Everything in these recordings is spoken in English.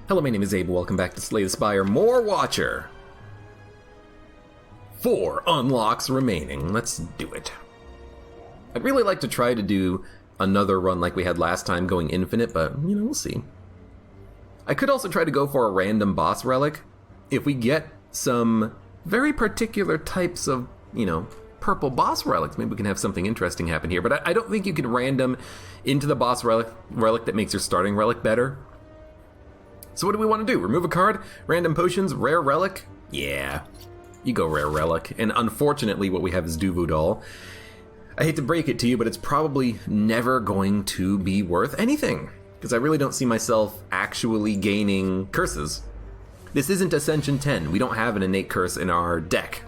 Hello, my name is Abe. Welcome back to Slay the Spire. More Watcher. 4 unlocks remaining. Let's do it. I'd really like to try to do another run like we had last time, going infinite, but, we'll see. I could also try to go for a random boss relic. If we get some very particular types of, purple boss relics, maybe we can have something interesting happen here. But I don't think you can random into the boss relic that makes your starting relic better. So what do we want to do? Remove a card? Random potions? Rare relic? Yeah, you go rare relic. And unfortunately, what we have is Duvu Doll. I hate to break it to you, but it's probably never going to be worth anything, because I really don't see myself actually gaining curses. This isn't Ascension 10. We don't have an innate curse in our deck,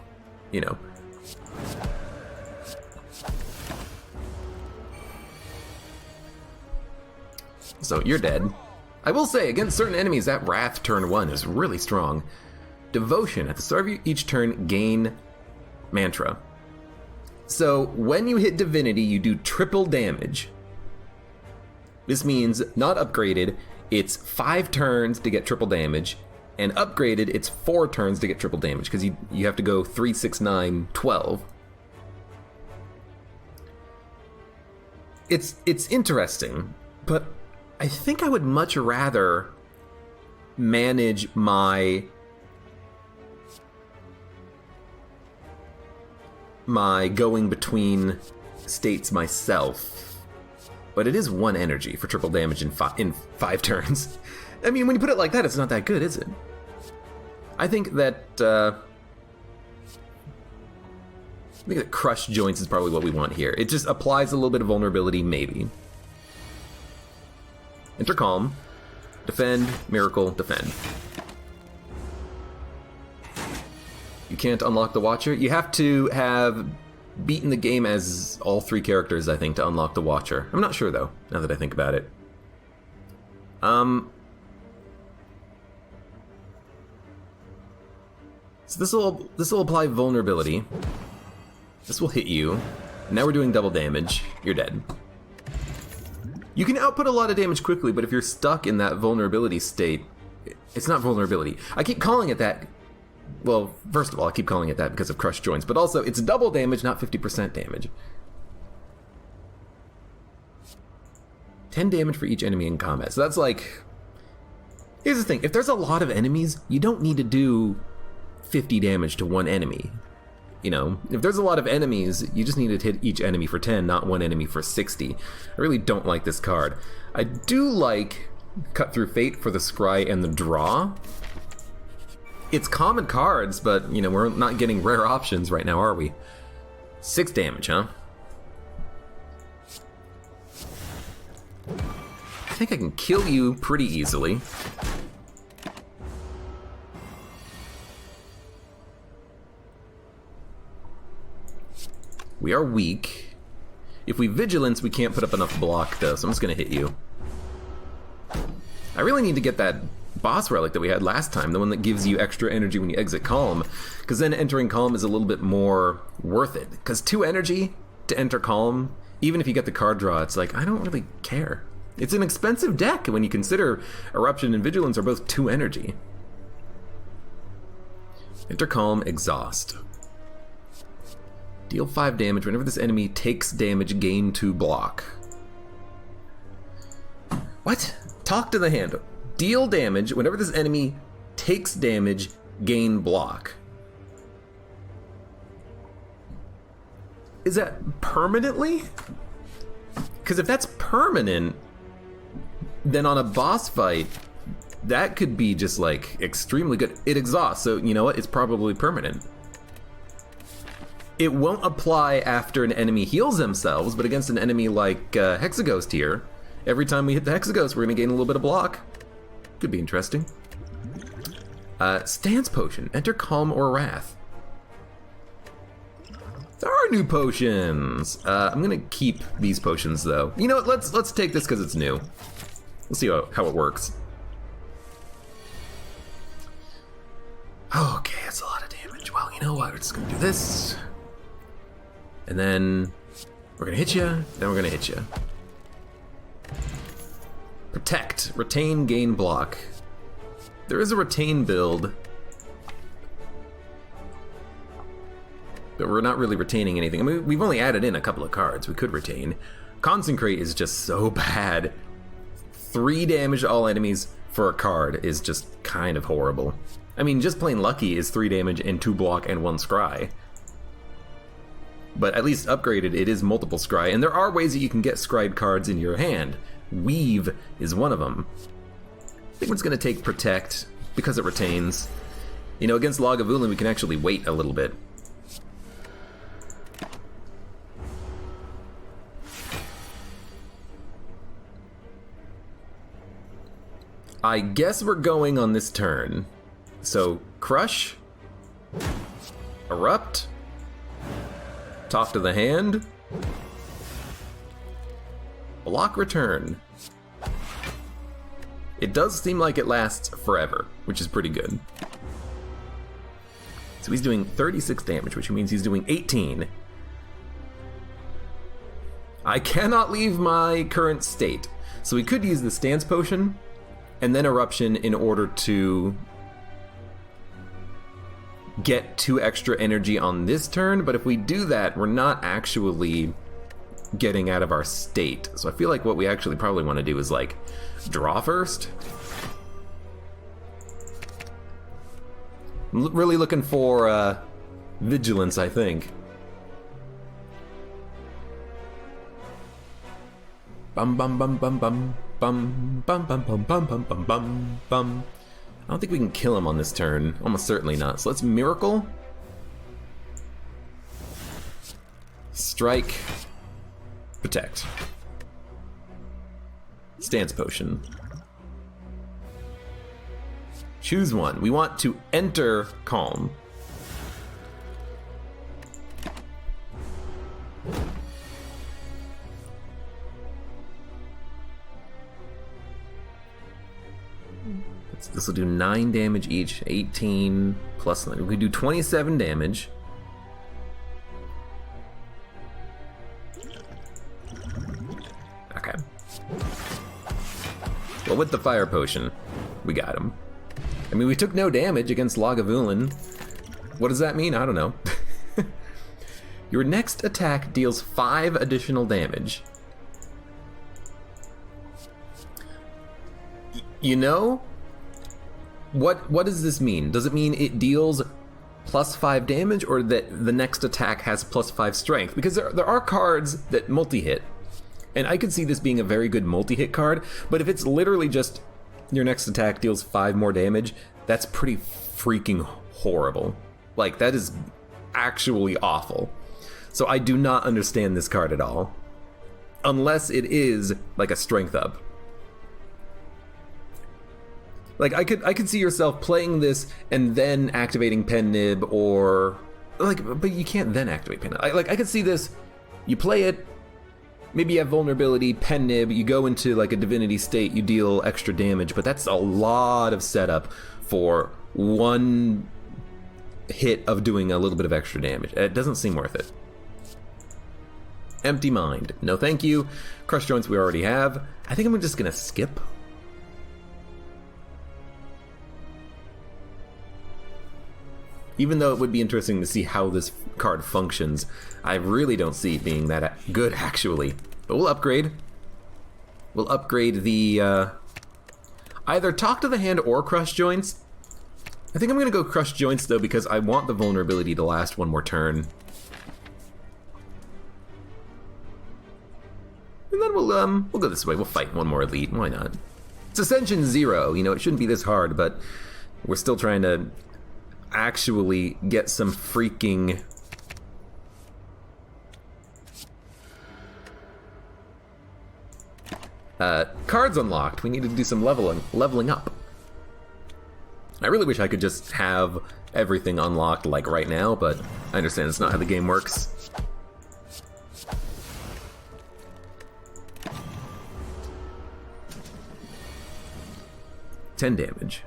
So you're dead. I will say, against certain enemies, that Wrath turn 1 is really strong. Devotion. At the start of each turn, gain mantra. So when you hit Divinity, you do triple damage. This means, not upgraded, it's 5 turns to get triple damage, and upgraded, it's 4 turns to get triple damage, because you have to go 3, 6, 9, 12. It's interesting, but I think I would much rather manage my going between states myself. But it is 1 energy for triple damage in 5 turns. I mean, when you put it like that, it's not that good, is it? I think that crushed joints is probably what we want here. It just applies a little bit of vulnerability, maybe. Enter Calm, defend, miracle, defend. You can't unlock the Watcher. You have to have beaten the game as all 3 characters, I think, to unlock the Watcher. I'm not sure, though, now that I think about it. So this will apply vulnerability. This will hit you. Now we're doing double damage. You're dead. You can output a lot of damage quickly, but if you're stuck in that vulnerability state, it's not vulnerability. I keep calling it that. Well, first of all, I keep calling it that because of crushed joints, but also it's double damage, not 50% damage. 10 damage for each enemy in combat. So that's like... Here's the thing. If there's a lot of enemies, you don't need to do 50 damage to 1 enemy. If there's a lot of enemies, you just need to hit each enemy for 10, not 1 enemy for 60. I really don't like this card. I do like Cut Through Fate for the Scry and the Draw. It's common cards, but, we're not getting rare options right now, are we? 6 damage, huh? I think I can kill you pretty easily. We are weak. If we Vigilance, we can't put up enough block, though, so I'm just gonna hit you. I really need to get that boss relic that we had last time, the one that gives you extra energy when you exit Calm, because then entering Calm is a little bit more worth it. Because 2 energy to enter Calm, even if you get the card draw, it's like, I don't really care. It's an expensive deck when you consider Eruption and Vigilance are both 2 energy. Enter Calm, Exhaust. Deal 5 damage whenever this enemy takes damage, gain 2 block. What? Talk to the hand. Deal damage whenever this enemy takes damage, gain block. Is that permanently? Because if that's permanent, then on a boss fight, that could be just like extremely good. It exhausts, so you know what? It's probably permanent. It won't apply after an enemy heals themselves, but against an enemy like Hexaghost here, every time we hit the Hexaghost, we're going to gain a little bit of block. Could be interesting. Stance Potion. Enter Calm or Wrath. There are new potions. I'm going to keep these potions, though. You know what? Let's take this because it's new. We'll see how it works. Okay, that's a lot of damage. Well, you know what? We're just going to do this. And then we're gonna hit you, then we're gonna hit you. Protect, retain, gain block. There is a retain build, but we're not really retaining anything. I mean, we've only added in a couple of cards we could retain. Concentrate is just so bad. 3 damage to all enemies for a card is just kind of horrible. I mean, just plain lucky is 3 damage and 2 block and 1 scry. But at least upgraded, it is multiple scry, and there are ways that you can get scried cards in your hand. Weave is one of them. I think it's going to take Protect, because it retains. You know, against Lagavulin, we can actually wait a little bit. I guess we're going on this turn. So, Crush, Erupt, Talk to the hand, Block Return. It does seem like it lasts forever, which is pretty good. So he's doing 36 damage, which means he's doing 18. I cannot leave my current state. So we could use the Stance Potion and then Eruption in order to get 2 extra energy on this turn, but if we do that, we're not actually getting out of our state. So I feel like what we actually probably want to do is like draw first. I'm really looking for Vigilance, I think. Bum bum bum bum bum bum bum bum bum bum bum bum bum bum. I don't think we can kill him on this turn. Almost certainly not. So let's Miracle. Strike. Protect. Stance Potion. Choose one. We want to enter Calm. This will do 9 damage each, 18 plus 9. We do 27 damage. Okay. Well, with the Fire Potion, we got him. I mean, we took no damage against Lagavulin. What does that mean? I don't know. Your next attack deals 5 additional damage. You know? What does this mean? Does it mean it deals plus 5 damage, or that the next attack has plus 5 strength? Because there are cards that multi-hit, and I could see this being a very good multi-hit card, but if it's literally just your next attack deals 5 more damage, that's pretty freaking horrible. Like, that is actually awful. So I do not understand this card at all. Unless it is like a strength up. Like, I could see yourself playing this and then activating Pen Nib, or like, but you can't then activate Pen Nib. I could see this, you play it, maybe you have vulnerability, Pen Nib, you go into like a divinity state, you deal extra damage, but that's a lot of setup for one hit of doing a little bit of extra damage. It doesn't seem worth it. Empty Mind, no thank you. Crush Joints we already have. I think I'm just gonna skip. Even though it would be interesting to see how this card functions, I really don't see it being that good, actually. But we'll upgrade. We'll upgrade the, either Talk to the Hand or Crush Joints. I think I'm going to go Crush Joints, though, because I want the vulnerability to last one more turn. And then we'll go this way. We'll fight one more elite. Why not? It's Ascension 0. You know, it shouldn't be this hard, but we're still trying to actually get some freaking cards unlocked. We need to do some leveling up. I really wish I could just have everything unlocked like right now, but I understand it's not how the game works. $10 damage.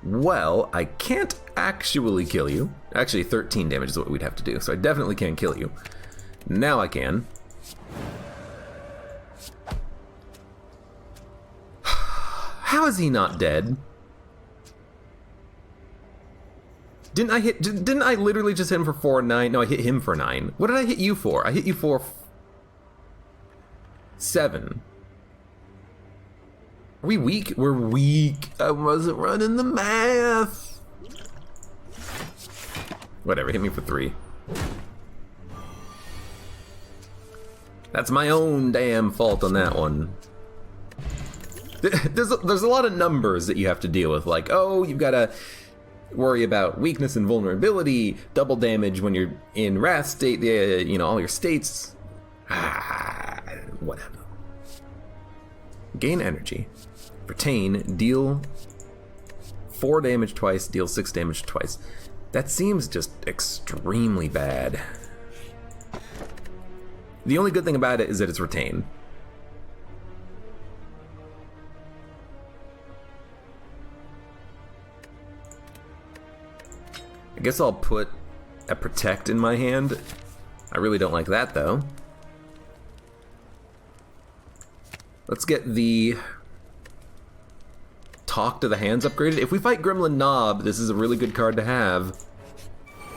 Well, I can't actually kill you. Actually, 13 damage is what we'd have to do, so I definitely can't kill you. Now I can. How is he not dead? Didn't I literally just hit him for 4 and 9? No, I hit him for 9. What did I hit you for? I hit you for 7. Are we weak? We're weak. I wasn't running the math. Whatever, hit me for 3. That's my own damn fault on that one. There's a lot of numbers that you have to deal with, like, oh, you've got to worry about weakness and vulnerability, double damage when you're in wrath state, you know, all your states. Whatever. Gain energy. Retain, deal 4 damage twice, deal 6 damage twice. That seems just extremely bad. The only good thing about it is that it's retain. I guess I'll put a protect in my hand. I really don't like that though. Let's get the talk to the hands upgraded. If we fight Gremlin Knob, this is a really good card to have.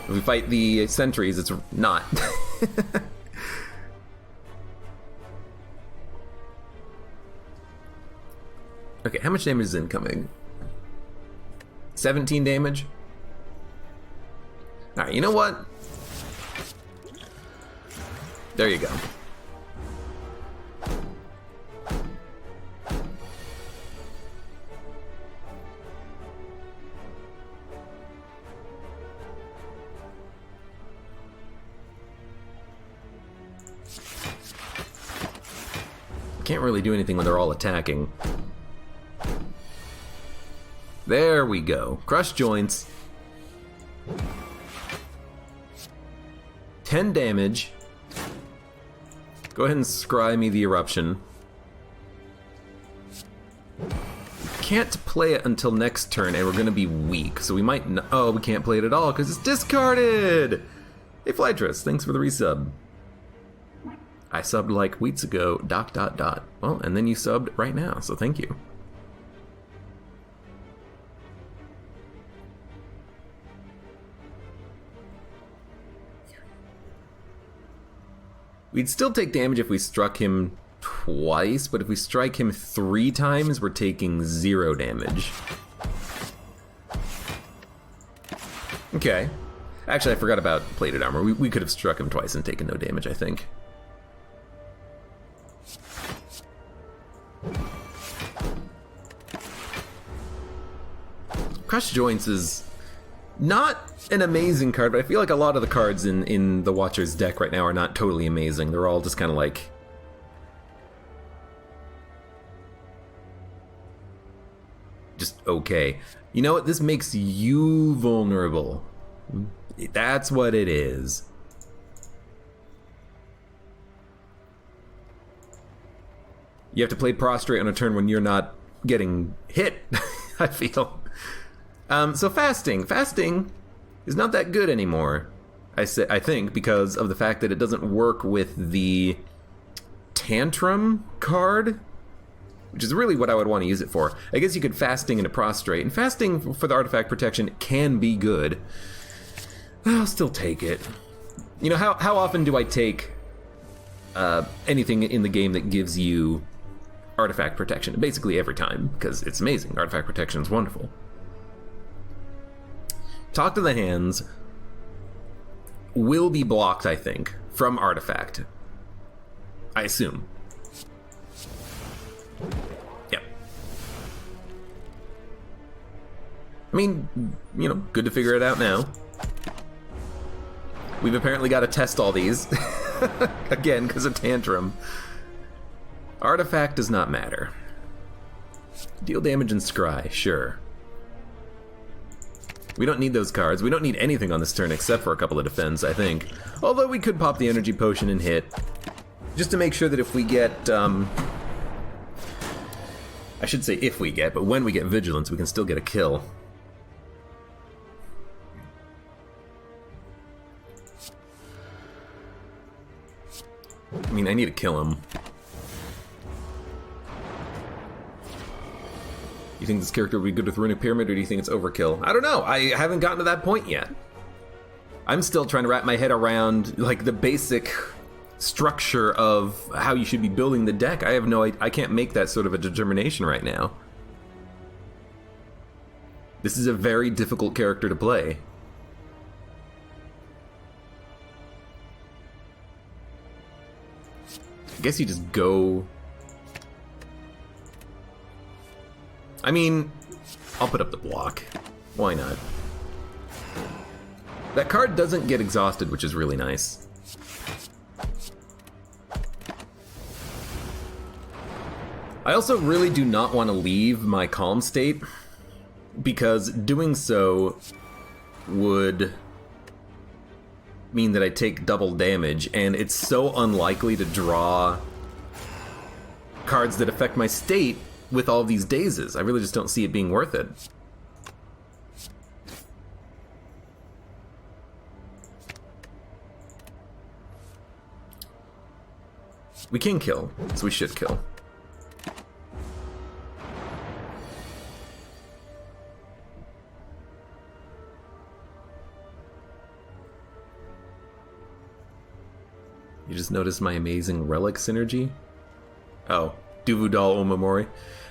If we fight the sentries, it's not. Okay, how much damage is incoming? 17 damage? Alright, you know what? There you go. Can't really do anything when they're all attacking. There we go. Crush joints. 10 damage. Go ahead and scry me the eruption. Can't play it until next turn, and we're gonna be weak, so we might oh, we can't play it at all because it's discarded! Hey Flytress, thanks for the resub. I subbed like weeks ago, ... Well, and then you subbed right now, so thank you. We'd still take damage if we struck him twice, but if we strike him 3 times, we're taking 0 damage. Okay. Actually, I forgot about plated armor. We could have struck him twice and taken no damage, I think. Crush Joints is not an amazing card, but I feel like a lot of the cards in the Watcher's deck right now are not totally amazing. They're all just kind of like... just okay. You know what? This makes you vulnerable. That's what it is. You have to play Prostrate on a turn when you're not getting hit, I feel. So fasting. Fasting is not that good anymore, I think, because of the fact that it doesn't work with the Tantrum card, which is really what I would want to use it for. I guess you could fasting into Prostrate, and fasting for the artifact protection can be good. I'll still take it. You know, how often do I take anything in the game that gives you artifact protection? Basically every time, because it's amazing. Artifact protection is wonderful. Talk to the Hands will be blocked, I think, from artifact. I assume. Yep. I mean, you know, good to figure it out now. We've apparently got to test all these. Again, because of Tantrum. Artifact does not matter. Deal damage and scry, sure. We don't need those cards. We don't need anything on this turn except for a couple of defense, I think. Although we could pop the energy potion and hit. Just to make sure that if we get, I should say if we get, but when we get vigilance, we can still get a kill. I mean, I need to kill him. you think this character would be good with Runic Pyramid, or do you think it's overkill? I don't know. I haven't gotten to that point yet. I'm still trying to wrap my head around, like, the basic structure of how you should be building the deck. I can't make that sort of a determination right now. This is a very difficult character to play. I guess you just go... I mean, I'll put up the block. Why not? That card doesn't get exhausted, which is really nice. I also really do not want to leave my calm state, because doing so would mean that I take double damage, and it's so unlikely to draw cards that affect my state with all these dazes. I really just don't see it being worth it. We can kill, so we should kill. You just noticed my amazing relic synergy? Oh, Duvudal Omamori.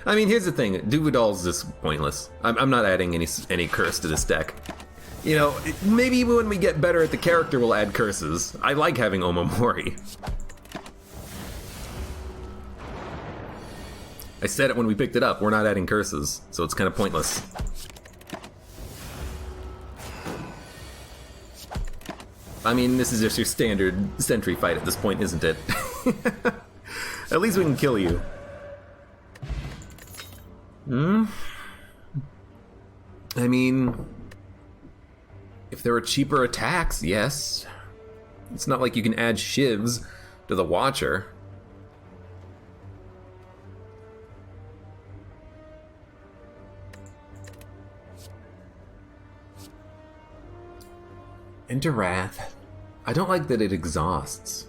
I mean, here's the thing. Duvudal's just pointless. I'm not adding any curse to this deck. You know, maybe when we get better at the character, we'll add curses. I like having Omamori. I said it when we picked it up. We're not adding curses, so it's kind of pointless. I mean, this is just your standard sentry fight at this point, isn't it? At least we can kill you. I mean, if there were cheaper attacks, yes. It's not like you can add shivs to the Watcher. Into Wrath. I don't like that it exhausts.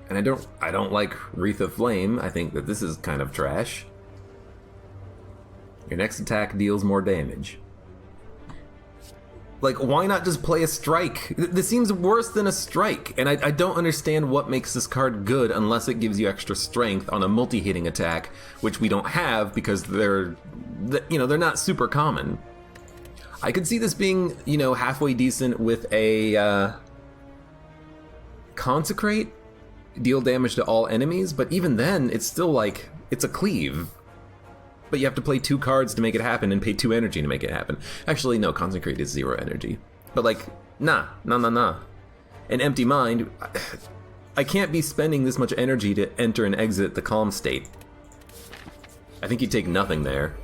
And I don't like Wreath of Flame. I think that this is kind of trash. Your next attack deals more damage. Like, why not just play a strike? This seems worse than a strike, and I don't understand what makes this card good unless it gives you extra strength on a multi-hitting attack, which we don't have because they're not super common. I could see this being, halfway decent with a Consecrate, deal damage to all enemies, but even then, it's still like, it's a cleave. But you have to play 2 cards to make it happen and pay 2 energy to make it happen. Actually, no, Consecrate is 0 energy. But like, nah. An Empty Mind, I can't be spending this much energy to enter and exit the calm state. I think you take nothing there.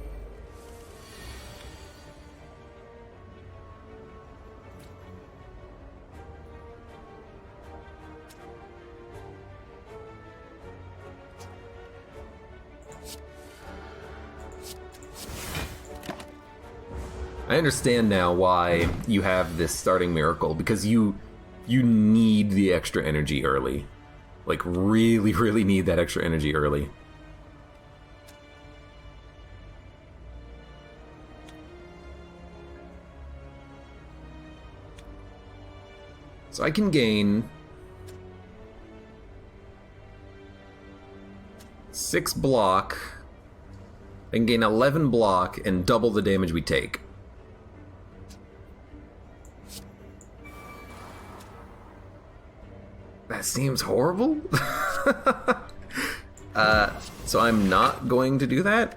I understand now why you have this starting miracle, because you need the extra energy early. Like, really, really need that extra energy early. So I can gain 6 block, and gain 11 block and double the damage we take. That seems horrible. So I'm not going to do that.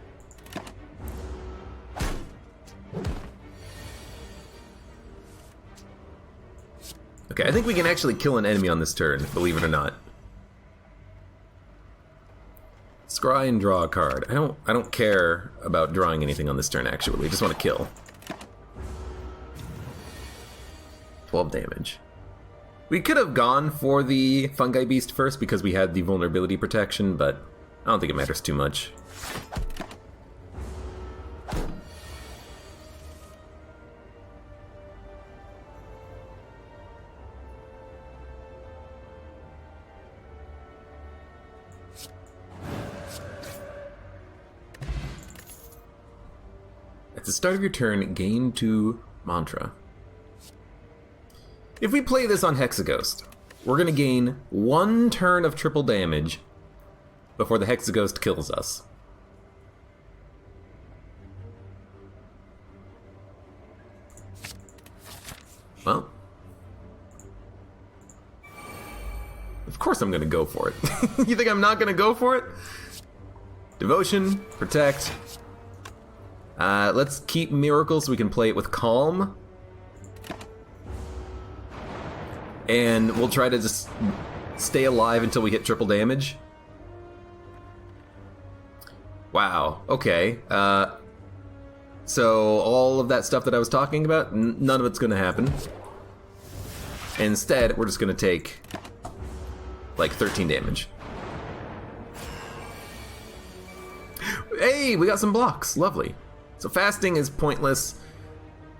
Okay, I think we can actually kill an enemy on this turn, believe it or not. Scry and draw a card. I don't care about drawing anything on this turn, actually. I just want to kill. 12 damage. We could have gone for the Fungi Beast first because we had the vulnerability protection, but I don't think it matters too much. At the start of your turn, gain 2 mantra. If we play this on Hexaghost, we're going to gain 1 turn of triple damage before the Hexaghost kills us. Well, of course I'm going to go for it. You think I'm not going to go for it? Devotion, protect. Let's keep Miracle so we can play it with Calm. And we'll try to just stay alive until we hit triple damage. Wow, okay. So all of that stuff that I was talking about, none of it's going to happen. Instead, we're just going to take like 13 damage. Hey, we got some blocks. Lovely. So fasting is pointless.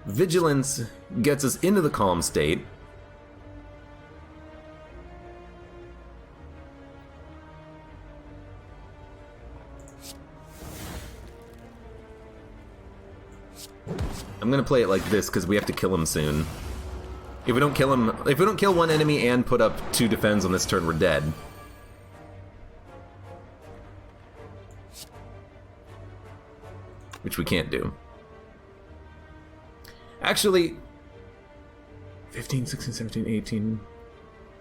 Vigilance gets us into the calm state. I'm gonna play it like this because we have to kill him soon. If we don't kill him, if we don't kill one enemy and put up 2 defense on this turn, we're dead. Which we can't do. Actually, 15, 16, 17, 18...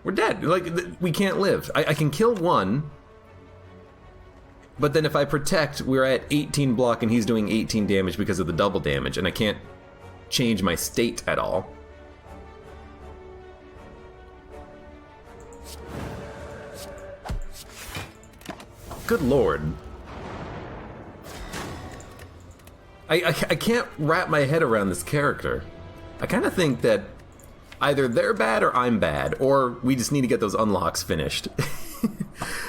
We're dead. Like, we can't live. I can kill one, but then if I protect, we're at 18 block and he's doing 18 damage because of the double damage, and I can't change my state at all. Good lord. I can't wrap my head around this character. I kind of think that either they're bad or I'm bad, or we just need to get those unlocks finished.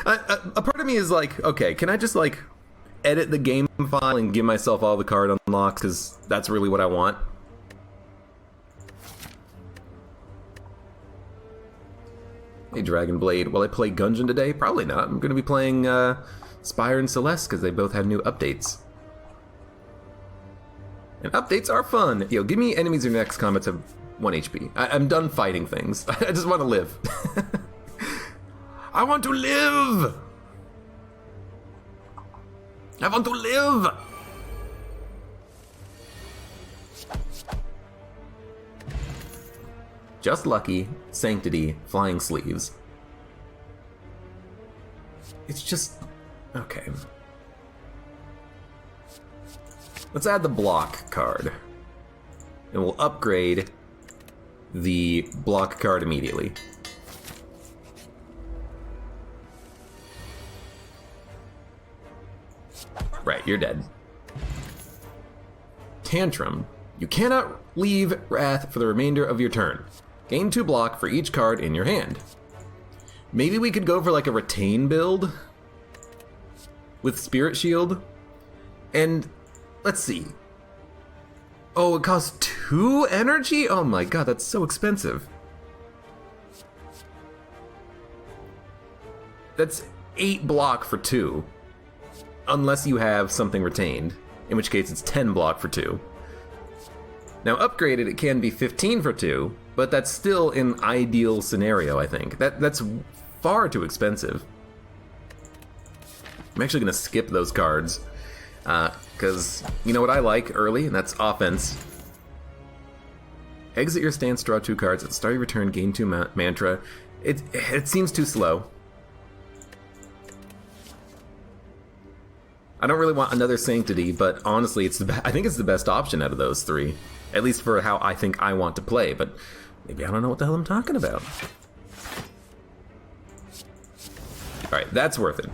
A part of me is like, okay, can I just like edit the game file and give myself all the card unlocks, because that's really what I want? Hey, Dragon Blade, will I play Gungeon today? Probably not. I'm going to be playing Spire and Celeste because they both have new updates. And updates are fun. Yo, give me enemies in your next combats have 1 HP. I'm done fighting things. I just want to live. I want to live! I want to live! Just Lucky, Sanctity, Flying Sleeves. It's just... okay. Let's add the block card. And we'll upgrade the block card immediately. Right, you're dead. Tantrum. You cannot leave Wrath for the remainder of your turn. Gain 2 block for each card in your hand. Maybe we could go for like a retain build with Spirit Shield. And let's see. Oh, it costs 2 energy? Oh my god, that's so expensive. That's 8 block for 2. Unless you have something retained, in which case it's 10 block for 2. Now upgraded, it can be 15 for 2, but that's still an ideal scenario, I think. That's far too expensive. I'm actually going to skip those cards, because you know what I like early, and that's offense. Exit your stance, draw 2 cards. At the start of your turn, gain 2 mantra. It seems too slow. I don't really want another Sanctity, but honestly, I think it's the best option out of those 3. At least for how I think I want to play, but maybe I don't know what the hell I'm talking about. Alright, that's worth it.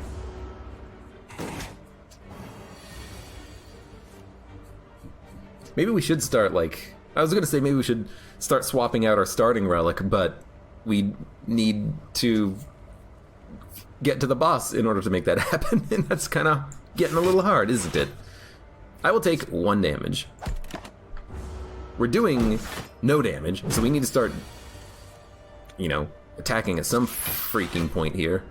Maybe we should start, like... I was gonna say maybe we should start swapping out our starting relic, but we need to get to the boss in order to make that happen, and that's kind of getting a little hard, isn't it? I will take 1 damage. We're doing no damage, so we need to start, you know, attacking at some freaking point here.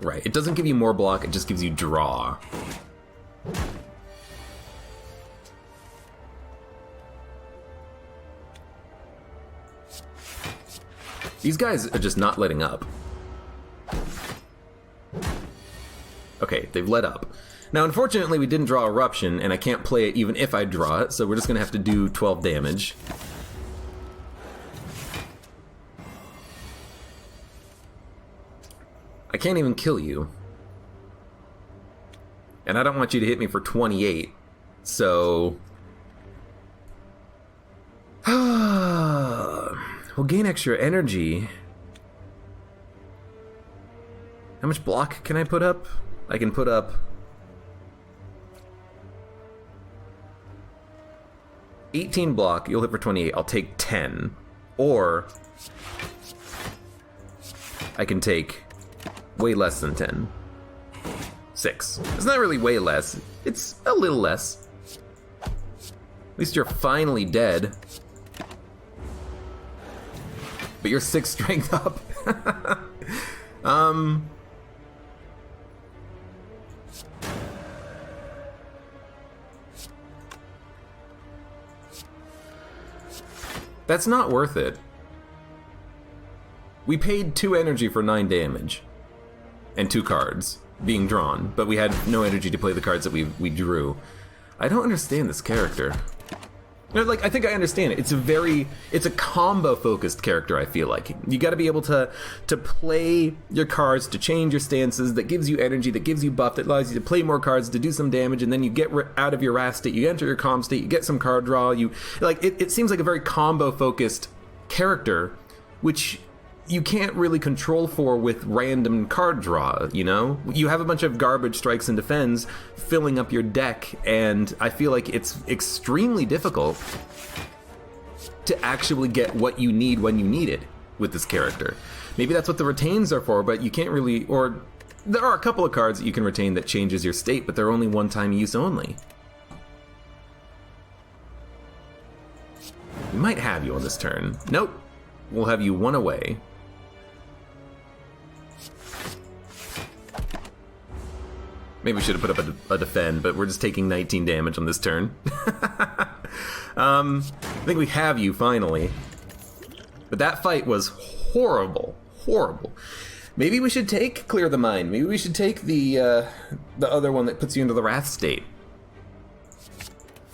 Right, it doesn't give you more block, it just gives you draw. These guys are just not letting up. Okay, they've let up. Now, unfortunately, we didn't draw Eruption, and I can't play it even if I draw it, so we're just gonna have to do 12 damage. I can't even kill you. And I don't want you to hit me for 28, so... We'll gain extra energy. How much block can I put up? I can put up... 18 block, you'll hit for 28, I'll take 10. Or... I can take way less than 10. 6. It's not really way less, it's a little less. At least you're finally dead. But you're 6 strength up. That's not worth it. We paid 2 energy for 9 damage. And 2 cards being drawn, but we had no energy to play the cards that we drew. I don't understand this character. You know, like, I think I understand it. It's a combo-focused character, I feel like. You gotta be able to play your cards, to change your stances, that gives you energy, that gives you buff, that allows you to play more cards, to do some damage, and then you get out of your wrath state, you enter your calm state, you get some card draw, it seems like a very combo-focused character, which you can't really control for with random card draw, you know? You have a bunch of garbage strikes and defends filling up your deck, and I feel like it's extremely difficult to actually get what you need when you need it with this character. Maybe that's what the retains are for, but you can't really, or there are a couple of cards that you can retain that changes your state, but they're only one-time use only. We might have you on this turn. Nope. We'll have you 1 away. Maybe we should have put up a defend, but we're just taking 19 damage on this turn. I think we have you, finally. But that fight was horrible. Horrible. Maybe we should take Clear the Mind. Maybe we should take the other one that puts you into the Wrath state.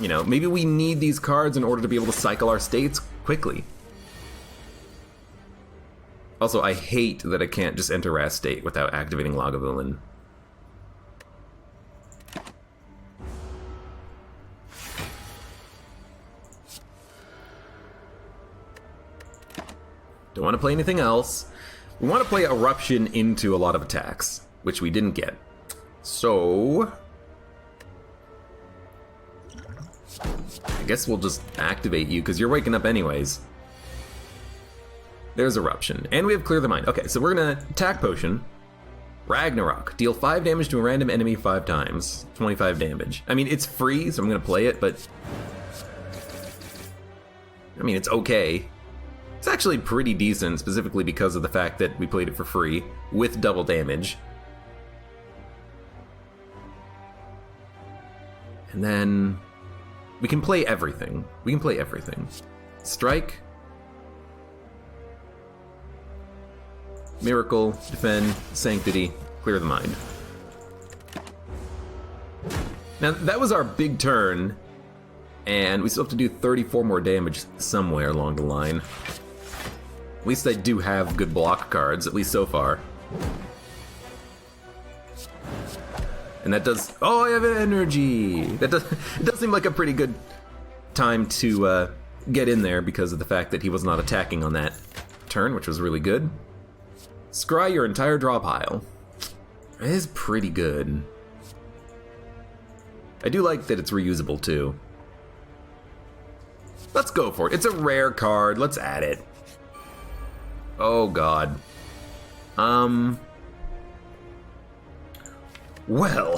You know, maybe we need these cards in order to be able to cycle our states quickly. Also, I hate that I can't just enter Wrath state without activating Lagavulin. Don't want to play anything else. We want to play Eruption into a lot of attacks, which we didn't get. So... I guess we'll just activate you, because you're waking up anyways. There's Eruption. And we have Clear the Mind. Okay, so we're going to attack Potion. Ragnarok. Deal 5 damage to a random enemy 5 times. 25 damage. I mean, it's free, so I'm going to play it, but... I mean, it's okay. It's actually pretty decent, specifically because of the fact that we played it for free, with double damage. And then... we can play everything. We can play everything. Strike. Miracle, Defend, Sanctity, Clear the Mind. Now, that was our big turn, and we still have to do 34 more damage somewhere along the line. At least I do have good block cards, at least so far. And that does... oh, I have energy! That does, it does seem like a pretty good time to get in there because of the fact that he was not attacking on that turn, which was really good. Scry your entire draw pile. It is pretty good. I do like that it's reusable too. Let's go for it. It's a rare card. Let's add it. Oh god. Well,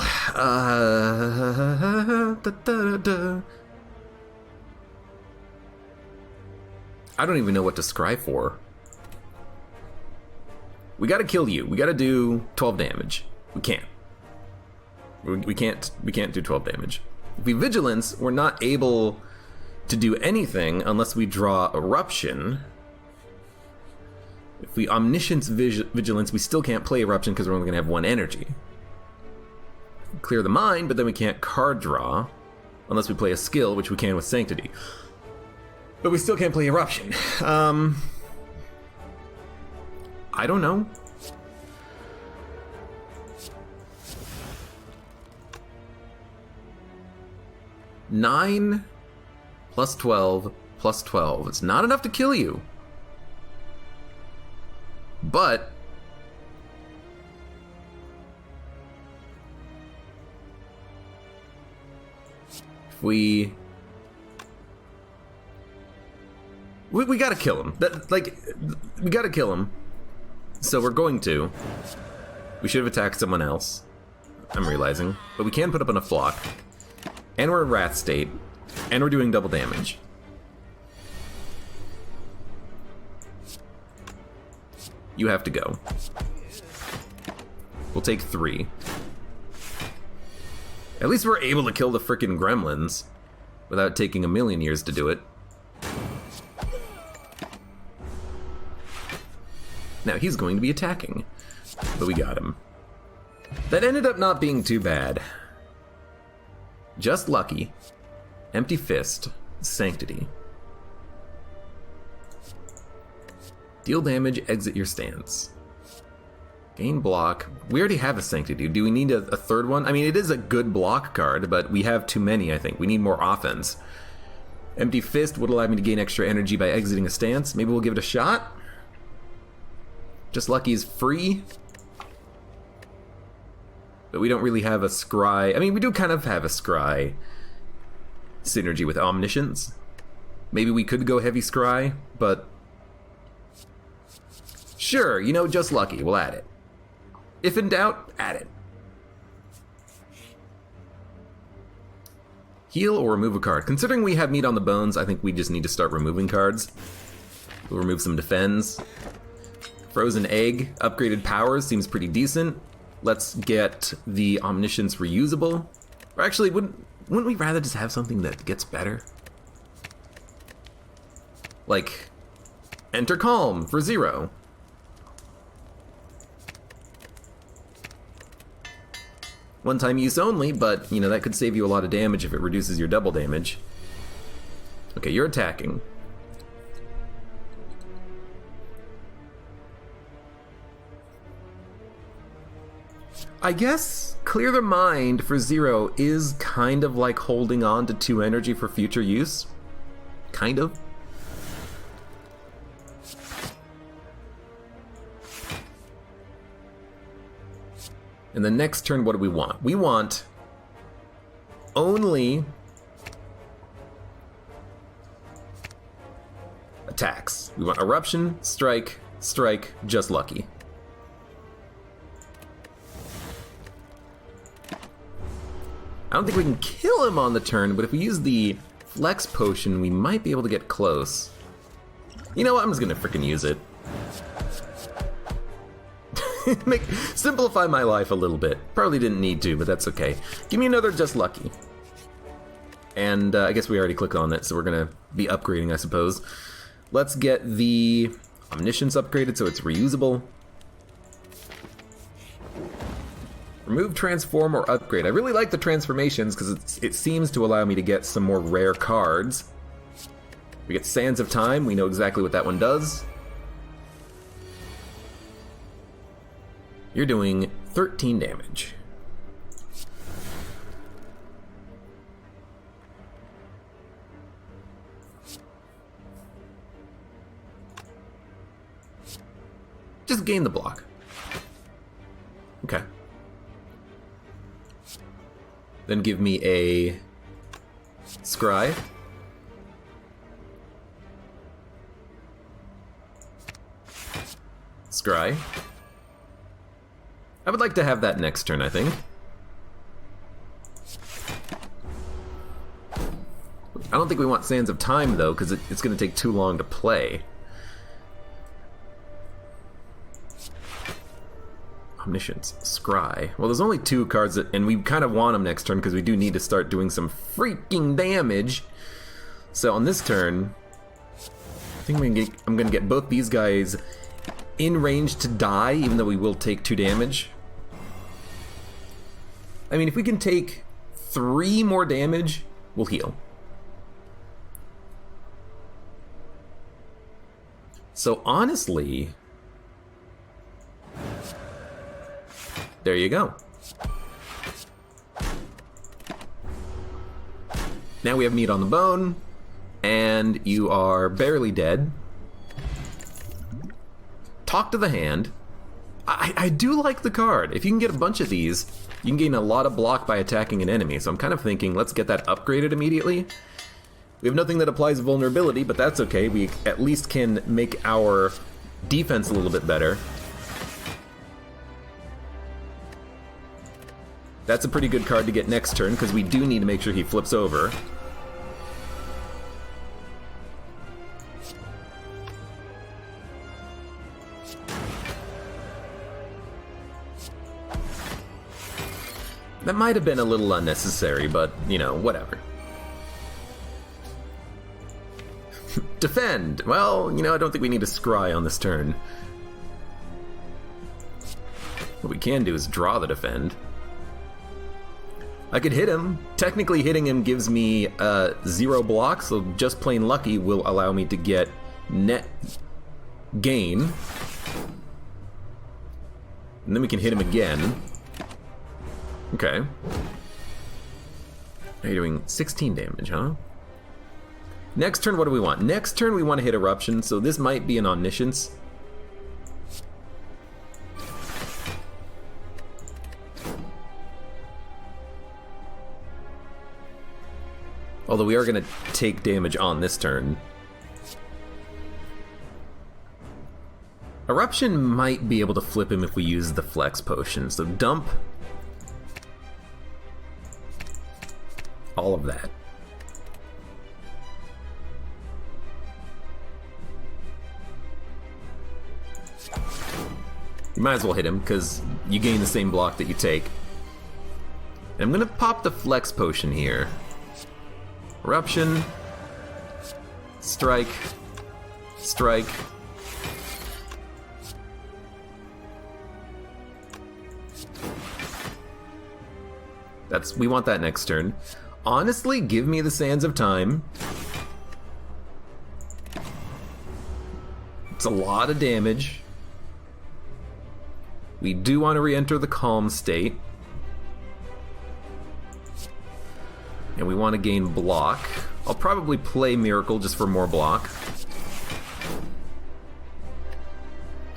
I don't even know what to scry for. We gotta kill you. We gotta do 12 damage. We can't. We can't do 12 damage. If we vigilance, we're not able to do anything unless we draw eruption. If we omniscience vigilance, we still can't play eruption because we're only gonna have 1 energy. Clear the mind, but then we can't card draw unless we play a skill, which we can with sanctity. But we still can't play eruption. I don't know. Nine plus 12 plus 12. It's not enough to kill you. But if we gotta kill him. We gotta kill him. So we're going to. We should have attacked someone else, I'm realizing. But we can put up enough block. And we're in wrath state. And we're doing double damage. You have to go. We'll take 3. At least we're able to kill the frickin' gremlins without taking a million years to do it. Now he's going to be attacking, but we got him. That ended up not being too bad. Just lucky. Empty fist. Sanctity. Deal damage, exit your stance. Gain block. We already have a sanctity. Do we need a third one? I mean, it is a good block card, but we have too many, I think. We need more offense. Empty fist would allow me to gain extra energy by exiting a stance. Maybe we'll give it a shot. Just lucky is free. But we don't really have a scry. I mean, we do kind of have a scry synergy with omniscience. Maybe we could go heavy scry, but sure, you know, just lucky. We'll add it. If in doubt, add it. Heal or remove a card. Considering we have meat on the bones, I think we just need to start removing cards. We'll remove some defends. Frozen Egg, upgraded powers, seems pretty decent. Let's get the Omniscience reusable. Or actually, wouldn't we rather just have something that gets better? Like, Enter Calm for 0. One-time use only, but, you know, that could save you a lot of damage if it reduces your double damage. Okay, you're attacking. I guess Clear the Mind for 0 is kind of like holding on to 2 energy for future use. Kind of. And the next turn, what do we want? We want only attacks. We want Eruption, Strike, Strike, just lucky. I don't think we can kill him on the turn, but if we use the Flex Potion, we might be able to get close. You know what? I'm just gonna freaking use it. Simplify my life a little bit. Probably didn't need to, but that's okay. Give me another Just Lucky. And I guess we already clicked on it, so we're gonna be upgrading, I suppose. Let's get the Omniscience upgraded so it's reusable. Remove, transform, or upgrade. I really like the transformations because it seems to allow me to get some more rare cards. We get Sands of Time. We know exactly what that one does. You're doing 13 damage. Just gain the block. Okay. Then give me a Scry. Scry. I would like to have that next turn, I think. I don't think we want Sands of Time, though, because it's going to take too long to play. Omniscience, Scry. Well, there's only 2 cards, and we kind of want them next turn because we do need to start doing some freaking damage. So on this turn, I think I'm going to get both these guys in range to die, even though we will take 2 damage. I mean, if we can take 3 more damage, we'll heal. So honestly, there you go. Now we have meat on the bone, and you are barely dead. Talk to the hand. I do like the card. If you can get a bunch of these, you can gain a lot of block by attacking an enemy. So I'm kind of thinking, let's get that upgraded immediately. We have nothing that applies vulnerability, but that's okay. We at least can make our defense a little bit better. That's a pretty good card to get next turn, because we do need to make sure he flips over. That might have been a little unnecessary, but, you know, whatever. Defend! Well, you know, I don't think we need to scry on this turn. What we can do is draw the defend. I could hit him. Technically hitting him gives me 0 block, so just plain lucky will allow me to get net gain. And then we can hit him again. Okay. Now you're doing 16 damage, huh? Next turn, what do we want? Next turn, we want to hit Eruption, so this might be an Omniscience. Although we are going to take damage on this turn. Eruption might be able to flip him if we use the Flex Potion, so dump all of that. You might as well hit him, because you gain the same block that you take. And I'm going to pop the Flex Potion here. Eruption. Strike. Strike. We want that next turn. Honestly, give me the Sands of Time. It's a lot of damage. We do want to re-enter the calm state. And we want to gain block. I'll probably play Miracle just for more block.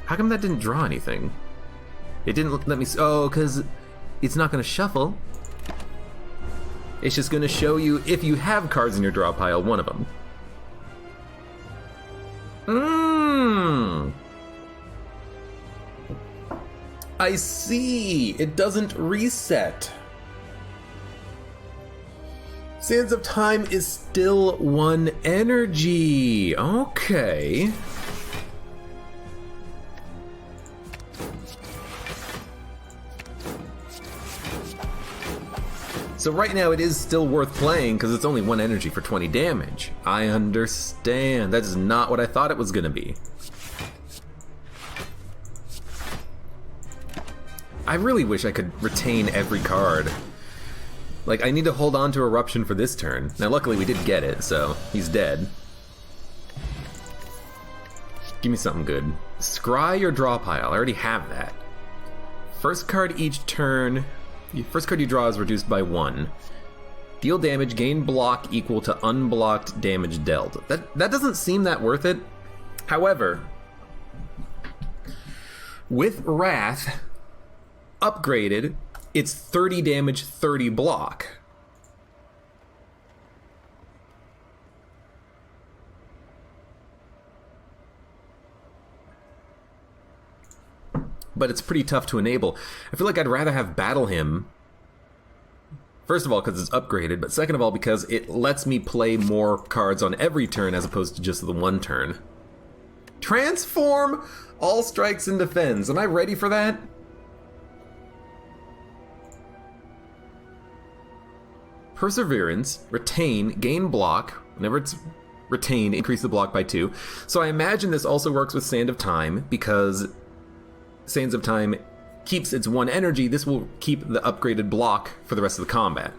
How come that didn't draw anything? It didn't let me... Oh, because it's not going to shuffle. It's just going to show you, if you have cards in your draw pile, one of them. I see. It doesn't reset. Sands of Time is still 1 energy. Okay. So right now it is still worth playing because it's only 1 energy for 20 damage. I understand. That is not what I thought it was going to be. I really wish I could retain every card. Like, I need to hold on to Eruption for this turn. Now, luckily we did get it, so he's dead. Give me something good. Scry your draw pile. I already have that. First card each turn. The first card you draw is reduced by 1. Deal damage, gain block equal to unblocked damage dealt. That doesn't seem that worth it. However, with Wrath upgraded, it's 30 damage, 30 block. But it's pretty tough to enable. I feel like I'd rather have Battle Him. First of all, because it's upgraded, but second of all, because it lets me play more cards on every turn as opposed to just the 1 turn. Transform all strikes and defends. Am I ready for that? Perseverance, retain, gain block. Whenever it's retained, increase the block by 2. So I imagine this also works with Sand of Time, because Sands of Time keeps its 1 energy. This will keep the upgraded block for the rest of the combat.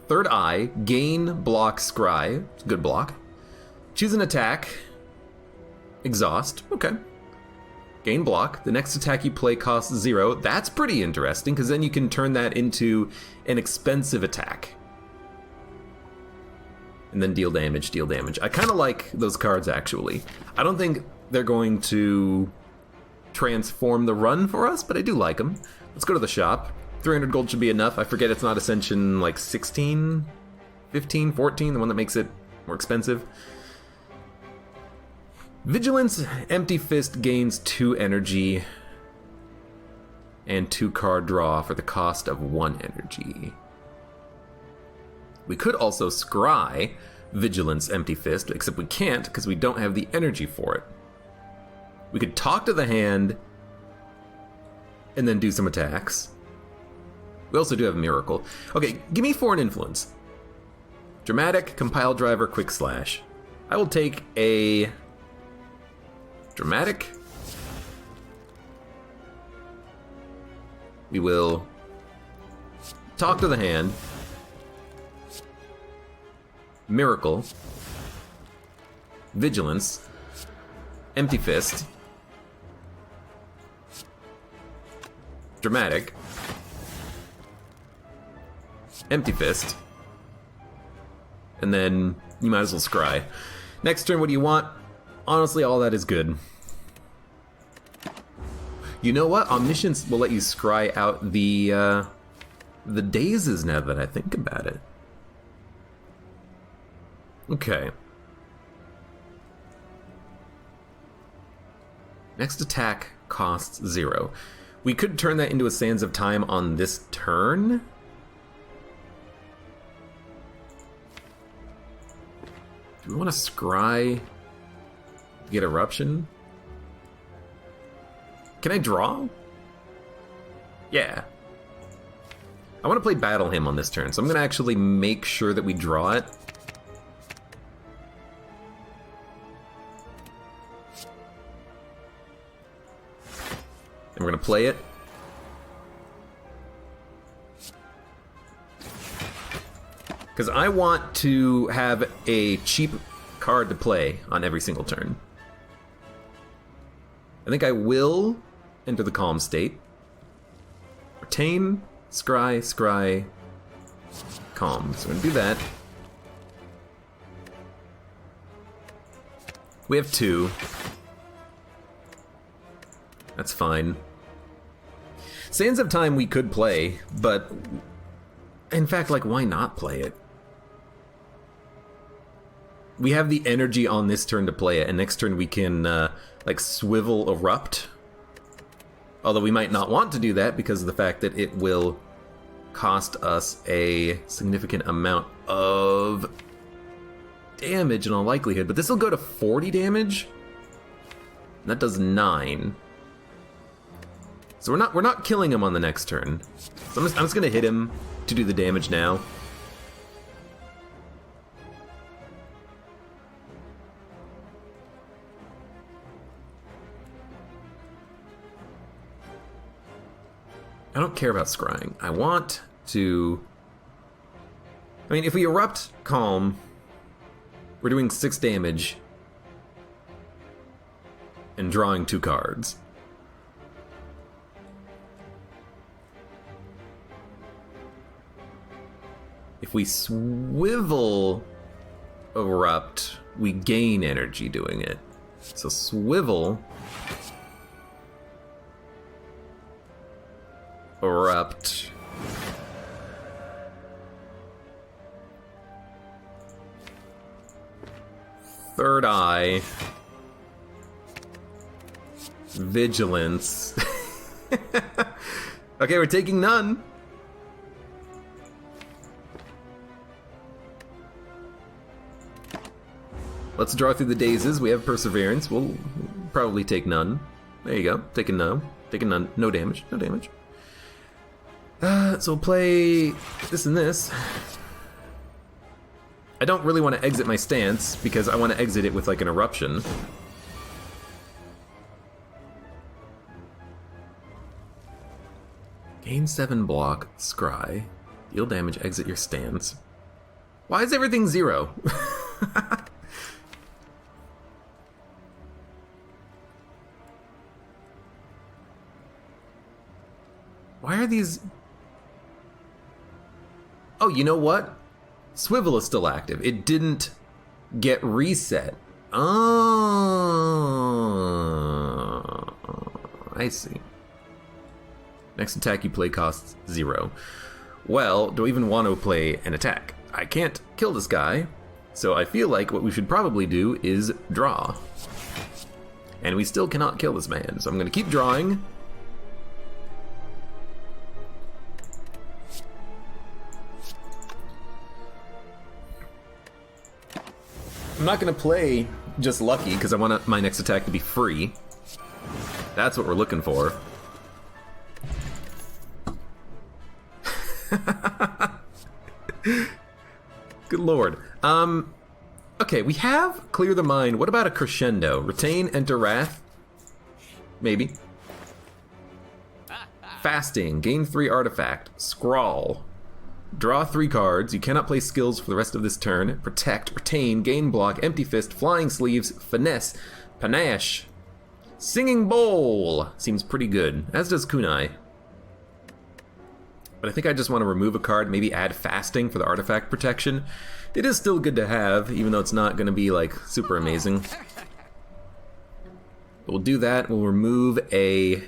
Third Eye, gain block scry. Good block. Choose an attack. Exhaust. Okay. Gain block. The next attack you play costs 0. That's pretty interesting, because then you can turn that into an expensive attack. And then deal damage, deal damage. I kind of like those cards, actually. I don't think they're going to transform the run for us, but I do like them. Let's go to the shop. 300 gold should be enough. I forget it's not Ascension like 16, 15, 14, the one that makes it more expensive. Vigilance, Empty Fist gains 2 energy and 2 card draw for the cost of 1 energy. We could also scry Vigilance, Empty Fist, except we can't because we don't have the energy for it. We could talk to the hand and then do some attacks. We also do have Miracle. Okay, give me Foreign Influence. Dramatic, Compile Driver, Quick Slash. I will take a Dramatic. We will talk to the hand. Miracle. Vigilance. Empty Fist. Dramatic. Empty Fist. And then you might as well scry. Next turn, what do you want? Honestly, all that is good. You know what? Omniscience will let you scry out the dazes now that I think about it. Okay. Next attack costs 0. We could turn that into a Sands of Time on this turn. Do we want to scry to get Eruption? Can I draw? Yeah. I want to play Battle Hymn on this turn, so I'm going to actually make sure that we draw it. And we're going to play it. Because I want to have a cheap card to play on every single turn. I think I will enter the Calm State. Retain, scry, scry, calm. So we're going to do that. We have 2. That's fine. Sands of Time we could play, but in fact, like, why not play it? We have the energy on this turn to play it, and next turn we can, like, Swivel Erupt. Although we might not want to do that because of the fact that it will cost us a significant amount of damage in all likelihood. But this will go to 40 damage. And that does 9. So we're not killing him on the next turn. So I'm just gonna hit him to do the damage now. I don't care about scrying. I want to... I mean, if we erupt Calm, we're doing 6 damage and drawing 2 cards. If we Swivel Erupt, we gain energy doing it. So Swivel Erupt. Third Eye. Vigilance. Okay, we're taking none. Let's draw through the dazes. We have Perseverance. We'll probably take none. There you go. Taking no. Taking none. No damage. No damage. So we'll play this and this. I don't really want to exit my stance because I want to exit it with like an eruption. Gain 7 block, scry. Deal damage, exit your stance. Why is everything 0? Why are these... Oh, you know what? Swivel is still active. It didn't get reset. Oh, I see. Next attack you play costs 0. Well, do I even want to play an attack? I can't kill this guy, so I feel like what we should probably do is draw. And we still cannot kill this man, so I'm going to keep drawing. I'm not going to play just lucky because I want my next attack to be free. That's what we're looking for. Good lord. Okay, we have Clear the Mind. What about a crescendo? Retain, enter Wrath? Maybe. Fasting, gain 3 artifact. Scrawl. Draw 3 cards. You cannot play skills for the rest of this turn. Protect, retain, gain block, empty fist, flying sleeves, finesse, panache. Singing bowl. Seems pretty good, as does kunai. But I think I just want to remove a card, maybe add fasting for the artifact protection. It is still good to have, even though it's not going to be like super amazing. We'll do that. We'll remove a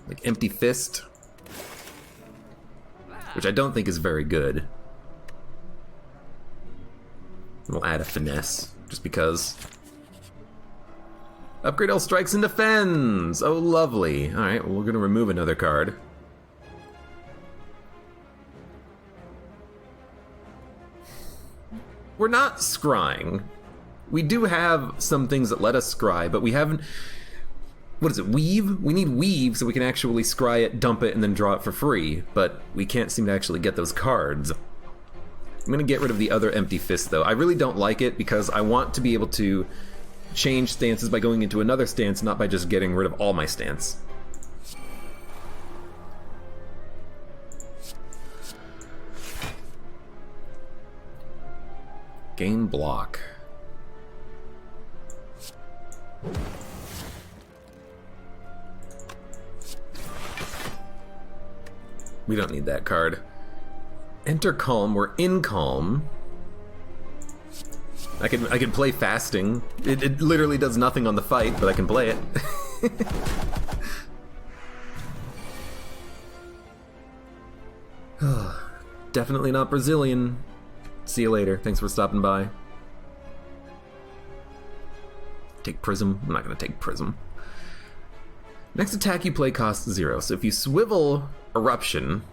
like empty fist, which I don't think is very good. We'll add a finesse, just because. Upgrade all strikes and defends! Oh, lovely. Alright, well, we're going to remove another card. We're not scrying. We do have some things that let us scry, but we haven't... What is it, weave? We need weave so we can actually scry it, dump it, and then draw it for free, but we can't seem to actually get those cards. I'm gonna get rid of the other empty fist, though. I really don't like it because I want to be able to change stances by going into another stance, not by just getting rid of all my stance. Gain block. We don't need that card. Enter calm. We're in calm. I can play fasting. It literally does nothing on the fight, but I can play it. Definitely not Brazilian. See you later. Thanks for stopping by. Take Prism. I'm not going to take Prism. Next attack you play costs 0. So if you swivel Eruption,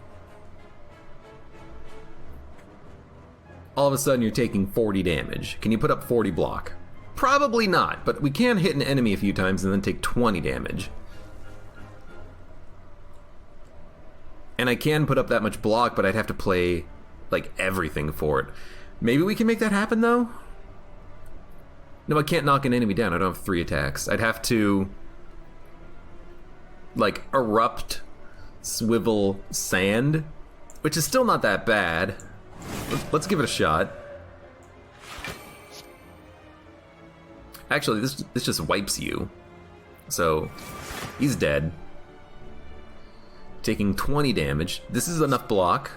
all of a sudden you're taking 40 damage. Can you put up 40 block? Probably not, but we can hit an enemy a few times and then take 20 damage. And I can put up that much block, but I'd have to play like everything for it. Maybe we can make that happen though? No, I can't knock an enemy down. I don't have 3 attacks. I'd have to like erupt, swivel, sand, which is still not that bad. Let's give it a shot. Actually, this just wipes you. So, he's dead. Taking 20 damage. This is enough block.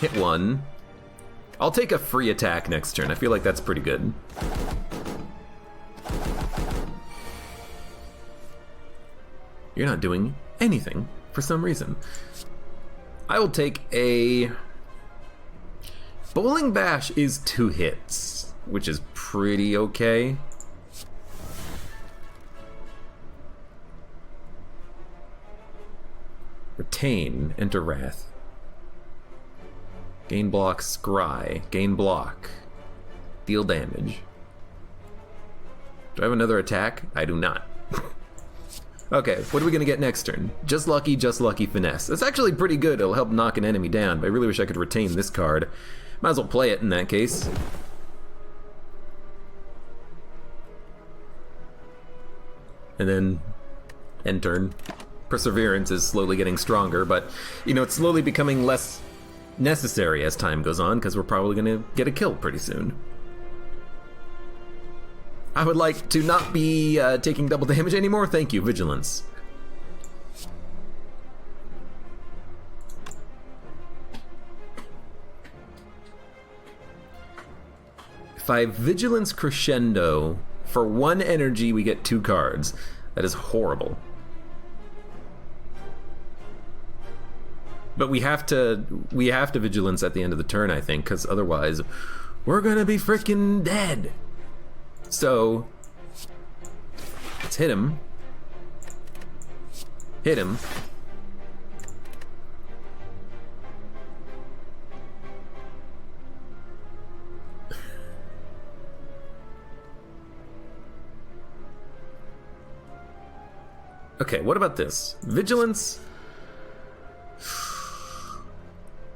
Hit 1. I'll take a free attack next turn. I feel like that's pretty good. You're not doing anything for some reason. I will take a... Bowling Bash is 2 hits, which is pretty okay. Retain, enter Wrath. Gain block, scry. Gain block. Deal damage. Do I have another attack? I do not. Okay, what are we gonna get next turn? Just lucky, finesse. That's actually pretty good. It'll help knock an enemy down, but I really wish I could retain this card. Might as well play it in that case. And then end turn. Perseverance is slowly getting stronger, but you know, it's slowly becoming less necessary as time goes on, because we're probably gonna get a kill pretty soon. I would like to not be taking double damage anymore. Thank you, Vigilance. If I Vigilance Crescendo, for 1 energy we get 2 cards. That is horrible. But we have to Vigilance at the end of the turn, I think, because otherwise we're gonna be freaking dead. So let's hit him. Hit him. Okay, what about this? Vigilance.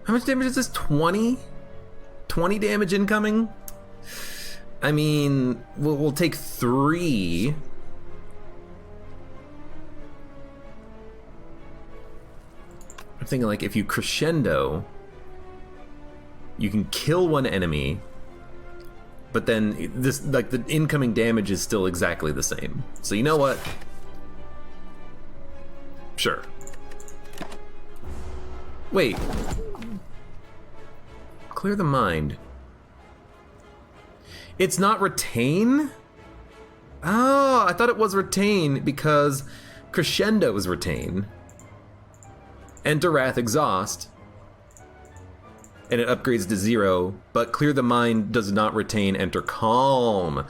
How much damage is this? 20? 20 damage incoming? I mean, we'll take 3. I'm thinking like if you crescendo, you can kill 1 enemy, but then this, like, the incoming damage is still exactly the same. So you know what? Sure. Wait. Clear the mind. It's not retain? Oh, I thought it was retain because crescendo is retain. Enter Wrath Exhaust. And it upgrades to 0, but clear the mind does not retain enter calm.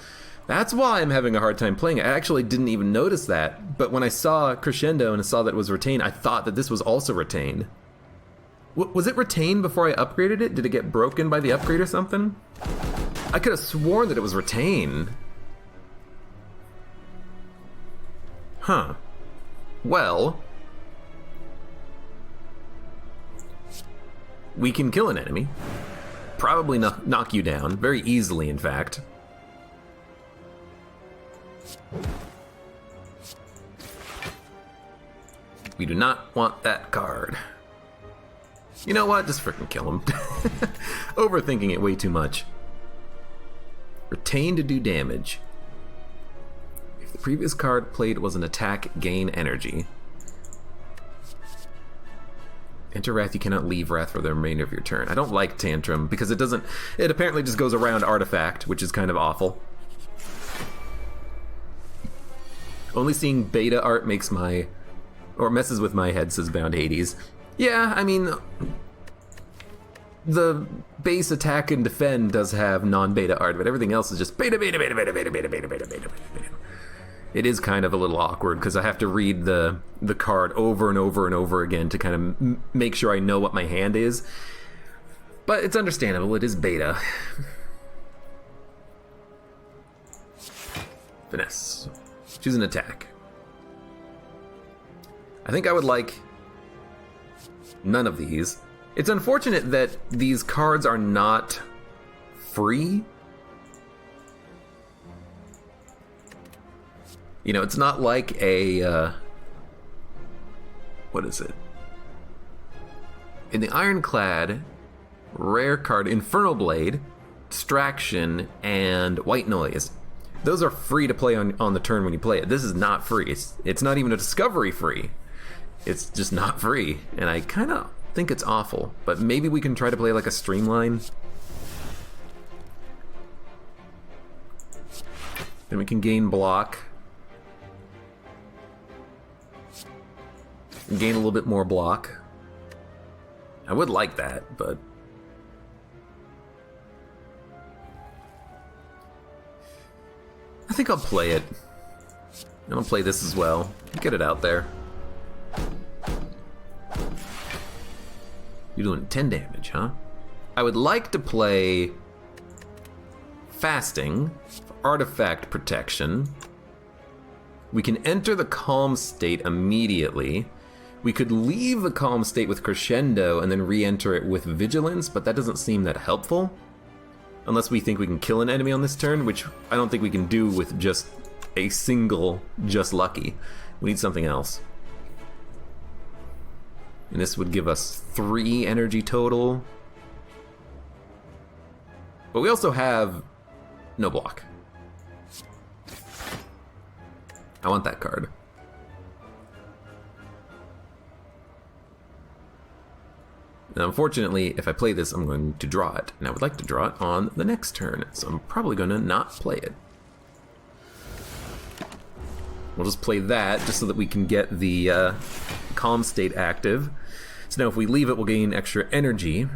That's why I'm having a hard time playing it. I actually didn't even notice that, but when I saw crescendo and I saw that it was retain, I thought that this was also retain. Was it retain before I upgraded it? Did it get broken by the upgrade or something? I could have sworn that it was retain. Huh. Well, we can kill an enemy. Probably knock you down, very easily in fact. We do not want that card. You know what? Just freaking kill him. Overthinking it way too much. Retain to do damage. If the previous card played was an attack, gain energy. Enter Wrath, you cannot leave Wrath for the remainder of your turn. I don't like Tantrum because it apparently just goes around Artifact, which is kind of awful. Only seeing beta art messes with my head, says Bound Hades. Yeah, I mean, the base attack and defend does have non-beta art, but everything else is just beta. It is kind of a little awkward because I have to read the card over and over and over again to kind of make sure I know what my hand is. But it's understandable, it is beta. Finesse. Choose an attack. I think I would like none of these. It's unfortunate that these cards are not free. You know, it's not like a, what is it? In the Ironclad, rare card, Infernal Blade, Distraction, and White Noise. Those are free to play on the turn when you play it. This is not free. It's not even a discovery free. It's just not free. And I kind of think it's awful. But maybe we can try to play like a Streamline. Then we can gain block. Gain a little bit more block. I would like that, but I think I'll play it. And I'll play this as well. Get it out there. You're doing 10 damage, huh? I would like to play Fasting for artifact protection. We can enter the calm state immediately. We could leave the calm state with crescendo and then re-enter it with vigilance, but that doesn't seem that helpful. Unless we think we can kill an enemy on this turn, which I don't think we can do with just a single just lucky. We need something else. And this would give us 3 energy total. But we also have no block. I want that card. Now, unfortunately, if I play this, I'm going to draw it. And I would like to draw it on the next turn, so I'm probably going to not play it. We'll just play that, just so that we can get the calm state active. So now if we leave it, we'll gain extra energy.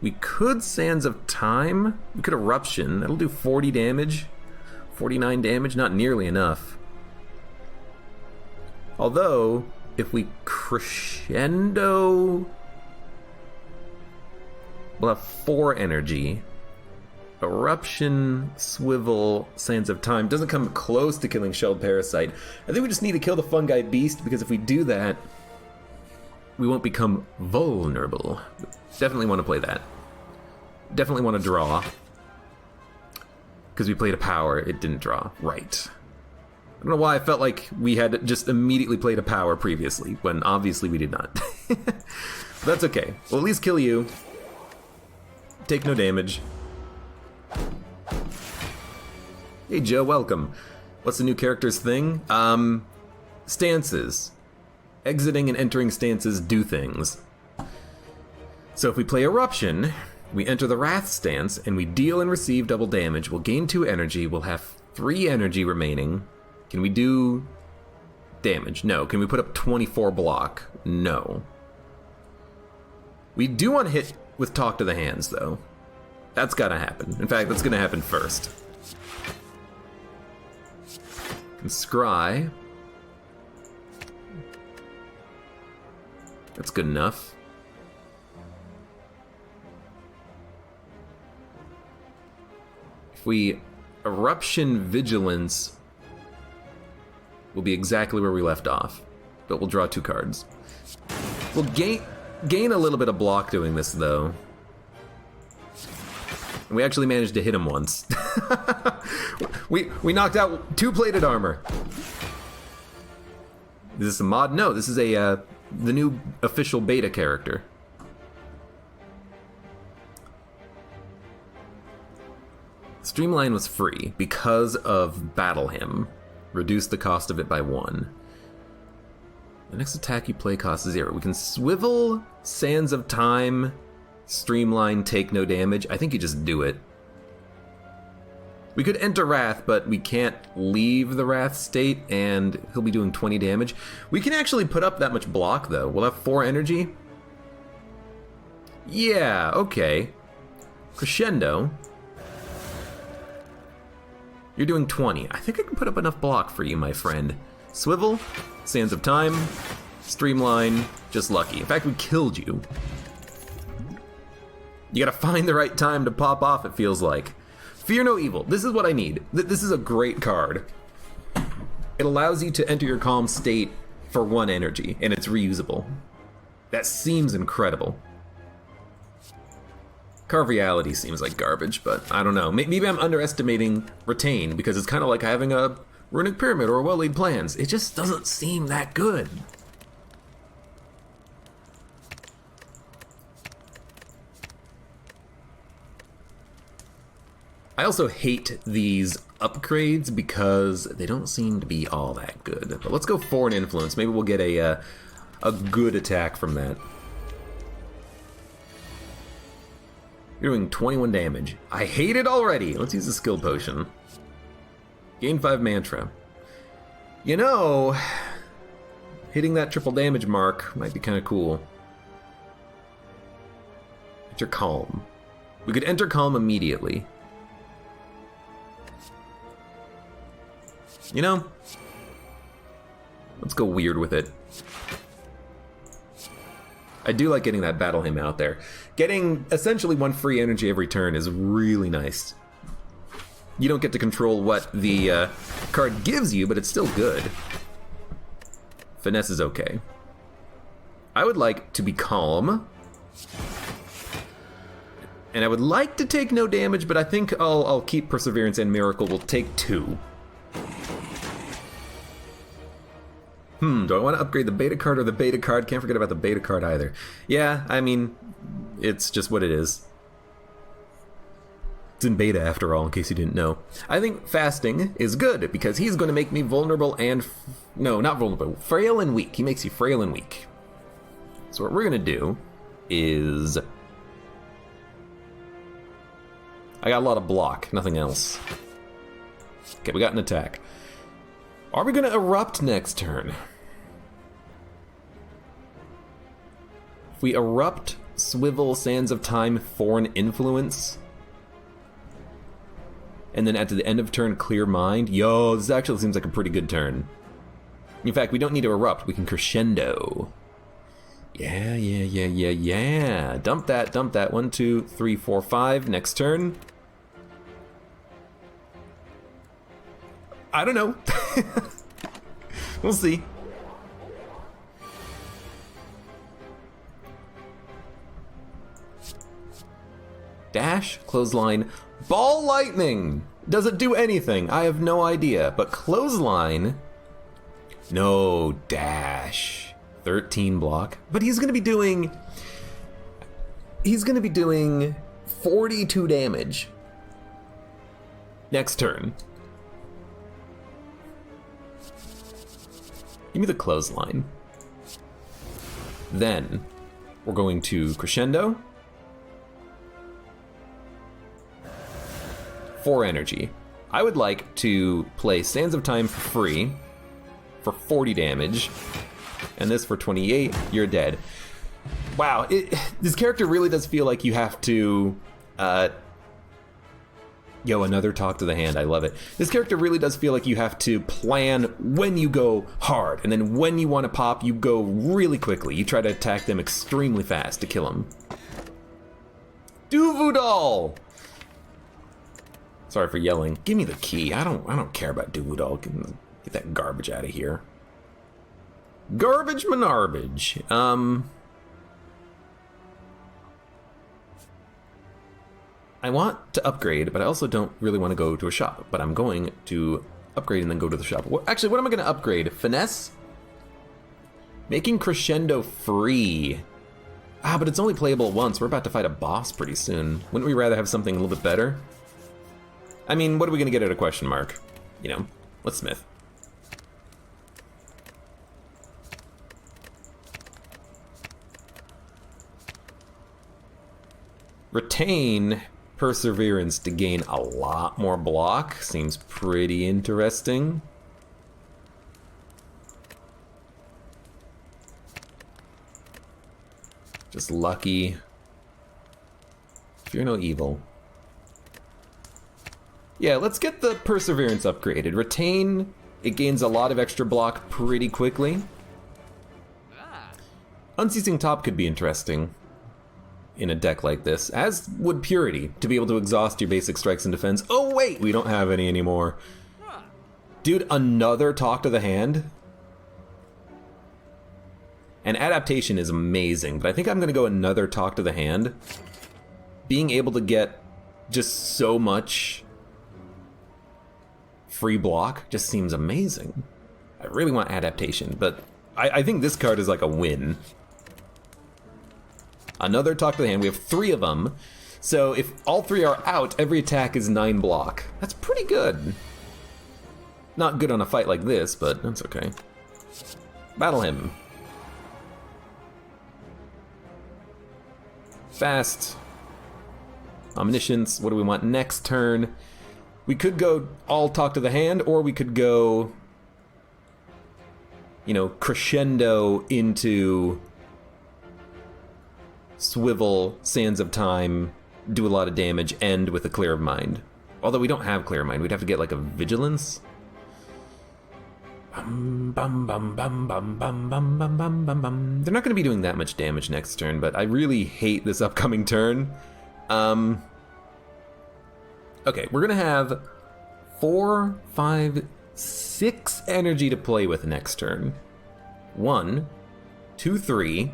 We could Sands of Time. We could Eruption. That'll do 40 damage. 49 damage, not nearly enough. Although, if we Crescendo, we'll have 4 energy. Eruption, Swivel, Sands of Time doesn't come close to killing Shelled Parasite. I think we just need to kill the Fungi Beast, because if we do that, we won't become vulnerable. Definitely want to play that. Definitely want to draw. Because we played a power, it didn't draw. Right. I don't know why I felt like we had just immediately played a power previously, when obviously we did not. But that's okay. We'll at least kill you. Take no damage. Hey Joe, welcome. What's the new character's thing? Stances. Exiting and entering stances do things. So if we play Eruption, we enter the Wrath stance, and we deal and receive double damage. We'll gain 2 energy, we'll have 3 energy remaining. Can we do damage? No. Can we put up 24 block? No. We do want to hit with Talk to the Hands, though. That's gotta happen. In fact, that's gonna happen first. And Scry. That's good enough. If we Eruption Vigilance, we'll be exactly where we left off, but we'll draw 2 cards. We'll gain a little bit of block doing this, though. And we actually managed to hit him once. we knocked out 2 plated armor. Is this a mod? No, this is the new official beta character. Streamline was free because of Battle Hymn. Reduce the cost of it by 1. The next attack you play costs 0. We can Swivel, Sands of Time, Streamline, take no damage. I think you just do it. We could enter Wrath, but we can't leave the Wrath state, and he'll be doing 20 damage. We can actually put up that much block, though. We'll have 4 energy. Yeah, okay. Crescendo. You're doing 20. I think I can put up enough block for you, my friend. Swivel, Sands of Time, Streamline, just lucky. In fact, we killed you. You gotta find the right time to pop off, it feels like. Fear no evil. This is what I need. This is a great card. It allows you to enter your calm state for 1 energy, and it's reusable. That seems incredible. Carve Reality seems like garbage, but I don't know. Maybe I'm underestimating Retain, because it's kind of like having a Runic Pyramid or Well-Laid Plans. It just doesn't seem that good. I also hate these upgrades because they don't seem to be all that good. But let's go Foreign Influence. Maybe we'll get a good attack from that. You're doing 21 damage. I hate it already. Let's use the skill potion. Gain 5 mantra. You know, hitting that triple damage mark might be kind of cool. Enter Calm. We could enter Calm immediately. You know, let's go weird with it. I do like getting that Battle Hymn out there. Getting essentially 1 free energy every turn is really nice. You don't get to control what the card gives you, but it's still good. Finesse is okay. I would like to be calm. And I would like to take no damage, but I think I'll keep Perseverance and Miracle. We'll take 2. Do I want to upgrade the beta card or the beta card? Can't forget about the beta card either. Yeah, I mean, it's just what it is. It's in beta after all, in case you didn't know. I think fasting is good because he's going to make me vulnerable and... no, not vulnerable. Frail and weak. He makes you frail and weak. So what we're going to do is... I got a lot of block, nothing else. Okay, we got an attack. Are we going to erupt next turn? If we erupt, swivel Sands of Time for an influence, and then at the end of turn, clear mind. Yo, this actually seems like a pretty good turn. In fact, we don't need to erupt. We can crescendo. Yeah. Dump that. 1, 2, 3, 4, 5. Next turn. I don't know. We'll see. Dash, clothesline, ball lightning. Does it do anything? I have no idea. But clothesline, no dash. 13 block. But he's gonna be doing 42 damage next turn. Give me the clothesline. Then we're going to crescendo. 4 energy. I would like to play Sands of Time for free for 40 damage. And this for 28, you're dead. Wow, this character really does feel like you have to... Yo, another talk to the hand, I love it. This character really does feel like you have to plan when you go hard, and then when you want to pop, you go really quickly. You try to attack them extremely fast to kill them. Duvudal! Sorry for yelling. Give me the key. I don't care about Duvudal. Get that garbage out of here. Garbage manarbage. I want to upgrade, but I also don't really want to go to a shop. But I'm going to upgrade and then go to the shop. Actually, what am I going to upgrade? Finesse? Making crescendo free. Ah, but it's only playable once. We're about to fight a boss pretty soon. Wouldn't we rather have something a little bit better? I mean, what are we going to get at a question mark? You know, let's smith. Retain Perseverance to gain a lot more block. Seems pretty interesting. Just lucky. Fear no evil. Yeah, let's get the Perseverance upgraded. Retain, it gains a lot of extra block pretty quickly. Unceasing Top could be interesting in a deck like this, as would Purity, to be able to exhaust your basic strikes and defense. Oh wait, we don't have any anymore. Dude, another Talk to the Hand? And Adaptation is amazing, but I think I'm gonna go another Talk to the Hand. Being able to get just so much free block just seems amazing. I really want Adaptation, but I think this card is like a win. Another Talk to the Hand. We have 3 of them. So if all 3 are out, every attack is 9 block. That's pretty good. Not good on a fight like this, but that's okay. Battle him. Fast. Omniscience. What do we want next turn? We could go all Talk to the Hand, or we could go, you know, crescendo into swivel, Sands of Time, do a lot of damage, end with a Clear of Mind. Although we don't have Clear of Mind, we'd have to get like a Vigilance. They're not going to be doing that much damage next turn, but I really hate this upcoming turn. Okay, we're going to have 4, 5, 6 energy to play with next turn. 1, 2, 3.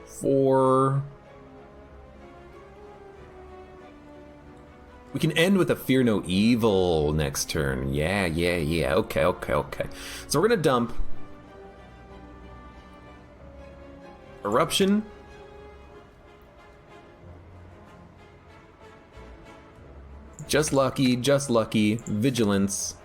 4. We can end with a Fear No Evil next turn. Yeah. Okay. So we're gonna dump Eruption. Just lucky. Vigilance.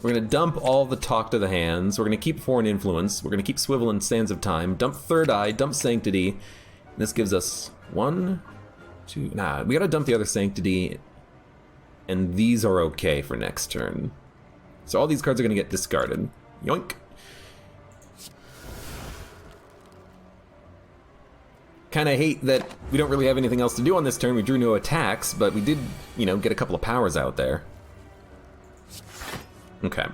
We're gonna dump all the Talk to the Hands. We're gonna keep Foreign Influence. We're gonna keep Swivel and Sands of Time. Dump Third Eye, dump Sanctity. And this gives us 1, 2, nah, we gotta dump the other Sanctity. And these are okay for next turn. So all these cards are gonna get discarded. Yoink. Kinda hate that we don't really have anything else to do on this turn. We drew no attacks, but we did, get a couple of powers out there. Okay,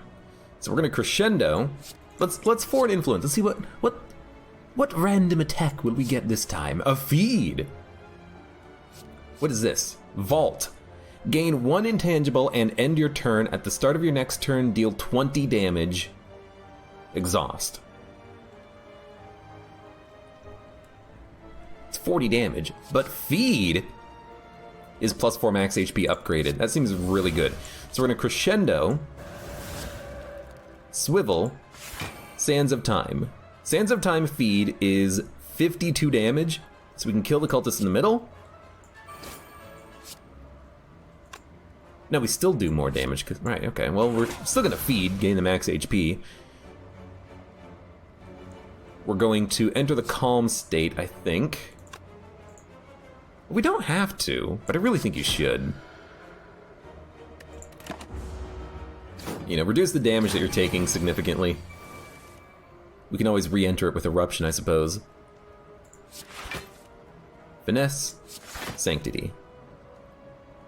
so we're gonna crescendo. Let's Foreign Influence. Let's see what random attack will we get this time? A feed. What is this? Vault. Gain 1 intangible and end your turn. At the start of your next turn, deal 20 damage. Exhaust. It's 40 damage, but feed is +4 max HP upgraded. That seems really good. So we're gonna crescendo. Swivel, Sands of Time. Sands of Time feed is 52 damage, so we can kill the cultist in the middle. No, we still do more damage, right, okay. Well, we're still gonna feed, gain the max HP. We're going to enter the calm state, I think. We don't have to, but I really think you should. Reduce the damage that you're taking significantly. We can always re-enter it with Eruption, I suppose. Finesse, Sanctity.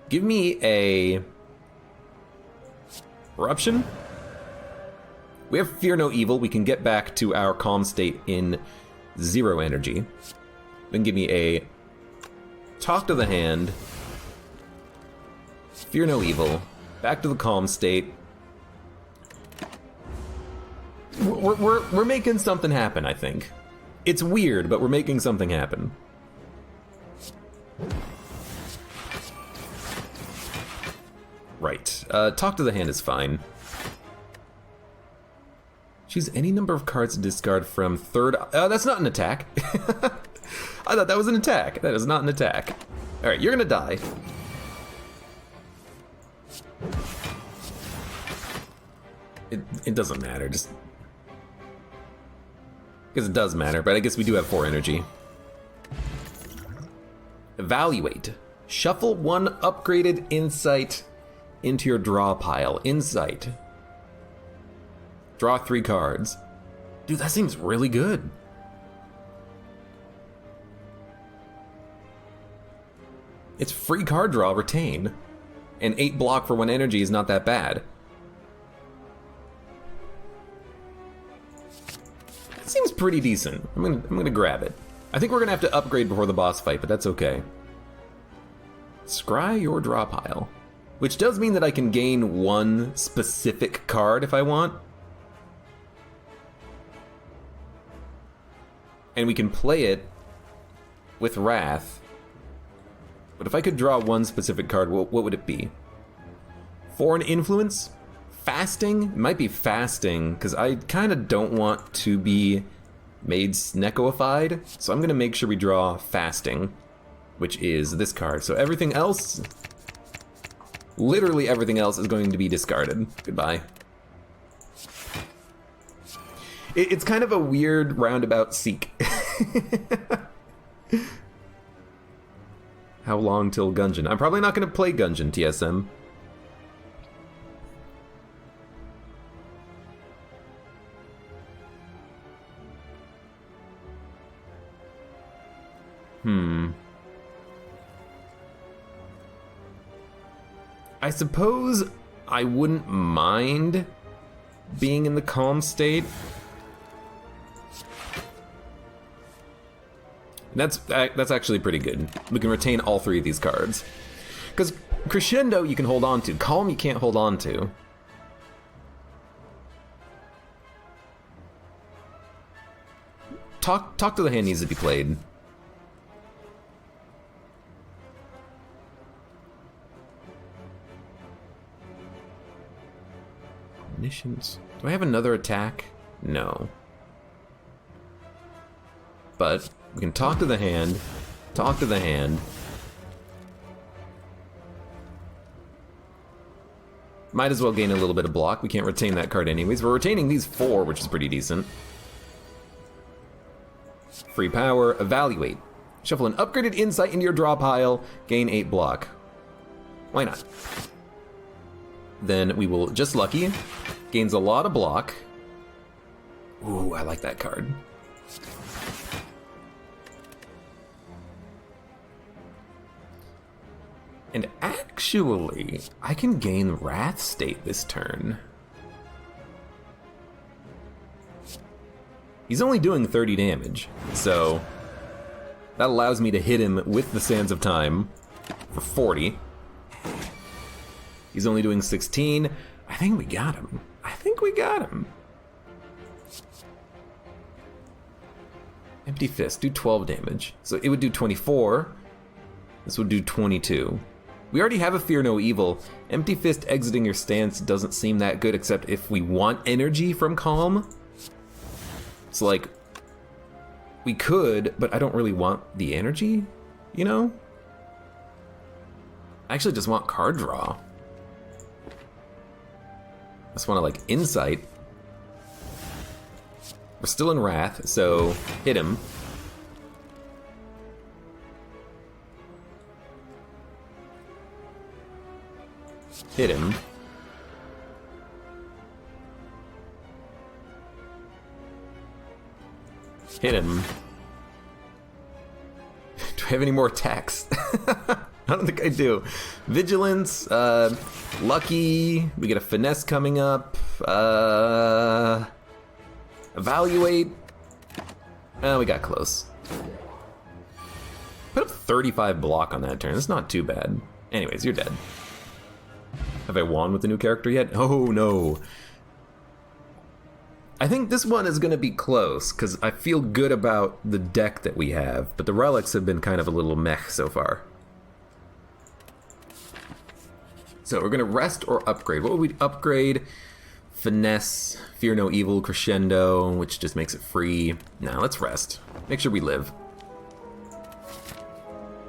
Give me a Eruption. We have Fear No Evil. We can get back to our calm state in 0 energy. Then give me a Talk to the Hand. Fear No Evil. Back to the calm state. We're making something happen, I think. It's weird, but we're making something happen. Right. Talk to the Hand is fine. Choose any number of cards to discard from third... that's not an attack. I thought that was an attack. That is not an attack. Alright, you're gonna die. It doesn't matter, just... Because it does matter, but I guess we do have 4 energy. Evaluate. Shuffle 1 upgraded insight into your draw pile. Insight. Draw 3 cards. Dude, that seems really good. It's free card draw, retain. And 8 block for 1 energy is not that bad. Seems pretty decent. I'm gonna grab it. I think we're gonna have to upgrade before the boss fight, but that's okay. Scry your draw pile. Which does mean that I can gain 1 specific card if I want. And we can play it with Wrath. But if I could draw 1 specific card, what would it be? Foreign Influence? Fasting? It might be Fasting, because I kind of don't want to be made Snekoified, so I'm going to make sure we draw Fasting, which is this card. So everything else, literally everything else is going to be discarded. Goodbye. It's kind of a weird roundabout seek. How long till Gungeon? I'm probably not going to play Gungeon, TSM. I suppose I wouldn't mind being in the calm state. That's actually pretty good. We can retain all 3 of these cards. Because Crescendo you can hold on to. Calm you can't hold on to. Talk to the hand needs to be played. Omniscience. Do I have another attack? No. But we can talk to the hand. Talk to the hand. Might as well gain a little bit of block. We can't retain that card anyways. We're retaining these 4, which is pretty decent. Free power, evaluate. Shuffle an upgraded insight into your draw pile, gain 8 block. Why not? Then we will just lucky. Gains a lot of block. Ooh, I like that card. And actually, I can gain Wrath State this turn. He's only doing 30 damage, so that allows me to hit him with the Sands of Time for 40. He's only doing 16. I think we got him. I think we got him. Empty Fist, do 12 damage. So it would do 24. This would do 22. We already have a Fear No Evil. Empty Fist exiting your stance doesn't seem that good, except if we want energy from Calm. So, like, we could, but I don't really want the energy, you know? I actually just want card draw. I just want to, like, Insight. We're still in Wrath, so hit him. Hit him. Hit him. Do I have any more attacks? I don't think I do. Vigilance, Lucky, we get a Finesse coming up, Evaluate. Oh, we got close. Put up 35 block on that turn, that's not too bad. Anyways, you're dead. Have I won with the new character yet? Oh no. I think this one is going to be close, because I feel good about the deck that we have, but the relics have been kind of a little meh so far. So we're going to rest or upgrade. What would we upgrade? Finesse, Fear No Evil, Crescendo, which just makes it free. Now let's rest. Make sure we live.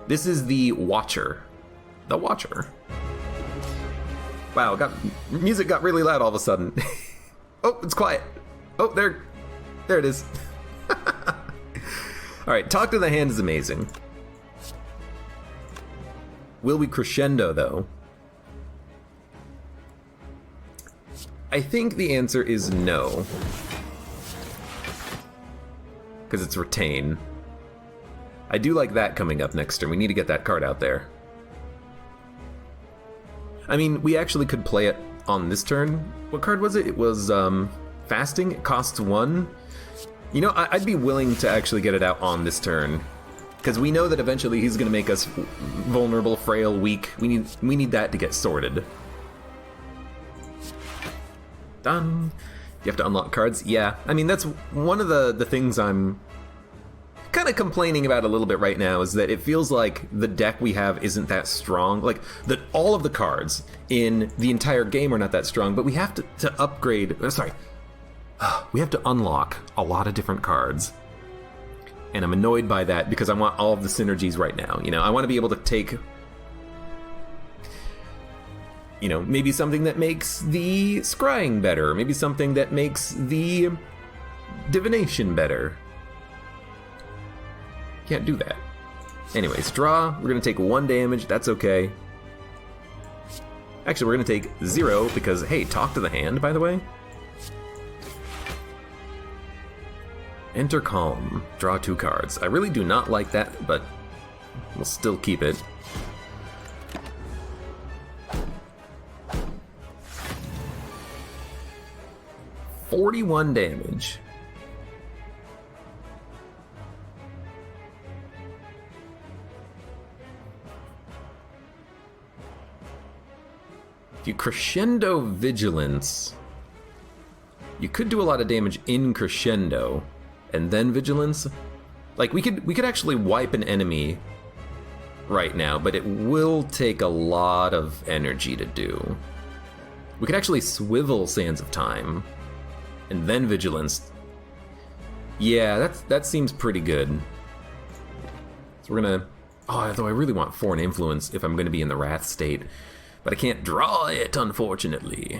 This is the Watcher. The Watcher. Wow, music got really loud all of a sudden. Oh, it's quiet. Oh, there it is. Alright, Talk to the Hand is amazing. Will we Crescendo, though? I think the answer is no. Because it's Retain. I do like that coming up next turn. We need to get that card out there. I mean, we actually could play it on this turn. What card was it? It was Fasting. It costs 1. You know, I'd be willing to actually get it out on this turn, because we know that eventually he's going to make us vulnerable, frail, weak. We need that to get sorted. Done. You have to unlock cards. Yeah, I mean, that's one of the things I'm kind of complaining about a little bit right now, is that it feels like the deck we have isn't that strong. Like, that all of the cards in the entire game are not that strong, but we have to upgrade. We have to unlock a lot of different cards. And I'm annoyed by that, because I want all of the synergies right now. You know, I want to be able to take, you know, maybe something that makes the scrying better, maybe something that makes the divination better. Can't do that. Anyways, draw. We're gonna take 1 damage. That's okay. Actually, we're gonna take 0 because, hey, Talk to the Hand, by the way. Enter Calm. Draw 2 cards. I really do not like that, but we'll still keep it. $41 damage. If you crescendo vigilance, you could do a lot of damage in crescendo, and then vigilance. Like we could actually wipe an enemy right now, but it will take a lot of energy to do. We could actually swivel Sands of Time, and then vigilance. Yeah, that seems pretty good. So we're gonna. Oh, although I really want Foreign Influence if I'm gonna be in the Wrath state, but I can't draw it, unfortunately.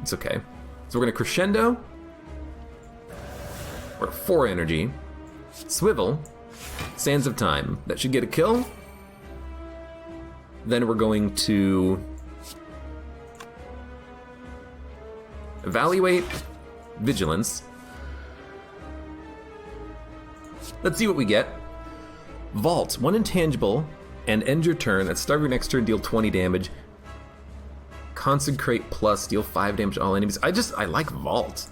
It's okay. So we're gonna crescendo. We're at 4 energy. Swivel. Sands of Time. That should get a kill. Then we're going to evaluate vigilance. Let's see what we get. Vault. 1 intangible and end your turn. At start of your next turn, deal 20 damage. Consecrate plus, deal 5 damage to all enemies. I like Vault.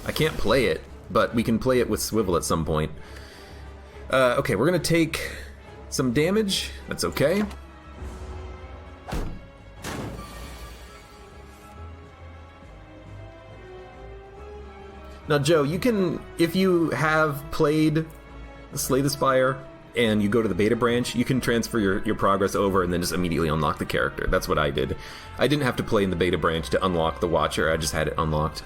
I can't play it, but we can play it with Swivel at some point. Okay, we're gonna take some damage. That's okay. Now, Joe, you can, if you have played Slay the Spire and you go to the beta branch, you can transfer your progress over and then just immediately unlock the character. That's what I did. I didn't have to play in the beta branch to unlock the Watcher, I just had it unlocked.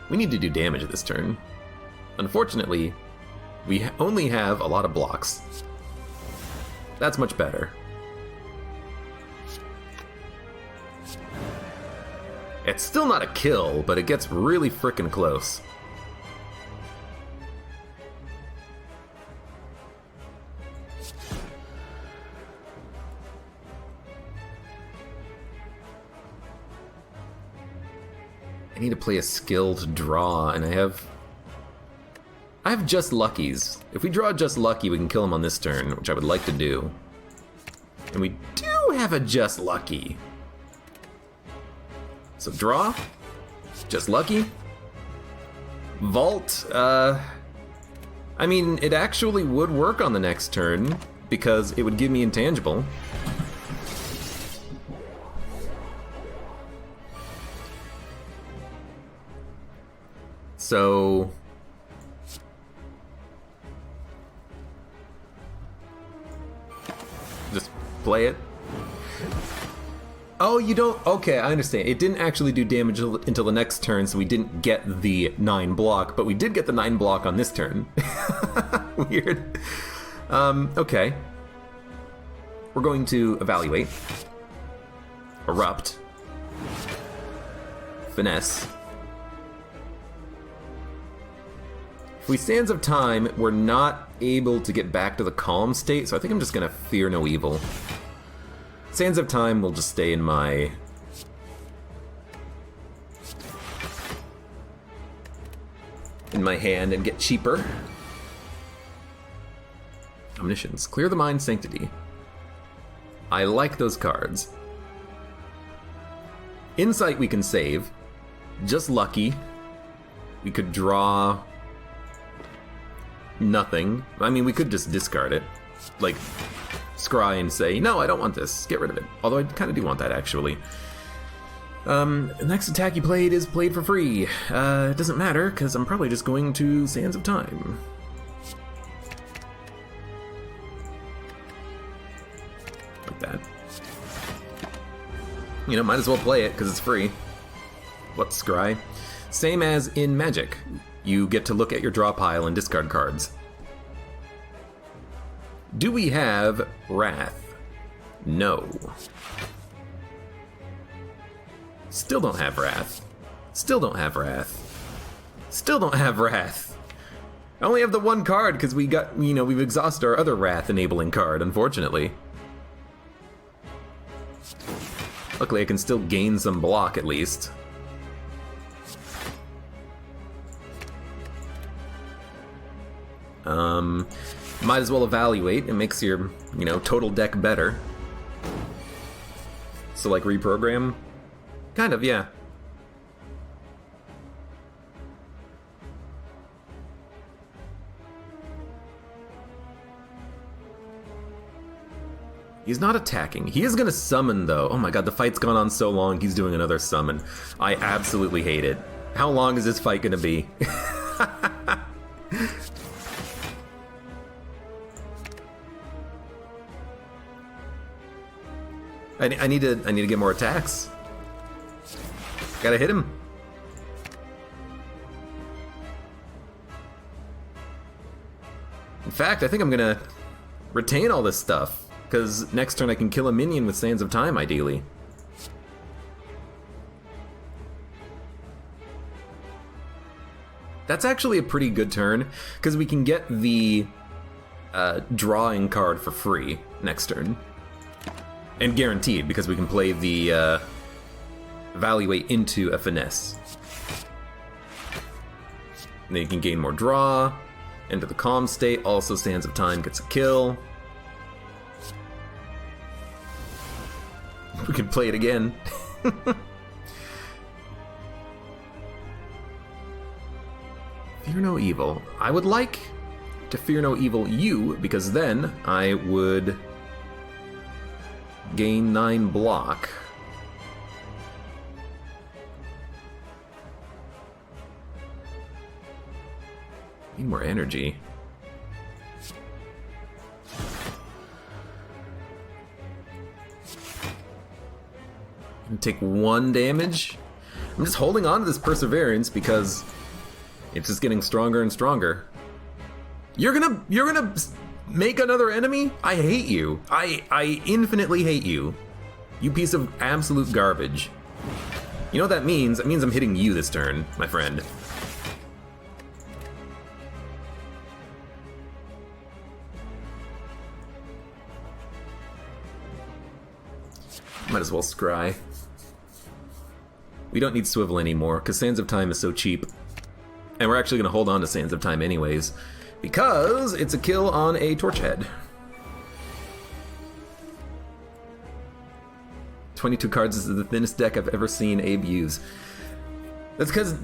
We need to do damage this turn. Unfortunately, we only have a lot of blocks. That's much better. It's still not a kill, but it gets really frickin' close. I need to play a skilled draw, and I have just luckies. If we draw just lucky, we can kill him on this turn, which I would like to do. And we do have a just lucky. So draw, just lucky. Vault, I mean, it actually would work on the next turn because it would give me intangible. So just play it. Oh, you don't? Okay, I understand. It didn't actually do damage until the next turn, so we didn't get the 9 block, but we did get the 9 block on this turn. Weird. Okay. We're going to evaluate. Erupt. Finesse. If we Sands of Time, we're not able to get back to the calm state, so I think I'm just gonna Fear No Evil. Sands of Time will just stay in my hand and get cheaper. Omniscience. Clear the Mind, Sanctity. I like those cards. Insight we can save. Just lucky. We could draw nothing. I mean, we could just discard it. Like, scry and say, no, I don't want this. Get rid of it. Although I kind of do want that, actually. The next attack you played is played for free. It doesn't matter, because I'm probably just going to Sands of Time. Like that. You know, might as well play it, because it's free. What's scry? Same as in Magic. You get to look at your draw pile and discard cards. Do we have Wrath? No. Still don't have Wrath. Still don't have Wrath. Still don't have Wrath. I only have the 1 card because we got, you know, we've exhausted our other Wrath enabling card, unfortunately. Luckily I can still gain some block at least. Might as well evaluate. It makes your, you know, total deck better. So, like, reprogram? Kind of, yeah. He's not attacking. He is gonna summon, though. Oh my god, the fight's gone on so long, he's doing another summon. I absolutely hate it. How long is this fight gonna be? I need to get more attacks. Gotta hit him. In fact, I think I'm gonna retain all this stuff, because next turn I can kill a minion with Sands of Time, ideally. That's actually a pretty good turn, because we can get the drawing card for free next turn. And guaranteed, because we can play the Evaluate into a Finesse. And then you can gain more draw. Into the calm state, also Sands of Time gets a kill. We can play it again. Fear no evil. I would like to fear no evil you, because then I would gain 9 block. Need more energy. Gonna take 1 damage. I'm just holding on to this perseverance because it's just getting stronger and stronger. You're gonna make another enemy? I hate you. I infinitely hate you. You piece of absolute garbage. You know what that means? It means I'm hitting you this turn, my friend. Might as well scry. We don't need Swivel anymore, because Sands of Time is so cheap. And we're actually going to hold on to Sands of Time anyways, because it's a kill on a Torchhead. 22 cards is the thinnest deck I've ever seen Abe use. That's because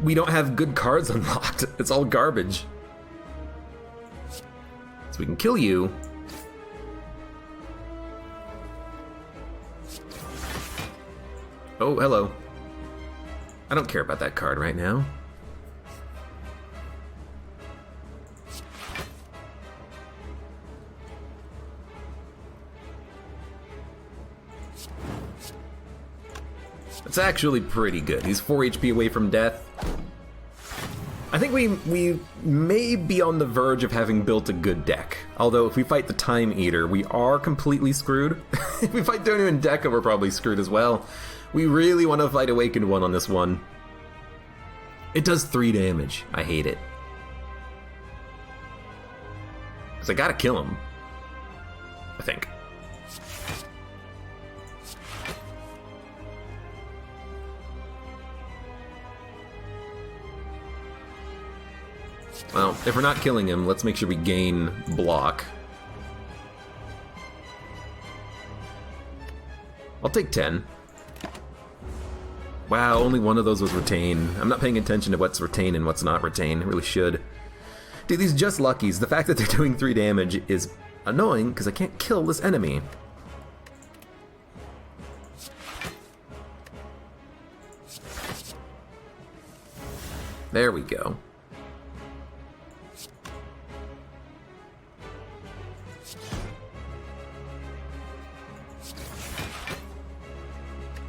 we don't have good cards unlocked. It's all garbage. So we can kill you. Oh, hello. I don't care about that card right now. That's actually pretty good. He's 4 HP away from death. I think we may be on the verge of having built a good deck. Although if we fight the Time Eater, we are completely screwed. If we fight Donu and Deca, we're probably screwed as well. We really want to fight Awakened One on this one. It does 3 damage. I hate it. Because I gotta kill him. I think. Well, if we're not killing him, let's make sure we gain block. I'll take 10. Wow, only one of those was retain. I'm not paying attention to what's retain and what's not retain. I really should. Dude, these just luckies. The fact that they're doing 3 damage is annoying because I can't kill this enemy. There we go.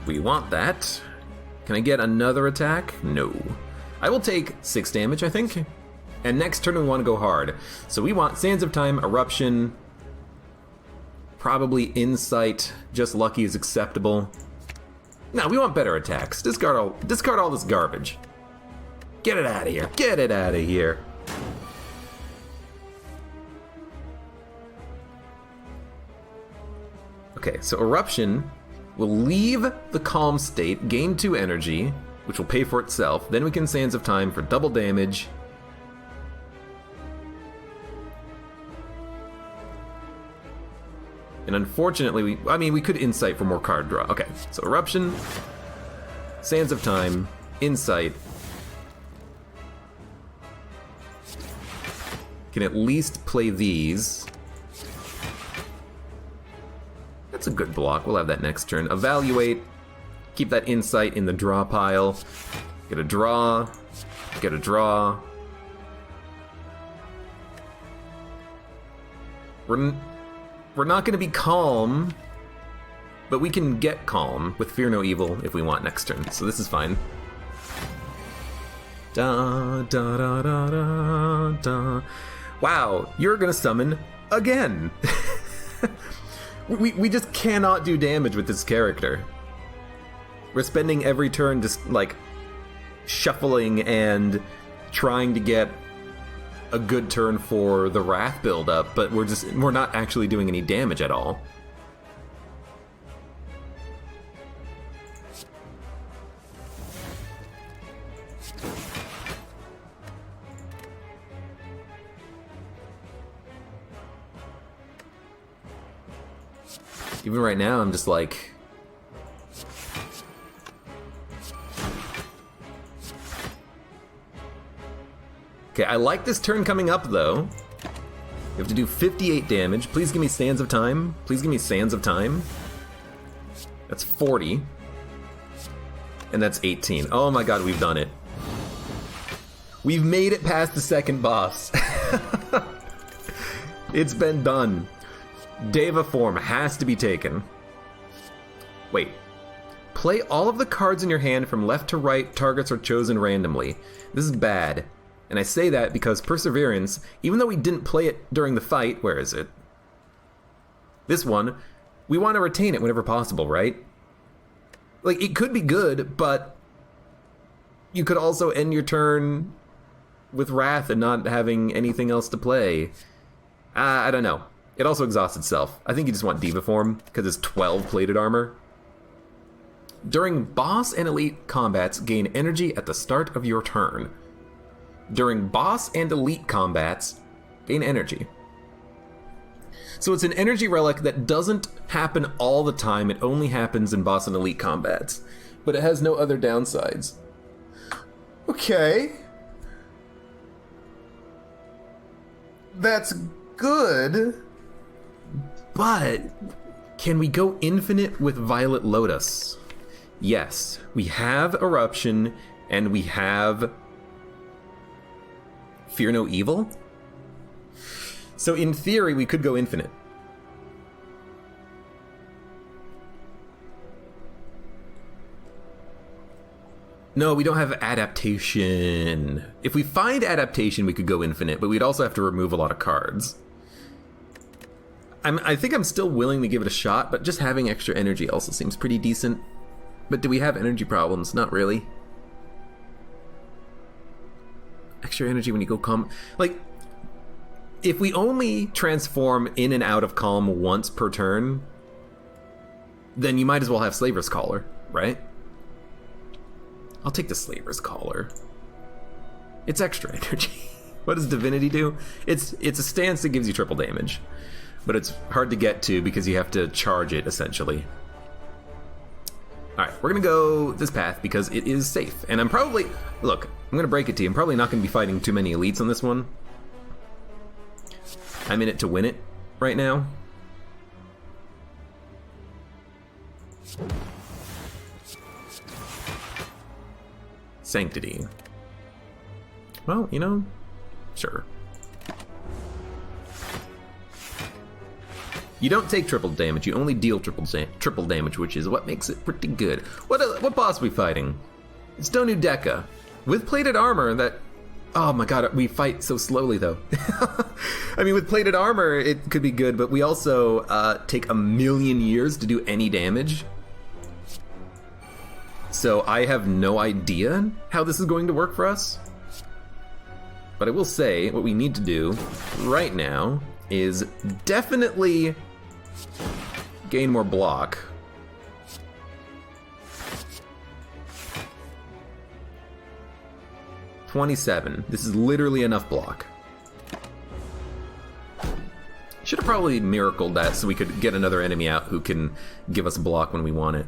We want that. Can I get another attack? No. I will take 6 damage, I think. And next turn we want to go hard. So we want Sands of Time, Eruption, probably Insight, just Lucky is acceptable. No, we want better attacks. Discard all this garbage. Get it out of here. Get it out of here. Okay, so Eruption will leave the calm state, gain 2 energy, which will pay for itself. Then we can Sands of Time for double damage. And unfortunately, we could Insight for more card draw. Okay, so Eruption, Sands of Time, Insight. Can at least play these. That's a good block. We'll have that next turn. Evaluate. Keep that insight in the draw pile. Get a draw. Get a draw. We're not going to be calm, but we can get calm with Fear No Evil if we want next turn. So this is fine. Da da da da da da. Wow, you're gonna summon again. we just cannot do damage with this character. We're spending every turn just like shuffling and trying to get a good turn for the Wrath build-up, but we're not actually doing any damage at all. Even right now, I'm just like... Okay, I like this turn coming up, though. You have to do 58 damage. Please give me Sands of Time. Please give me Sands of Time. That's 40. And that's 18. Oh my god, we've done it. We've made it past the second boss. It's been done. Deva form has to be taken. Wait. Play all of the cards in your hand from left to right. Targets are chosen randomly. This is bad. And I say that because Perseverance, even though we didn't play it during the fight, where is it? This one, we want to retain it whenever possible, right? Like, it could be good, but you could also end your turn with Wrath and not having anything else to play. I don't know. It also exhausts itself. I think you just want Diva form, because it's 12 plated armor. During boss and elite combats, gain energy at the start of your turn. During boss and elite combats, gain energy. So it's an energy relic that doesn't happen all the time, it only happens in boss and elite combats. But it has no other downsides. Okay. That's good. But can we go infinite with Violet Lotus? Yes, we have Eruption and we have Fear No Evil. So in theory, we could go infinite. No, we don't have Adaptation. If we find Adaptation, we could go infinite, but we'd also have to remove a lot of cards. I think I'm still willing to give it a shot, but just having extra energy also seems pretty decent. But do we have energy problems? Not really. Extra energy when you go calm. Like, if we only transform in and out of calm once per turn, then you might as well have Slaver's Collar, right? I'll take the Slaver's Collar. It's extra energy. What does Divinity do? It's a stance that gives you triple damage. But it's hard to get to because you have to charge it, essentially. Alright, we're gonna go this path because it is safe. And I'm probably... Look, I'm gonna break it to you. I'm probably not gonna be fighting too many elites on this one. I'm in it to win it right now. Sanctity. Well, you know, sure. You don't take triple damage, you only deal triple damage, which is what makes it pretty good. What boss are we fighting? It's Donu Deka. With plated armor that... Oh my god, we fight so slowly though. I mean, with plated armor, it could be good, but we also take a million years to do any damage. So I have no idea how this is going to work for us. But I will say, what we need to do right now is definitely gain more block. $27. This is literally enough block. Should have probably miracled that so we could get another enemy out who can give us block when we want it.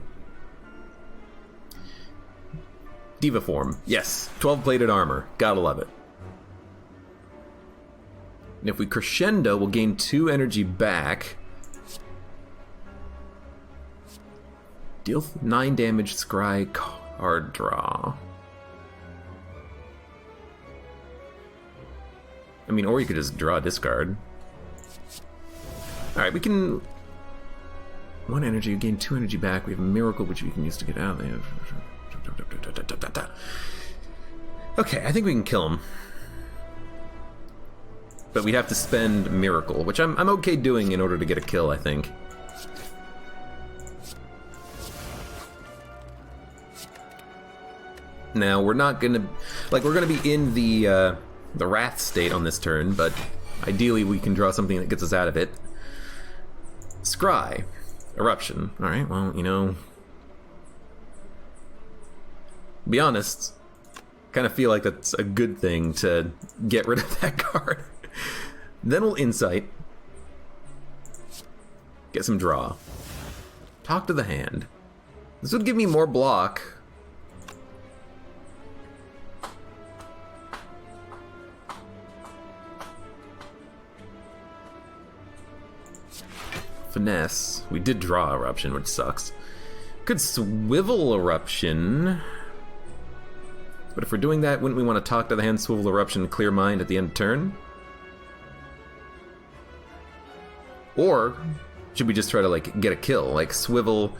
Diva form. Yes. 12 plated armor. Gotta love it. And if we crescendo, we'll gain 2 energy back. Deal 9 damage, scry, card draw. I mean, or you could just draw a discard. Alright, we can... 1 energy, you gain 2 energy back. We have a miracle which we can use to get out of there. Okay, I think we can kill him. But we'd have to spend miracle, which I'm okay doing in order to get a kill, I think. Now, we're not gonna... Like, we're gonna be in the Wrath state on this turn, but ideally we can draw something that gets us out of it. Scry. Eruption. Alright, well, you know... Be honest, kind of feel like that's a good thing to get rid of that card. Then we'll Insight. Get some draw. Talk to the hand. This would give me more block. Finesse. We did draw Eruption, which sucks. Could Swivel Eruption. But if we're doing that, wouldn't we want to talk to the hand, Swivel Eruption, Clear Mind at the end of turn? Or should we just try to, like, get a kill? Like, Swivel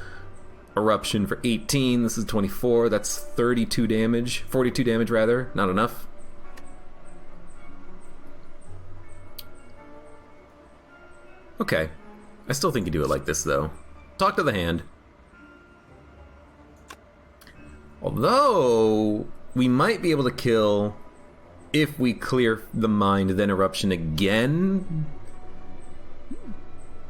Eruption for 18. This is 24. That's 32 damage. 42 damage, rather. Not enough. Okay. I still think you do it like this, though. Talk to the hand. Although, we might be able to kill if we clear the mind, then Eruption again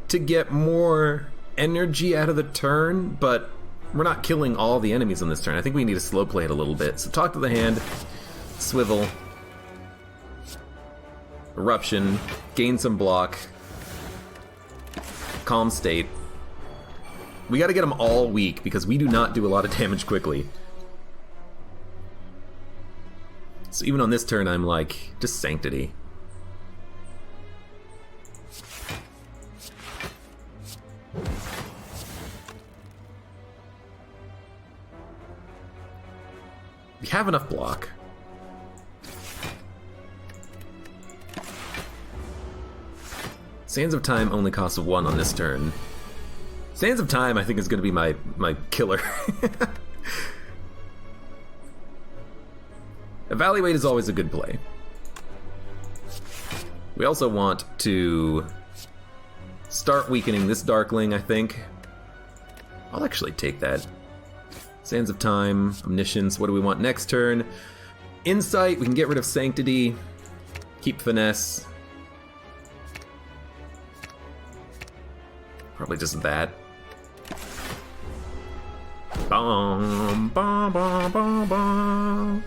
to get more energy out of the turn, but we're not killing all the enemies on this turn. I think we need to slow play it a little bit. So talk to the hand, Swivel, Eruption, gain some block, Calm State. We gotta get them all weak because we do not do a lot of damage quickly. So even on this turn, I'm like, just Sanctity. We have enough block. Sands of Time only costs 1 on this turn. Sands of Time, I think, is going to be my killer. Evaluate is always a good play. We also want to start weakening this Darkling, I think. I'll actually take that. Sands of Time, Omniscience, what do we want next turn? Insight, we can get rid of Sanctity. Keep Finesse. Probably just that. Bum, bum, bum, bum, bum.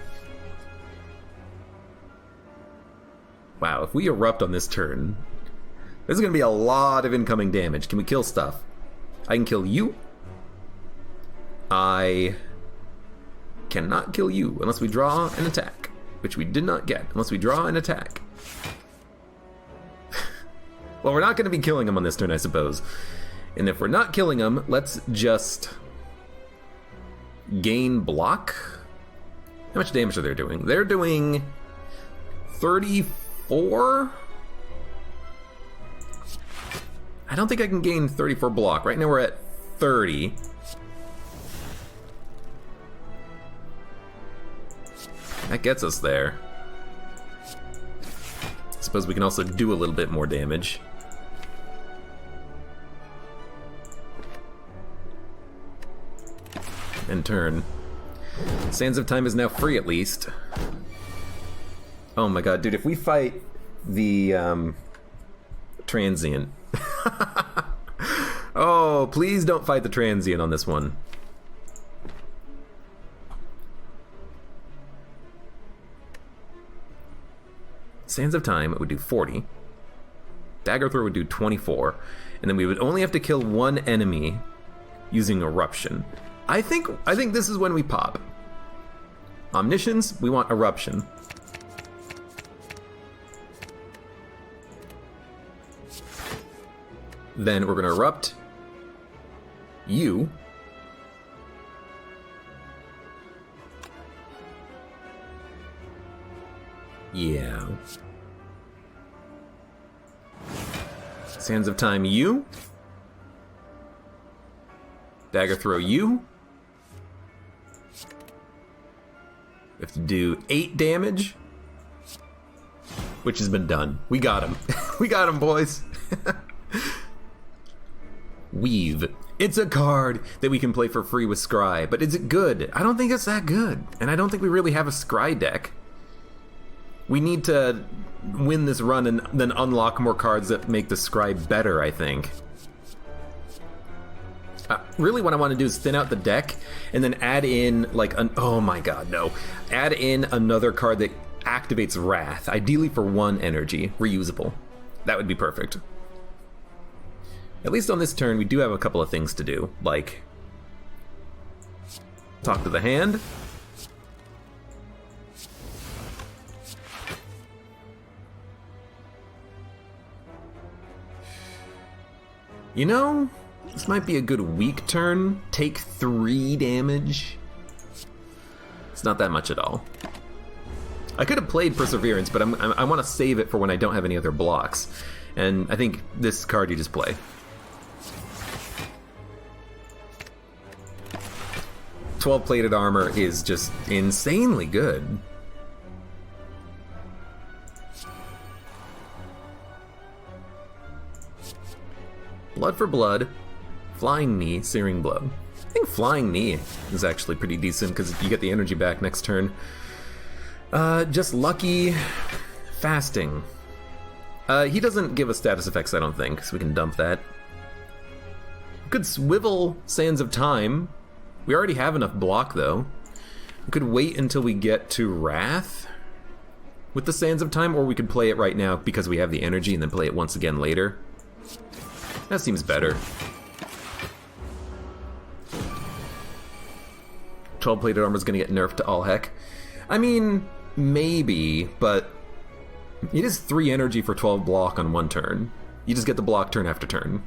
Wow, if we erupt on this turn, there's going to be a lot of incoming damage. Can we kill stuff? I can kill you. I cannot kill you unless we draw an attack, which we did not get, unless we draw an attack. Well, we're not going to be killing him on this turn, I suppose. And if we're not killing him, let's just gain block. How much damage are they doing? They're doing 34? I don't think I can gain 34 block. Right now we're at 30. That gets us there. I suppose we can also do a little bit more damage. And turn. Sands of Time is now free, at least. Oh my god, dude, if we fight the transient. Oh, please don't fight the transient on this one. Sands of Time would do 40. Dagger Throw would do 24. And then we would only have to kill one enemy using Eruption. I think this is when we pop. Omniscience, we want Eruption. Then we're going to erupt you. Yeah. Sands of Time, you. Dagger Throw, you. We have to do 8 damage. Which has been done. We got him. We got him, boys. Weave. It's a card that we can play for free with Scry, but is it good? I don't think it's that good, and I don't think we really have a Scry deck. We need to win this run and then unlock more cards that make the Scry better, I think. Really what I want to do is thin out the deck and then add in like an... Oh my god, no. Add in another card that activates Wrath, ideally for 1 energy, reusable. That would be perfect. At least on this turn, we do have a couple of things to do, like talk to the hand. You know, this might be a good weak turn. Take 3 damage. It's not that much at all. I could have played Perseverance, but I want to save it for when I don't have any other blocks. And I think this card you just play. 12 plated armor is just insanely good. Blood for blood, flying knee, searing blow. I think flying knee is actually pretty decent because you get the energy back next turn. Just lucky, fasting. He doesn't give us status effects, I don't think, so we can dump that. Could swivel Sands of Time. We already have enough block, though. We could wait until we get to Wrath with the Sands of Time, or we could play it right now because we have the energy and then play it once again later. That seems better. 12 plated armor is going to get nerfed to all heck. I mean, maybe, but it is 3 energy for 12 block on 1 turn. You just get the block turn after turn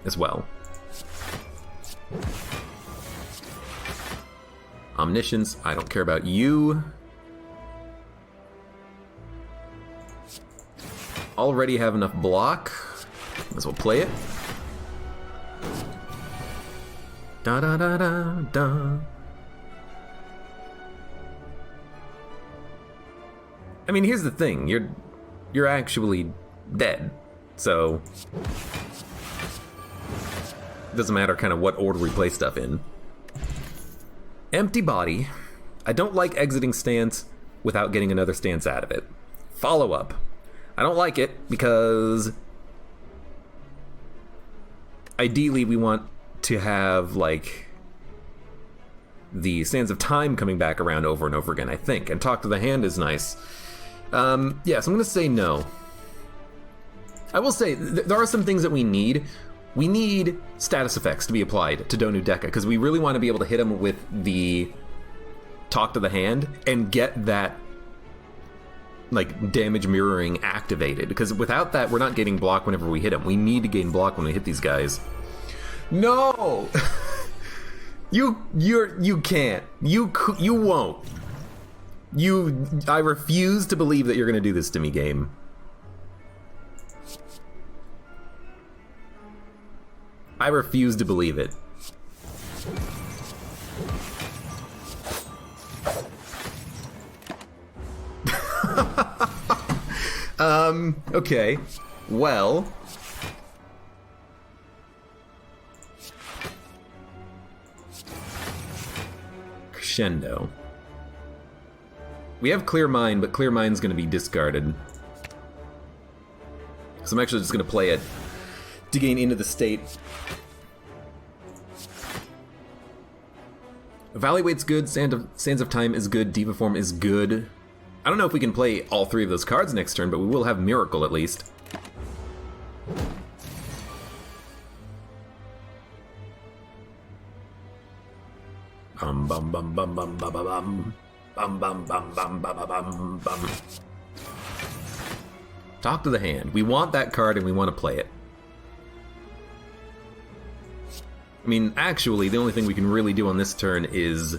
as well. Omniscience, I don't care about you. Already have enough block. Might as well play it. Da da da da da. I mean, here's the thing. You're actually dead. So it doesn't matter kind of what order we play stuff in. Empty body. I don't like exiting stance without getting another stance out of it. Follow up. I don't like it because ideally we want to have like the Sands of Time coming back around over and over again, I think. And talk to the hand is nice. Yeah, so I'm gonna say no. I will say there are some things that we need. We need status effects to be applied to Donu Deka because we really want to be able to hit him with the talk to the hand and get that like damage mirroring activated, because without that we're not getting block whenever we hit him. We need to gain block when we hit these guys. No. you can't. You won't. I refuse to believe that you're going to do this to me, game. I refuse to believe it. Okay. Well. Crescendo. We have Clear Mind, but Clear Mind's going to be discarded. So I'm actually just going to play it to gain into the state. Evaluate's good, Sands of Time is good, Diva Form is good. I don't know if we can play all 3 of those cards next turn, but we will have Miracle at least. Bum bum bum bum bum bum bum bum bum bum bum bum bum bum. Talk to the hand. We want that card and we want to play it. I mean, actually, the only thing we can really do on this turn is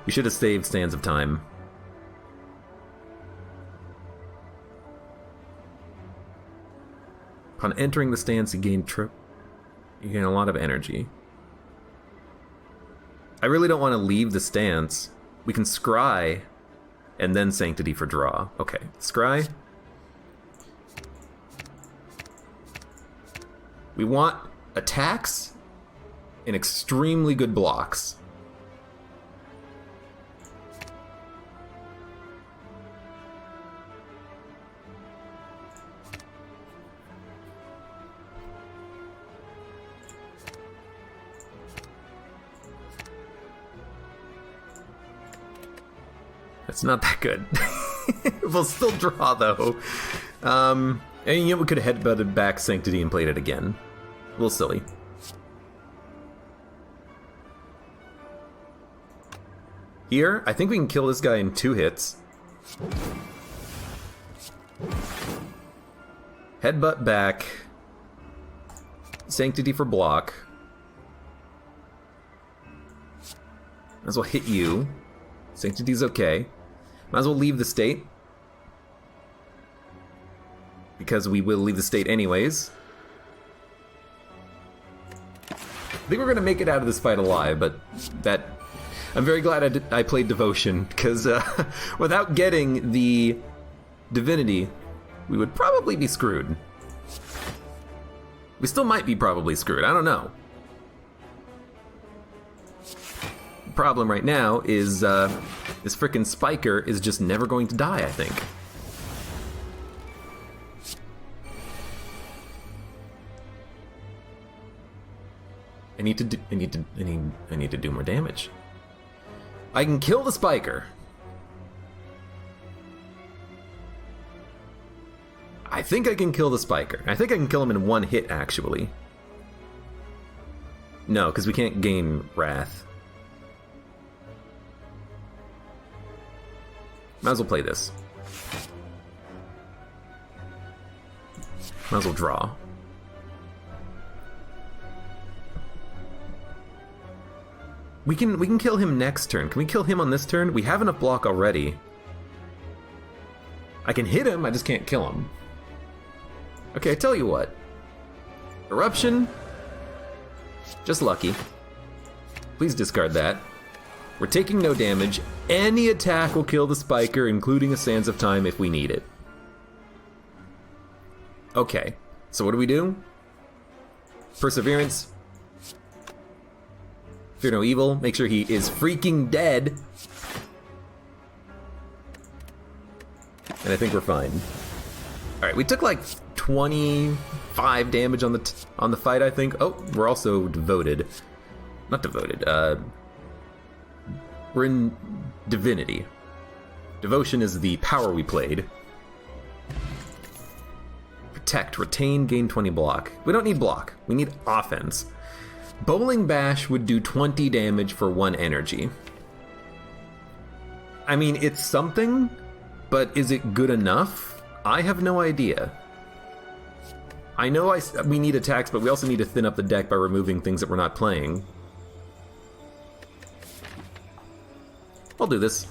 We should have saved Sands of Time. Upon entering the stance, you gain a lot of energy. I really don't want to leave the stance. We can scry, and then Sanctity for draw. Okay, scry. We want attacks and extremely good blocks. It's not that good. We'll still draw, though. And we could have headbutted back Sanctity and played it again. A little silly. Here, I think we can kill this guy in 2 hits. Headbutt back. Sanctity for block. Might as well hit you. Sanctity's okay. Might as well leave the state. Because we will leave the state anyways. I think we're going to make it out of this fight alive, but that... I'm very glad I played Devotion, because without getting the Divinity, we would probably be screwed. We still might be probably screwed, I don't know. The problem right now is this frickin' Spiker is just never going to die, I think. I need to do more damage. I can kill the Spiker. I think I can kill the Spiker. I think I can kill him in 1 hit, actually. No, because we can't gain Wrath. Might as well play this. Might as well draw. We can kill him next turn. Can we kill him on this turn? We have enough block already. I can hit him, I just can't kill him. Okay, I tell you what. Eruption. Just lucky. Please discard that. We're taking no damage. Any attack will kill the Spiker, including a Sands of Time if we need it. Okay, so what do? Perseverance. Fear no evil. Make sure he is freaking dead. And I think we're fine. Alright, we took like 25 damage on the fight, I think. Oh, we're also devoted. Not devoted. We're in Divinity. Devotion is the power we played. Protect, retain, gain 20 block. We don't need block. We need offense. Bowling Bash would do 20 damage for 1 energy. I mean, it's something, but is it good enough? I have no idea. I know we need attacks, but we also need to thin up the deck by removing things that we're not playing. I'll do this.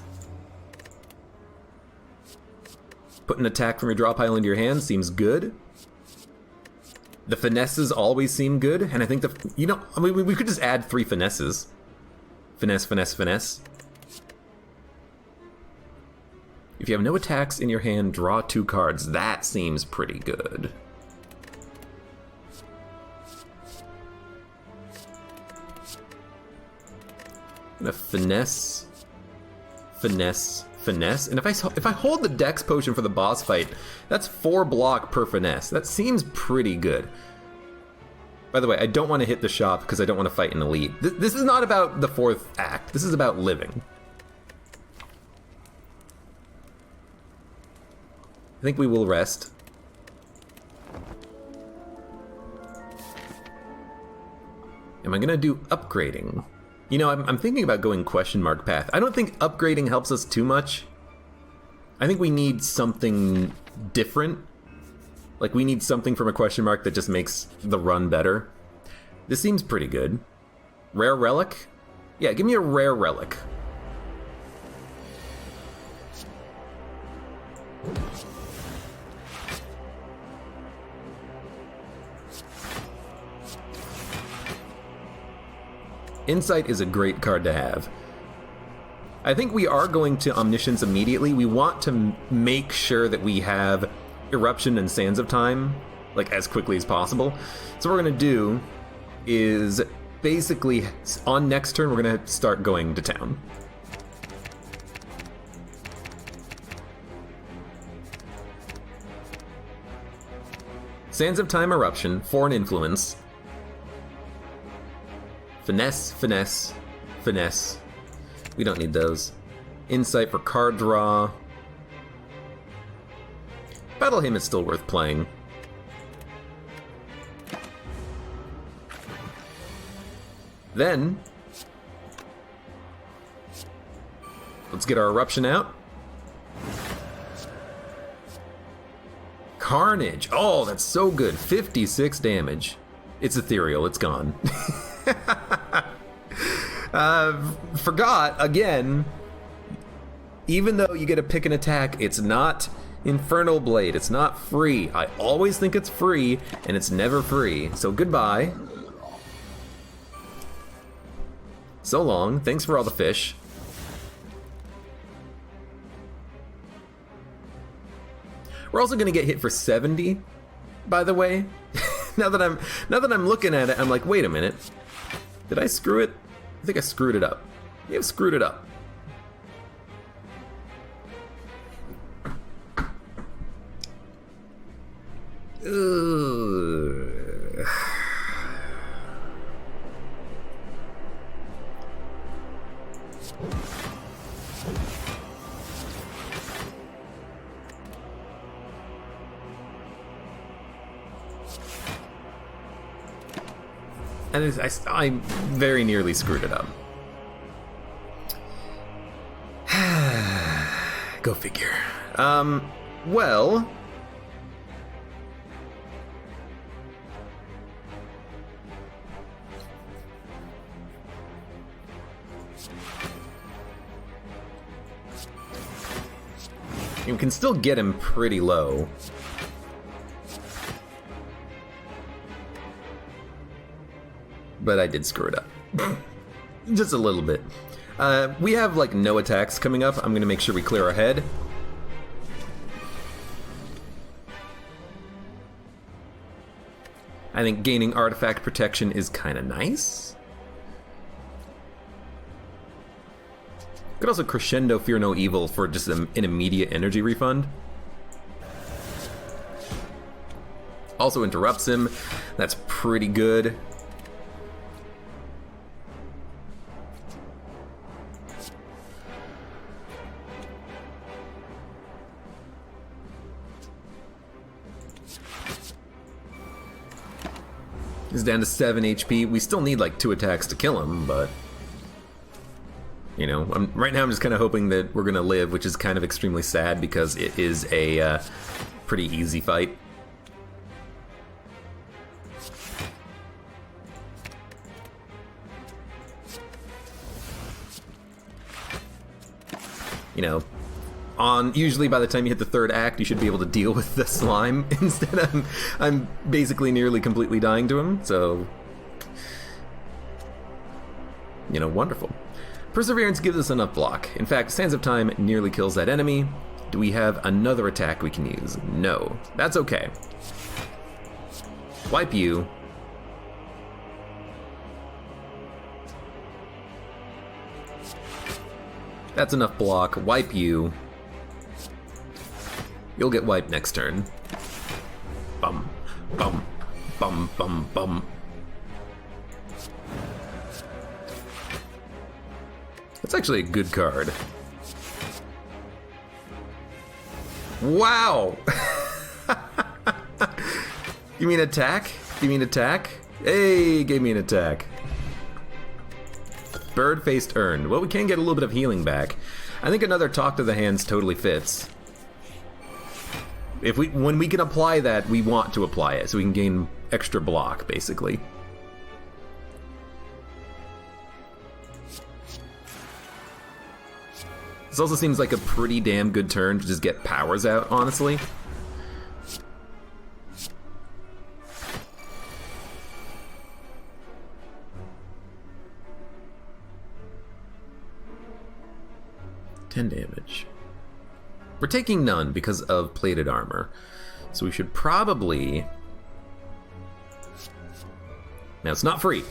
Put an attack from your draw pile into your hand seems good. The finesses always seem good, and I think I mean, we could just add 3 finesses. Finesse, finesse, finesse. If you have no attacks in your hand, draw 2 cards. That seems pretty good. I'm gonna finesse, finesse, finesse, and if I hold the Dex potion for the boss fight, that's 4 block per finesse. That seems pretty good. By the way, I don't want to hit the shop because I don't want to fight an elite. This is not about the 4th act. This is about living. I think we will rest. Am I gonna do upgrading? You know, I'm thinking about going question mark path. I don't think upgrading helps us too much. I think we need something different. Like, we need something from a question mark that just makes the run better. This seems pretty good. Rare relic? Yeah, give me a rare relic. Insight is a great card to have. I think we are going to Omniscience immediately. We want to make sure that we have Eruption and Sands of Time, like, as quickly as possible. So what we're going to do is basically, on next turn, we're going to start going to town. Sands of Time Eruption for an influence. Finesse, finesse, finesse. We don't need those. Insight for card draw. Battle Hymn is still worth playing. Then, let's get our Eruption out. Carnage. Oh, that's so good. 56 damage. It's ethereal. It's gone. Forgot, again, even though you get to pick an attack, it's not Infernal Blade. It's not free. I always think it's free, and it's never free. So goodbye. So long. Thanks for all the fish. We're also gonna get hit for 70, by the way. now that I'm looking at it, I'm like, wait a minute. Did I screw it? I think I screwed it up. Yeah, I've screwed it up. Ugh. And I very nearly screwed it up. Go figure. Well... you can still get him pretty low. But I did screw it up. Just a little bit. We have, like, no attacks coming up. I'm gonna make sure we clear our head. I think gaining artifact protection is kind of nice. Could also crescendo Fear No Evil for just an immediate energy refund. Also interrupts him. That's pretty good. He's down to 7 HP. We still need like 2 attacks to kill him, but... you know, right now I'm just kind of hoping that we're going to live, which is kind of extremely sad because it is a pretty easy fight. You know, usually by the time you hit the 3rd act, you should be able to deal with the slime. Instead, I'm basically nearly completely dying to him, so... you know, wonderful. Perseverance gives us enough block. In fact, Sands of Time nearly kills that enemy. Do we have another attack we can use? No. That's okay. Wipe you. That's enough block. Wipe you. You'll get wiped next turn. Bum, bum, bum, bum, bum. That's actually a good card. Wow! You mean attack? You mean attack? Hey, gave me an attack. Bird-faced Urn. Well, we can get a little bit of healing back. I think another Talk to the Hands totally fits. When we can apply that, we want to apply it, so we can gain extra block, basically. This also seems like a pretty damn good turn to just get powers out, honestly. 10 damage. We're taking none because of plated armor. So we should probably... Now, it's not free.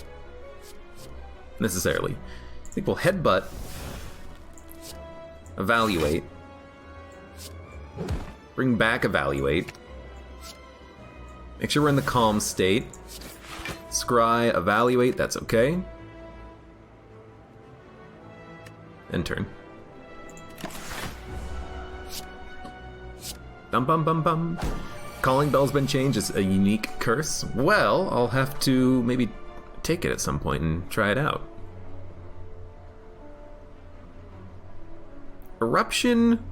Necessarily. I think we'll headbutt. Evaluate. Bring back evaluate. Make sure we're in the calm state. Scry, evaluate, that's okay. End turn. Bum bum bum bum. Calling bell's been changed. It's a unique curse. Well, I'll have to maybe take it at some point and try it out. Eruption.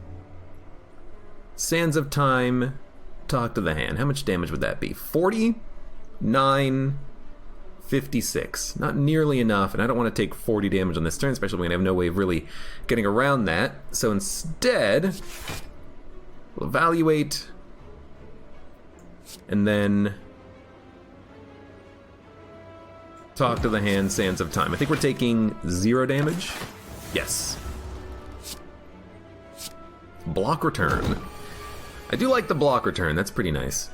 Sands of Time. Talk to the hand. How much damage would that be? 49, 56. Not nearly enough, and I don't want to take 40 damage on this turn, especially when I have no way of really getting around that. So instead, we'll evaluate, and then talk to the hand, Sands of Time. I think we're taking 0 damage. Yes. Block return. I do like the block return, that's pretty nice.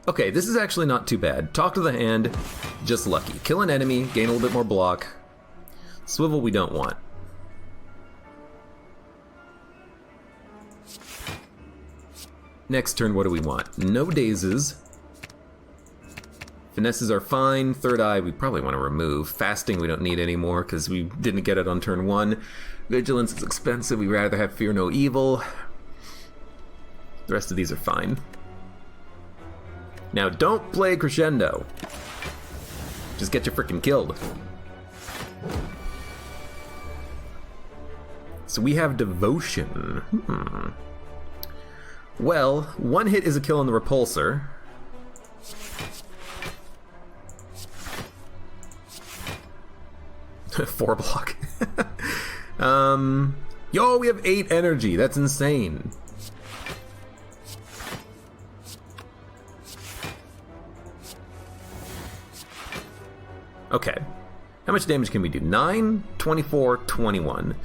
Okay, this is actually not too bad. Talk to the hand, just lucky. Kill an enemy, gain a little bit more block. Swivel we don't want. Next turn, what do we want? No dazes. Finesses are fine. Third eye, we probably want to remove. Fasting, we don't need anymore because we didn't get it on turn 1. Vigilance is expensive. We'd rather have Fear No Evil. The rest of these are fine. Now, don't play Crescendo. Just get you freaking killed. So we have Devotion. Well, 1 hit is a kill on the repulsor. Four block. Yo, we have 8 energy. That's insane. Okay. How much damage can we do? 9, 24, 21.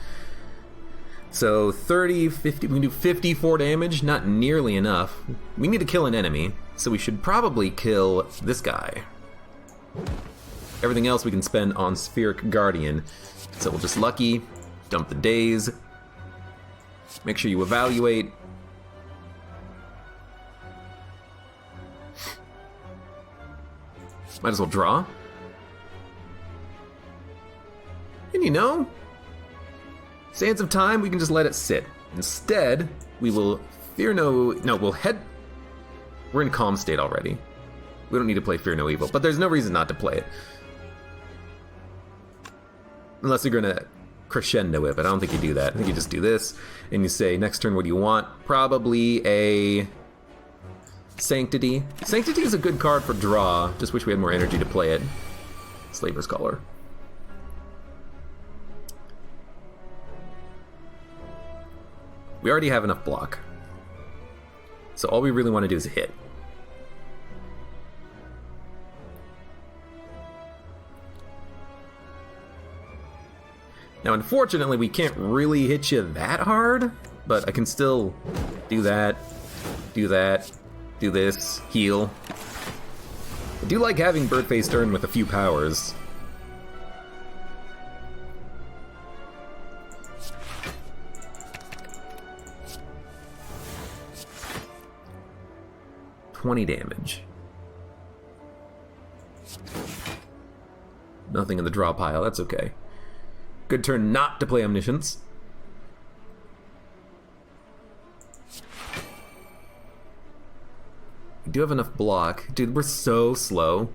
So 30, 50, we can do 54 damage, not nearly enough. We need to kill an enemy, so we should probably kill this guy. Everything else we can spend on Spheric Guardian. So we'll just lucky, dump the daze. Make sure you evaluate. Might as well draw. And you know, Sands of Time, we can just let it sit. Instead, we will we'll head... We're in calm state already. We don't need to play Fear No Evil, but there's no reason not to play it. Unless you're gonna crescendo it, but I don't think you do that. I think you just do this, and you say, next turn, what do you want? Probably a... Sanctity. Sanctity is a good card for draw. Just wish we had more energy to play it. Slaver's Caller. We already have enough block. So all we really want to do is hit. Now, unfortunately, we can't really hit you that hard, but I can still do that, do this, heal. I do like having Birdface turn with a few powers. $20 damage. Nothing in the draw pile, that's okay. Good turn not to play Omniscience. We do have enough block. Dude, we're so slow.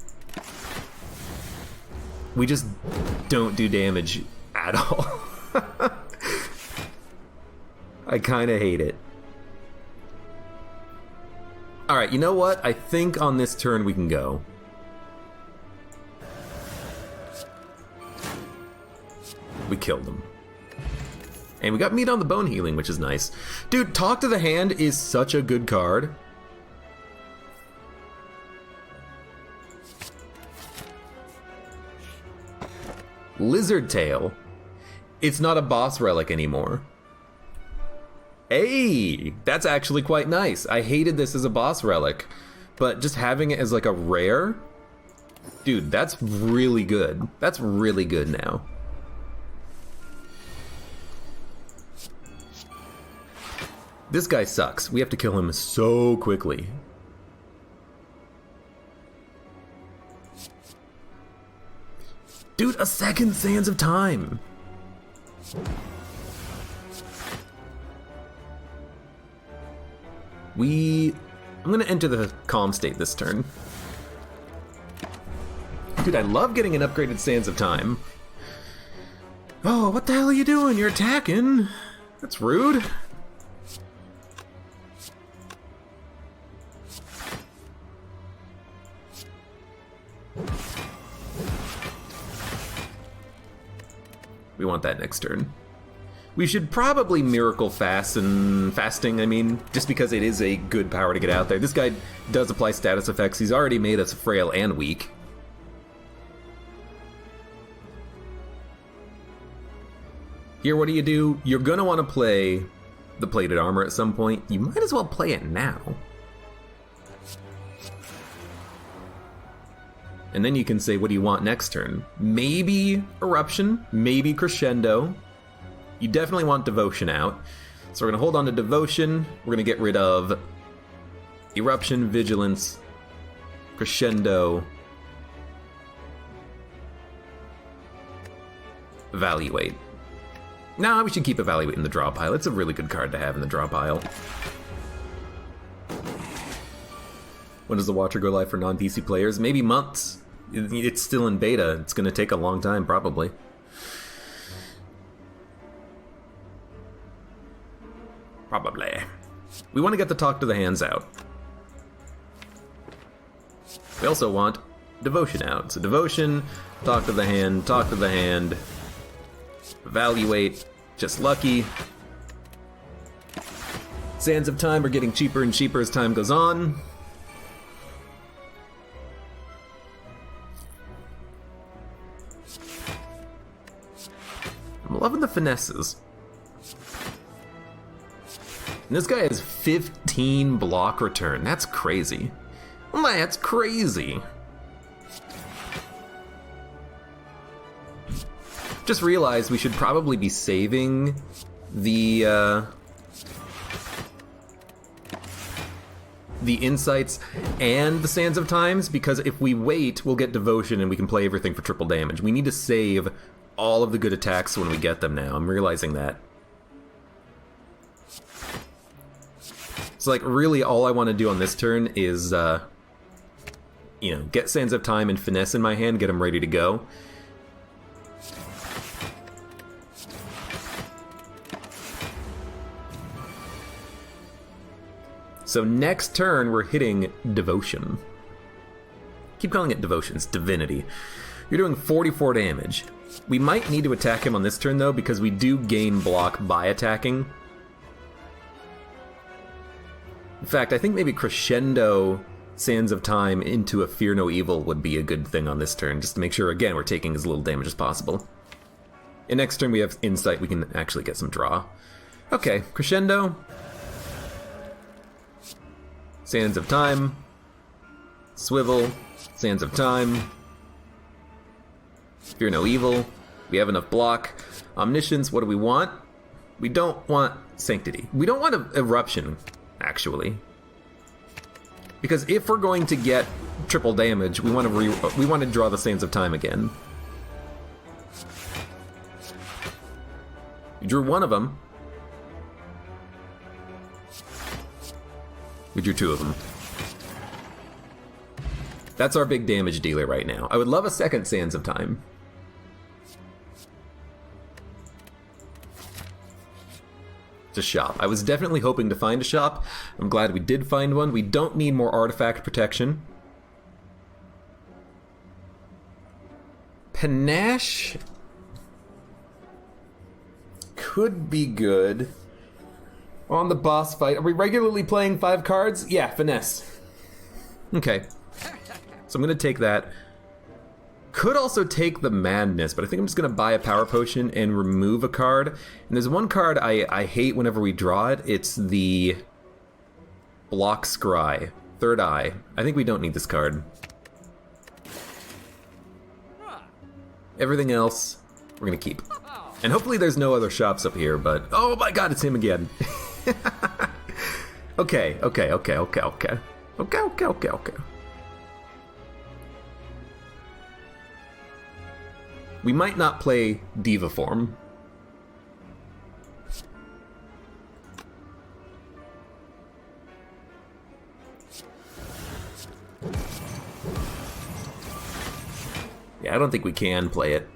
We just don't do damage at all. I kinda hate it. Alright, you know what? I think on this turn we can go. We killed him. And we got Meat on the Bone healing, which is nice. Dude, Talk to the Hand is such a good card. Lizard Tail. It's not a boss relic anymore. Hey, that's actually quite nice. I hated this as a boss relic, but just having it as like a rare, dude, that's really good. That's really good now. This guy sucks. We have to kill him so quickly. Dude, a second Sands of Time. I'm gonna enter the calm state this turn. Dude, I love getting an upgraded Sands of Time. Oh, what the hell are you doing? You're attacking. That's rude. We want that next turn. We should probably Miracle Fasting, I mean, just because it is a good power to get out there. This guy does apply status effects. He's already made us frail and weak. Here, what do? You're gonna want to play the plated armor at some point. You might as well play it now. And then you can say, what do you want next turn? Maybe Eruption, maybe Crescendo. You definitely want Devotion out. So we're going to hold on to Devotion. We're going to get rid of Eruption, Vigilance, Crescendo, Evaluate. Nah, we should keep Evaluate in the draw pile. It's a really good card to have in the draw pile. When does the Watcher go live for non-PC players? Maybe months. It's still in beta. It's going to take a long time, probably. Probably. We want to get the Talk to the Hands out. We also want Devotion out. So Devotion, Talk to the Hand, Evaluate, Just Lucky. Sands of Time are getting cheaper and cheaper as time goes on. I'm loving the finesses. And this guy has 15 block return. That's crazy. That's crazy. Just realized we should probably be saving the insights and the Sands of Times, because if we wait, we'll get Devotion and we can play everything for triple damage. We need to save all of the good attacks when we get them now. I'm realizing that. So, like, really all I want to do on this turn is, get Sands of Time and Finesse in my hand, get them ready to go. So next turn, we're hitting Devotion. Keep calling it Devotion, it's Divinity. You're doing 44 damage. We might need to attack him on this turn, though, because we do gain block by attacking. In fact, I think maybe Crescendo Sands of Time into a Fear No Evil would be a good thing on this turn, just to make sure, again, we're taking as little damage as possible. And next turn we have Insight, we can actually get some draw. Okay, Crescendo. Sands of Time. Swivel. Sands of Time. Fear No Evil. We have enough block. Omniscience, what do we want? We don't want Sanctity. We don't want an Eruption, actually. Because if we're going to get triple damage, we want to draw the Sands of Time again. We drew one of them. We drew two of them. That's our big damage dealer right now. I would love a second Sands of Time. It's a shop. I was definitely hoping to find a shop. I'm glad we did find one. We don't need more artifact protection. Panache could be good. On the boss fight, are we regularly playing 5 cards? Yeah, finesse. Okay. So I'm gonna take that. Could also take the madness, but I think I'm just gonna buy a power potion and remove a card. And there's one card I hate whenever we draw it. It's the block scry, third eye. I think we don't need this card. Everything else, we're gonna keep. And hopefully there's no other shops up here, but oh my god, it's him again. Okay. We might not play Diva form. Yeah, I don't think we can play it.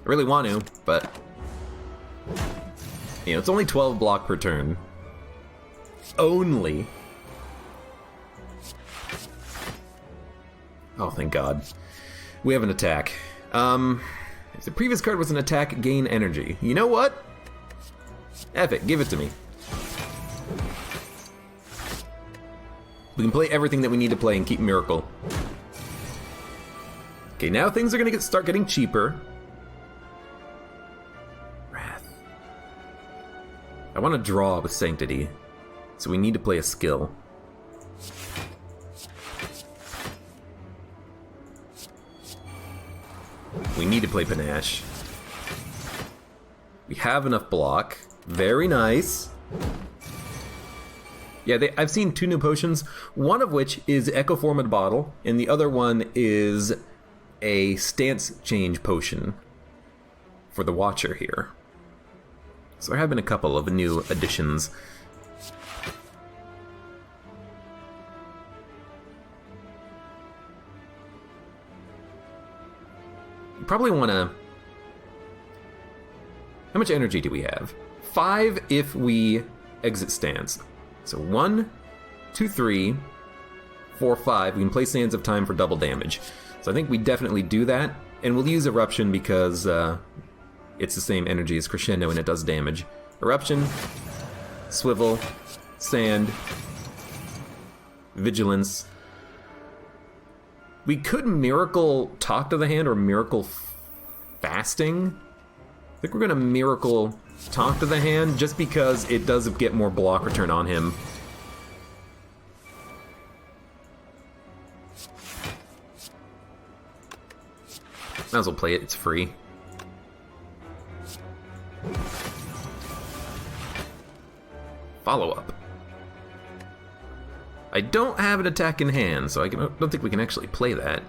I really want to, but you know, it's only 12 block per turn. Only. Oh, thank God. We have an attack. If the previous card was an attack, gain energy. You know what? F it, give it to me. We can play everything that we need to play and keep Miracle. Okay, now things are gonna start getting cheaper. Wrath. I want to draw with Sanctity, so we need to play a skill. We need to play Panache. We have enough block. Very nice. Yeah, I've seen 2 new potions, one of which is Echo Form at Bottle, and the other one is a stance change potion for the Watcher here. So there have been a couple of new additions. Probably want to... How much energy do we have? 5 if we exit stance. So 1, 2, 3, 4, 5. We can play Sands of Time for double damage. So I think we definitely do that. And we'll use Eruption because it's the same energy as Crescendo and it does damage. Eruption, Swivel, Sand, Vigilance. We could Miracle Talk to the Hand or Miracle Fasting. I think we're gonna Miracle Talk to the Hand just because it does get more block return on him. Might as well play it, it's free. Follow up. I don't have an attack in hand, so I don't think we can actually play that.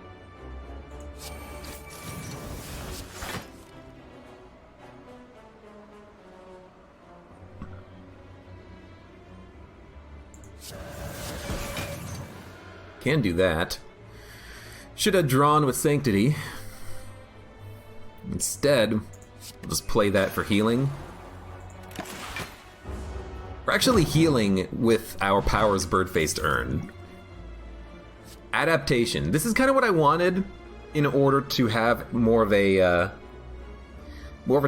Can do that. Should have drawn with Sanctity. Instead, we'll just play that for healing. We're actually healing with our Powers Bird-Faced Urn. Adaptation. This is kind of what I wanted in order to have more of a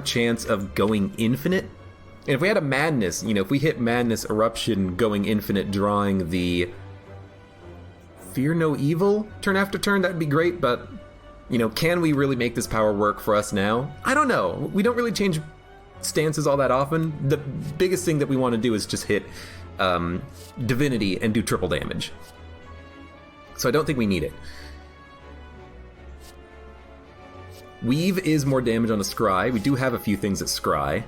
chance of going infinite. And if we had a Madness, you know, if we hit Madness, Eruption, going infinite, drawing the Fear No Evil turn after turn, that'd be great, but, you know, can we really make this power work for us now? I don't know. We don't really change stances all that often. The biggest thing that we want to do is just hit Divinity and do triple damage. So I don't think we need it. Weave is more damage on a Scry. We do have a few things that Scry.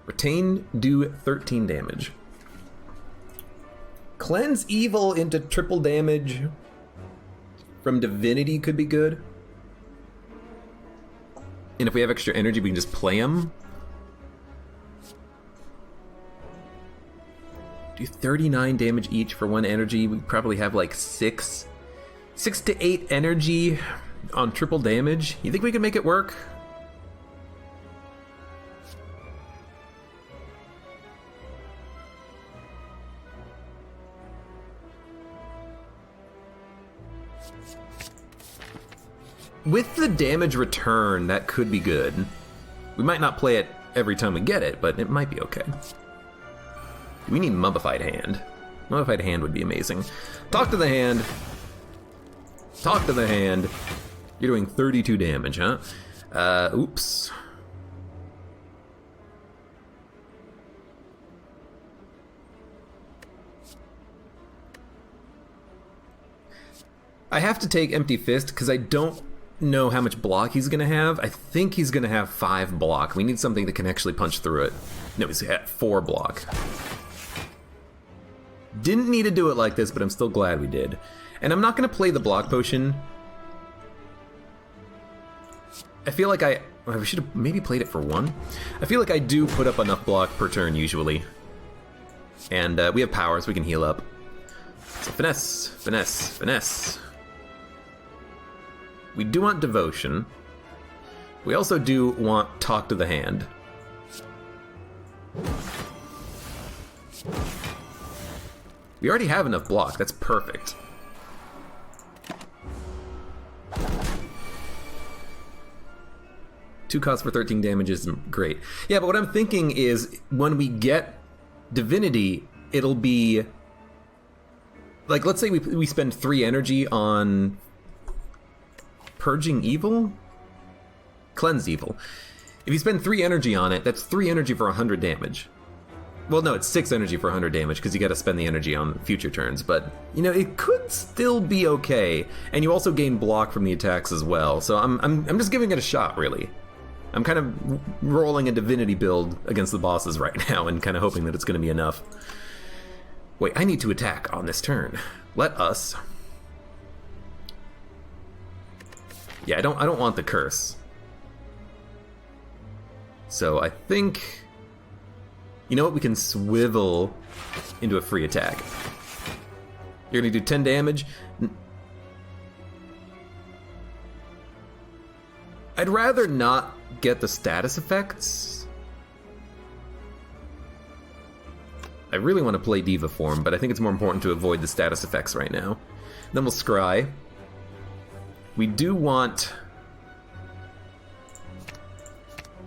Retain, do 13 damage. Cleanse Evil into triple damage from Divinity could be good. And if we have extra energy, we can just play them. Do 39 damage each for 1 energy. We probably have like 6 to 8 energy on triple damage. You think we can make it work? With the damage return, that could be good. We might not play it every time we get it, but it might be okay. We need Mummified Hand. Mummified Hand would be amazing. Talk to the hand. Talk to the hand. You're doing 32 damage, huh? Oops. I have to take Empty Fist because I don't know how much block he's going to have. I think he's going to have 5 block. We need something that can actually punch through it. No, he's at 4 block. Didn't need to do it like this, but I'm still glad we did. And I'm not going to play the block potion. I feel like I should have maybe played it for 1. I feel like I do put up enough block per turn usually. And we have power, so we can heal up. So finesse, finesse, finesse. We do want devotion. We also do want talk to the hand. We already have enough block, that's perfect. Two costs for 13 damage is great. Yeah, but what I'm thinking is when we get divinity, it'll be like, let's say we spend 3 energy on purging evil? Cleanse evil. If you spend 3 energy on it, that's 3 energy for 100 damage. Well, no, it's 6 energy for 100 damage because you got to spend the energy on future turns. But you know, it could still be okay, and you also gain block from the attacks as well. So I'm just giving it a shot, really. I'm kind of rolling a divinity build against the bosses right now, and kind of hoping that it's going to be enough. Wait, I need to attack on this turn. Let us. Yeah, I don't want the curse. So I think, you know what, we can swivel into a free attack. You're gonna do 10 damage. I'd rather not get the status effects. I really want to play Diva form, but I think it's more important to avoid the status effects right now. Then we'll scry. We do want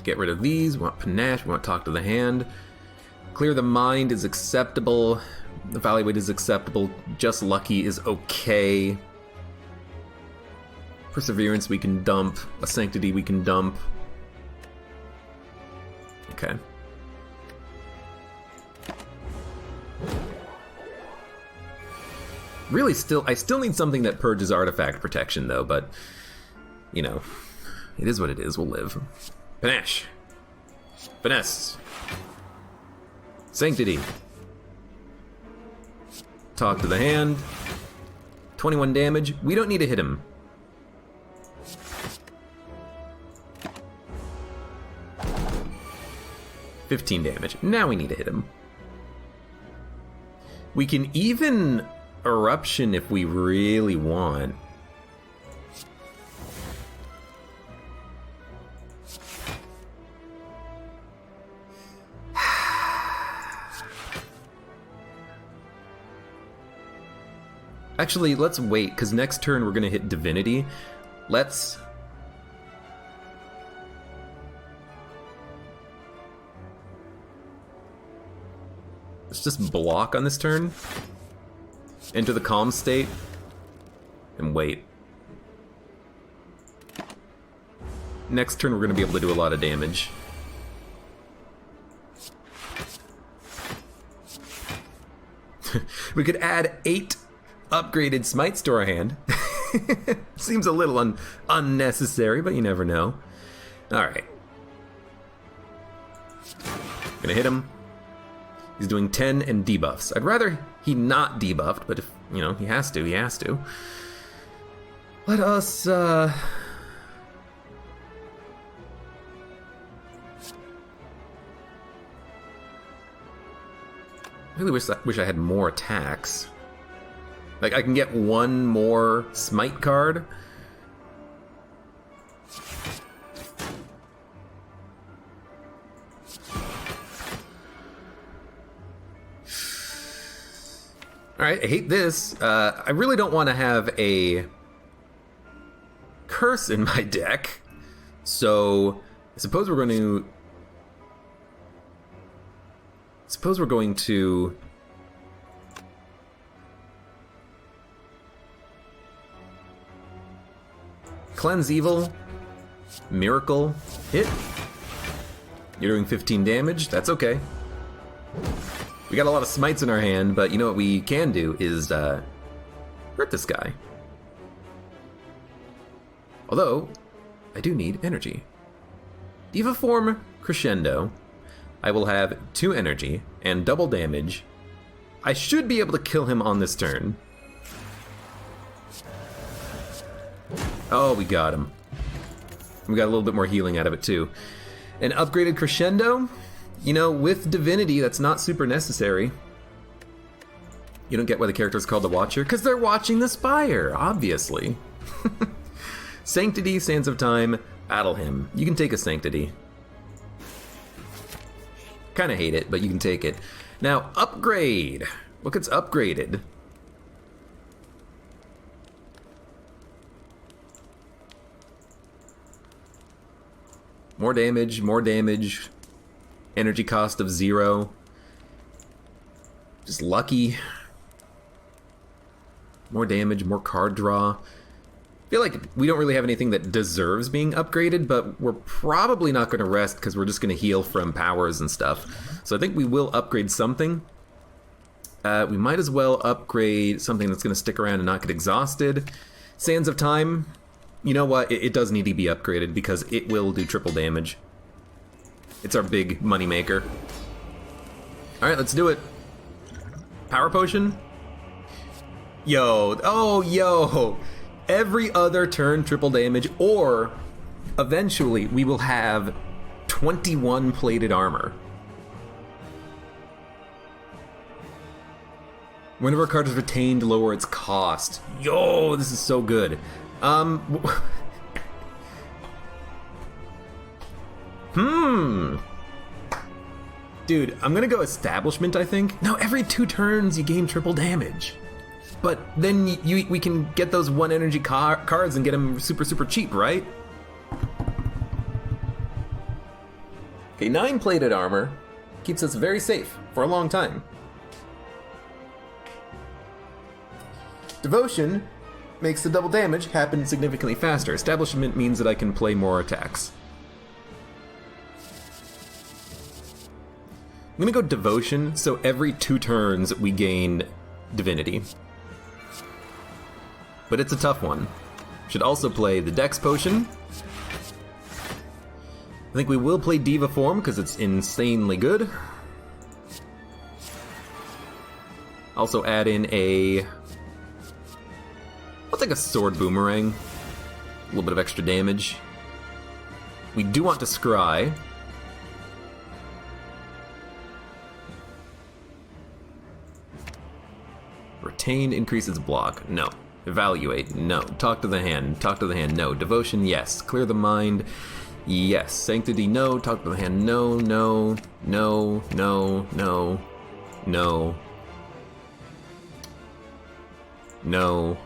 get rid of these. We want panache. We want talk to the hand. Clear the mind is acceptable. Evaluate is acceptable. Just lucky is okay. Perseverance we can dump. A sanctity we can dump. Okay. Really, I still need something that purges artifact protection, though, but, you know, it is what it is. We'll live. Panache. Finesse. Sanctity. Talk to the hand. 21 damage. We don't need to hit him. $15 damage. Now we need to hit him. We can even eruption if we really want. Actually, let's wait, because next turn we're going to hit Divinity. Let's just block on this turn. Enter the calm state. And wait. Next turn we're going to be able to do a lot of damage. We could add 8 upgraded smites to our hand. Seems a little unnecessary, but you never know. Alright. Gonna hit him. He's doing 10 and debuffs. I'd rather he not debuffed, but if, you know, he has to, he has to. Let us, I really wish I had more attacks. Like, I can get 1 more smite card. Alright, I hate this. I really don't want to have a curse in my deck. So I suppose we're going to Cleanse Evil, Miracle, hit. You're doing 15 damage, that's okay. We got a lot of smites in our hand, but you know what we can do is hurt this guy. Although, I do need energy. Diva Form Crescendo. I will have 2 energy and double damage. I should be able to kill him on this turn. Oh, we got him. We got a little bit more healing out of it too. An upgraded Crescendo? You know, with Divinity, that's not super necessary. You don't get why the character is called the Watcher? Because they're watching the Spire, obviously. Sanctity, Sands of Time, battle him. You can take a Sanctity. Kinda hate it, but you can take it. Now, upgrade. What gets upgraded? More damage, more damage. Energy cost of 0. Just lucky. More damage, more card draw. I feel like we don't really have anything that deserves being upgraded, but we're probably not going to rest because we're just going to heal from powers and stuff. So I think we will upgrade something. We might as well upgrade something that's going to stick around and not get exhausted. Sands of Time. You know what? It does need to be upgraded because it will do triple damage. It's our big money maker. Alright, let's do it. Power Potion? Yo. Oh, yo. Every other turn triple damage, or eventually we will have 21 plated armor. Whenever a card is retained, lower its cost. Yo, this is so good. Dude, I'm gonna go Establishment, I think. No, every 2 turns you gain triple damage. But then we can get those 1 energy cards and get them super, super cheap, right? Okay, 9 plated armor keeps us very safe for a long time. Devotion makes the double damage happen significantly faster. Establishment means that I can play more attacks. I'm gonna go Devotion, so every 2 turns we gain Divinity. But it's a tough one. Should also play the Dex Potion. I think we will play Diva Form because it's insanely good. Also add in a... I'll take a Sword Boomerang. A little bit of extra damage. We do want to Scry. Retain increases block. No. Evaluate. No. Talk to the hand. Talk to the hand. No. Devotion. Yes. Clear the mind. Yes. Sanctity. No. Talk to the hand. No. No. No. No. No. No. No.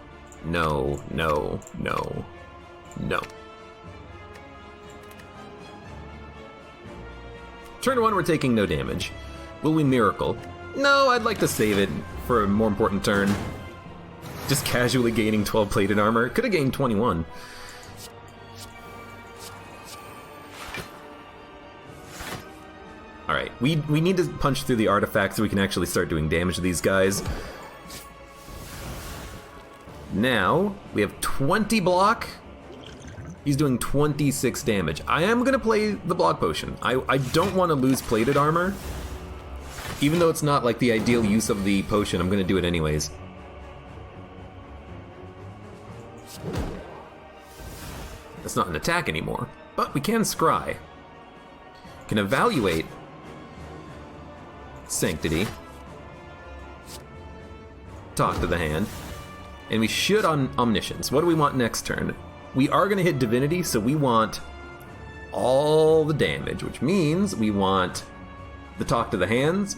No. No. No. No. Turn 1, we're taking no damage. Will we Miracle? No, I'd like to save it for a more important turn. Just casually gaining 12 plated armor. Could have gained 21. Alright, we need to punch through the artifact so we can actually start doing damage to these guys. Now, we have 20 block. He's doing 26 damage. I am going to play the block potion. I don't want to lose plated armor. Even though it's not like the ideal use of the potion, I'm going to do it anyways. That's not an attack anymore, but we can Scry. Can evaluate Sanctity. Talk to the hand. And we should on Omniscience. What do we want next turn? We are going to hit Divinity, so we want all the damage, which means we want the Talk to the Hands,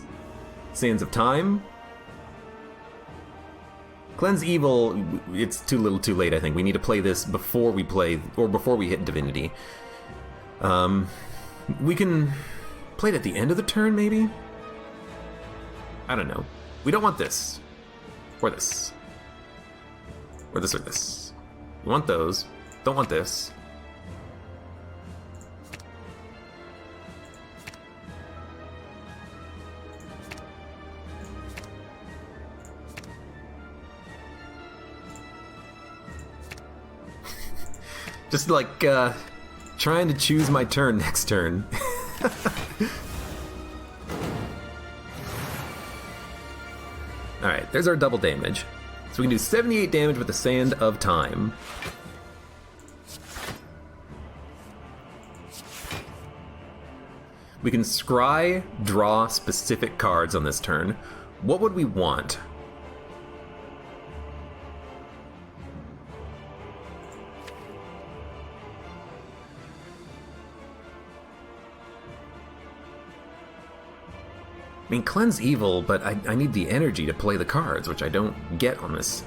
Sands of Time, Cleanse Evil, it's too little too late, I think. We need to play this before we play, or before we hit Divinity. We can play it at the end of the turn, maybe? I don't know. We don't want this. Or this. Or this or this. We want those. Don't want this. Just like, trying to choose my turn next turn. Alright, there's our double damage. So we can do 78 damage with the Sand of Time. We can scry draw specific cards on this turn. What would we want? I mean, Cleanse Evil, but I need the energy to play the cards, which I don't get on this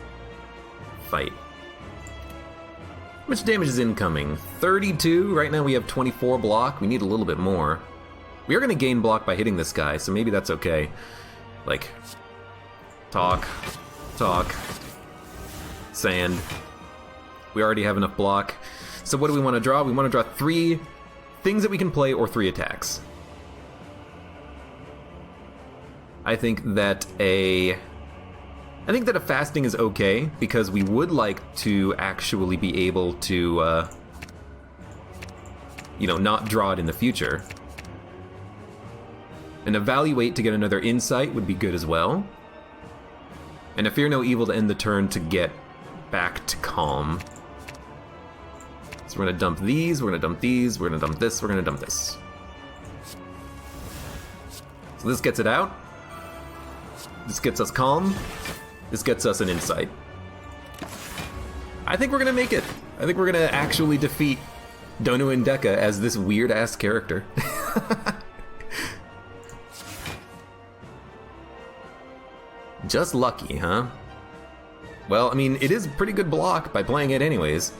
fight. How much damage is incoming? 32? Right now we have 24 block. We need a little bit more. We are going to gain block by hitting this guy, so maybe that's okay. Like, talk, sand. We already have enough block. So what do we want to draw? We want to draw 3 things that we can play or 3 attacks. I think that a fasting is okay, because we would like to actually be able to, not draw it in the future. An evaluate to get another insight would be good as well. And a fear no evil to end the turn to get back to calm. So we're gonna dump these, we're gonna dump these, we're gonna dump this, we're gonna dump this. So this gets it out. This gets us calm. This gets us an insight. I think we're gonna make it. I think we're gonna actually defeat Donu and Deka as this weird-ass character. Just lucky, huh? Well, I mean, it is a pretty good block by playing it anyways.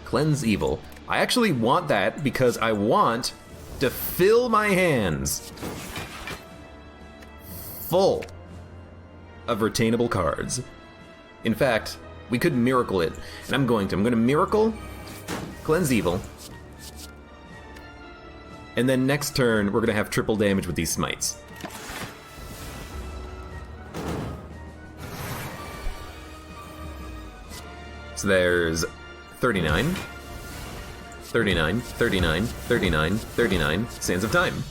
Cleanse Evil. I actually want that because I want to fill my hands full of retainable cards. In fact, we could miracle it, and I'm going to miracle, Cleanse Evil, and then next turn we're gonna have triple damage with these smites. So there's 39, 39, 39, 39, 39, Sands of Time.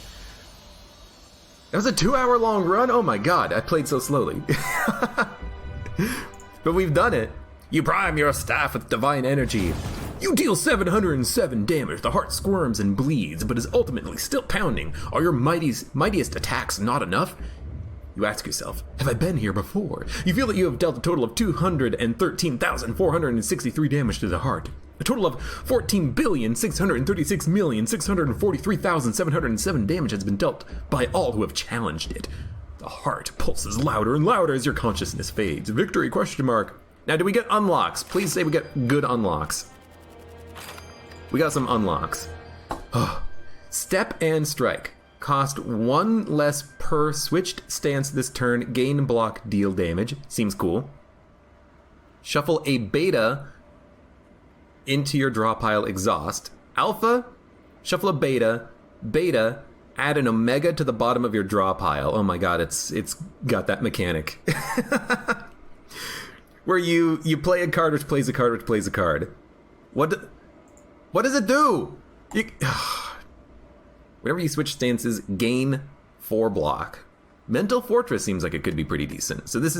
That was a 2-hour long run? Oh my god, I played so slowly. But we've done it. You prime your staff with divine energy. You deal 707 damage. The heart squirms and bleeds, but is ultimately still pounding. Are your mightiest attacks not enough? You ask yourself, have I been here before? You feel that you have dealt a total of 213,463 damage to the heart. A total of 14,636,643,707 damage has been dealt by all who have challenged it. The heart pulses louder and louder as your consciousness fades. Victory, question mark. Now, do we get unlocks? Please say we get good unlocks. We got some unlocks. Oh. Step and Strike. Cost 1 less per switched stance this turn. Gain block, deal damage. Seems cool. Shuffle a beta into your draw pile exhaust. Alpha, shuffle a beta. Beta, add an omega to the bottom of your draw pile. Oh my god, it's got that mechanic. Where you play a card which plays a card which plays a card. What does it do? Whenever you switch stances, gain 4 block. Mental Fortress seems like it could be pretty decent. So this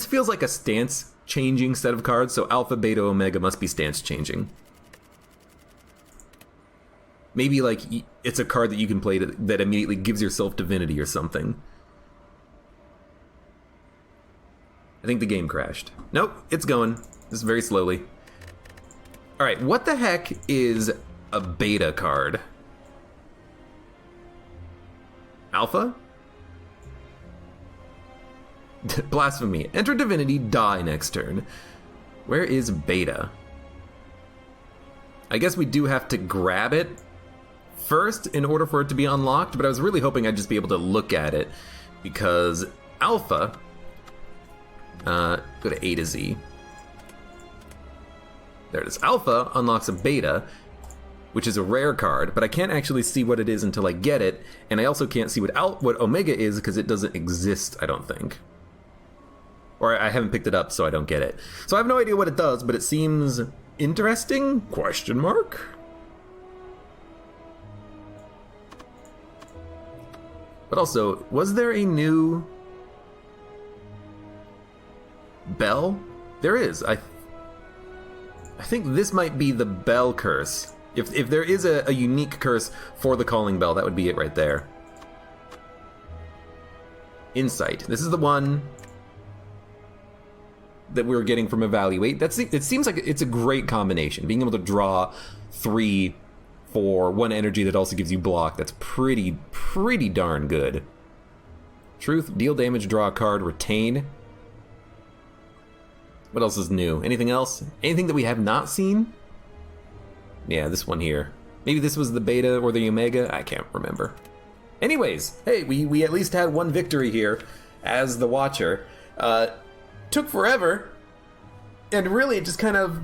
feels like a stance changing set of cards, so Alpha, Beta, Omega must be stance changing. Maybe like it's a card that you can play that immediately gives yourself divinity or something. I think the game crashed. Nope, it's going. Just very slowly. Alright, what the heck is a beta card? Alpha? Blasphemy. Enter divinity, die next turn. Where is beta? I guess we do have to grab it first in order for it to be unlocked, but I was really hoping I'd just be able to look at it, because alpha, go to A to Z. There it is. Alpha unlocks a beta, which is a rare card, but I can't actually see what it is until I get it, and I also can't see what Omega is because it doesn't exist, I don't think. Or I haven't picked it up, so I don't get it. So I have no idea what it does, but it seems interesting? Question mark? But also, was there a new bell? There is. I think this might be the bell curse. If there is a unique curse for the calling bell, that would be it right there. Insight. This is the one that we're getting from Evaluate. It seems like it's a great combination. Being able to draw 3 for 1 energy that also gives you block, that's pretty darn good. Truth, deal damage, draw a card, retain. What else is new? Anything else? Anything that we have not seen? Yeah, this one here. Maybe this was the beta or the omega? I can't remember. Anyways, hey, we at least had one victory here as the Watcher. Took forever, and really it just kind of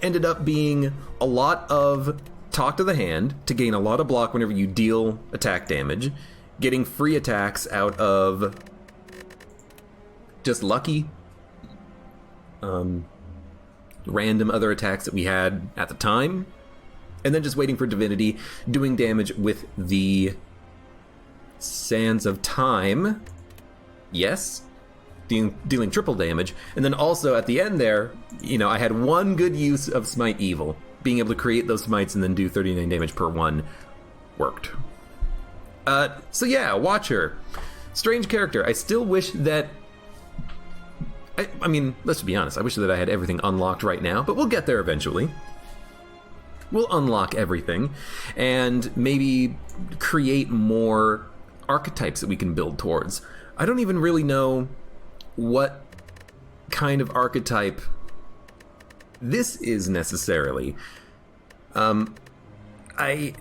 ended up being a lot of talk to the hand to gain a lot of block whenever you deal attack damage, getting free attacks out of just lucky, random other attacks that we had at the time, and then just waiting for divinity, doing damage with the Sands of Time. Yes. Dealing triple damage, and then also at the end there, I had one good use of Smite Evil. Being able to create those smites and then do 39 damage per one worked. So yeah, Watcher. Strange character. I still wish that... I mean, let's be honest, I wish that I had everything unlocked right now, but we'll get there eventually. We'll unlock everything, and maybe create more archetypes that we can build towards. I don't even really know what kind of archetype this is necessarily. I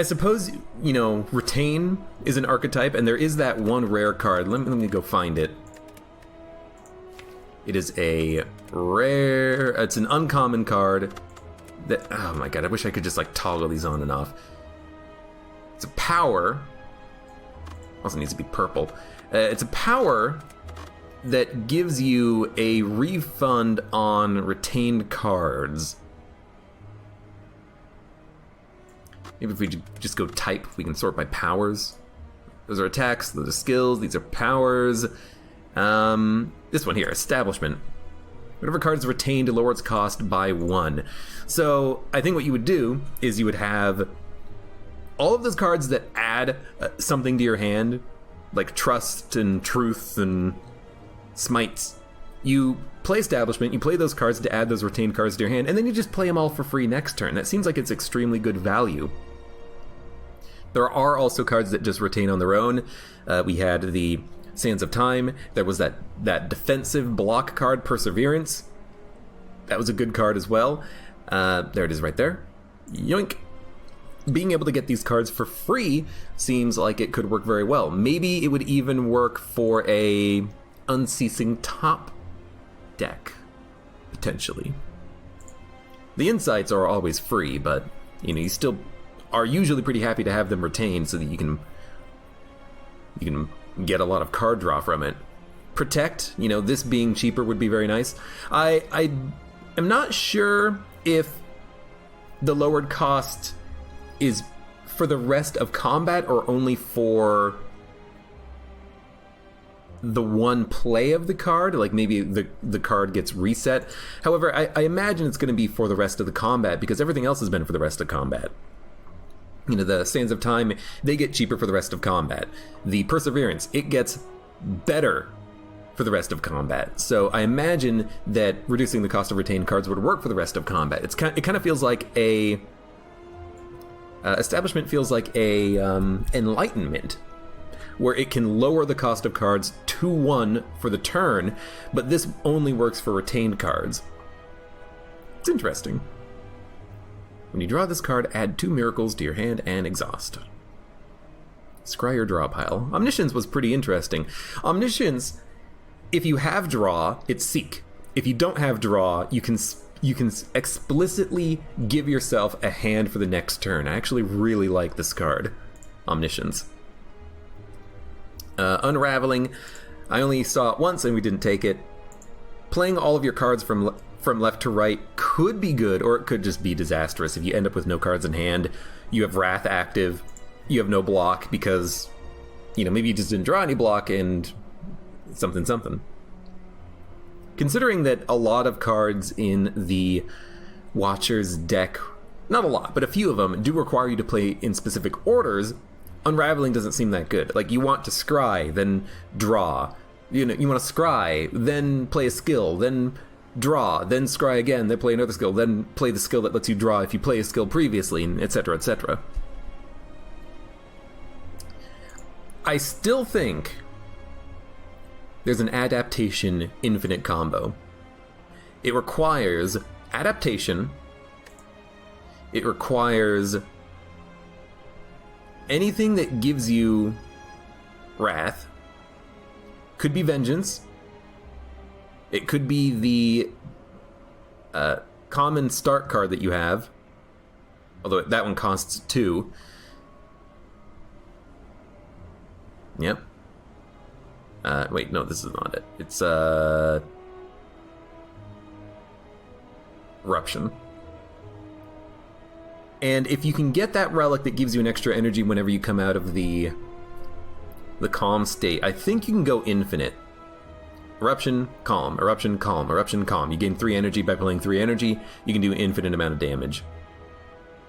suppose, Retain is an archetype, and there is that one rare card. Let me go find it. It is a rare... It's an uncommon card that... Oh my god, I wish I could just, toggle these on and off. It's a power. Also needs to be purple. It's a power that gives you a refund on retained cards. Maybe if we just go type, we can sort by powers. Those are attacks, those are skills, these are powers. This one here, establishment. Whatever card is retained lower its cost by 1. So I think what you would do is you would have all of those cards that add something to your hand, like trust and truth and smites. You play establishment, you play those cards to add those retained cards to your hand, and then you just play them all for free next turn. That seems like it's extremely good value. There are also cards that just retain on their own. We had the Sands of Time. There was that defensive block card, Perseverance. That was a good card as well. There it is right there. Yoink. Being able to get these cards for free seems like it could work very well. Maybe it would even work for a Unceasing Top deck, potentially. The insights are always free, but you still are usually pretty happy to have them retained so that you can get a lot of card draw from it. Protect, this being cheaper would be very nice. I am not sure if the lowered cost is for the rest of combat or only for the one play of the card, like maybe the card gets reset. However, I imagine it's going to be for the rest of the combat because everything else has been for the rest of combat. The Sands of Time, they get cheaper for the rest of combat. The Perseverance, it gets better for the rest of combat. So I imagine that reducing the cost of retained cards would work for the rest of combat. It kind of feels like a... Establishment feels like a Enlightenment, where it can lower the cost of cards to 1 for the turn, but this only works for retained cards. It's interesting. When you draw this card, add 2 miracles to your hand and exhaust. Scry your draw pile. Omniscience was pretty interesting. Omniscience, if you have draw, it's seek. If you don't have draw, you can explicitly give yourself a hand for the next turn. I actually really like this card, Omniscience. Unraveling, I only saw it once and we didn't take it. Playing all of your cards from left to right could be good, or it could just be disastrous. If you end up with no cards in hand, you have Wrath active, you have no block because, you know, maybe you just didn't draw any block and something. Considering that a lot of cards in the Watcher's deck, not a lot, but a few of them do require you to play in specific orders, Unraveling doesn't seem that good. Like, you want to scry, then draw. You know, you want to scry, then play a skill, then draw, then scry again, then play another skill, then play the skill that lets you draw if you play a skill previously, etc., etc. I still think there's an adaptation infinite combo. It requires adaptation. It requires anything that gives you Wrath. Could be Vengeance. It could be the common start card that you have, although that one costs 2. Yep. Wait, no, this is not it. It's Eruption. And if you can get that relic that gives you an extra energy whenever you come out of the calm state, I think you can go infinite. Eruption, calm, eruption, calm, eruption, calm. You gain 3 energy by playing 3 energy. You can do an infinite amount of damage.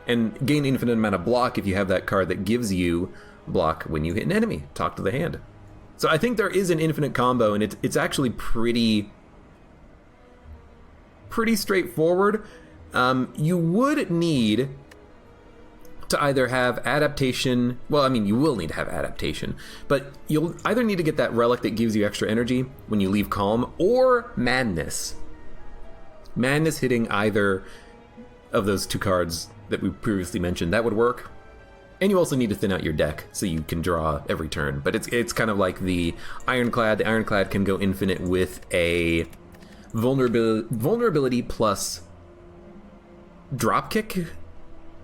And gain infinite amount of block if you have that card that gives you block when you hit an enemy. Talk to the hand. So I think there is an infinite combo, and it's actually pretty straightforward. You would need to either have adaptation. Well, I mean, you will need to have adaptation, but you'll either need to get that relic that gives you extra energy when you leave calm, or madness. Madness hitting either of those 2 cards that we previously mentioned, that would work. And you also need to thin out your deck so you can draw every turn. But it's kind of like the Ironclad. The Ironclad can go infinite with a vulnerability plus dropkick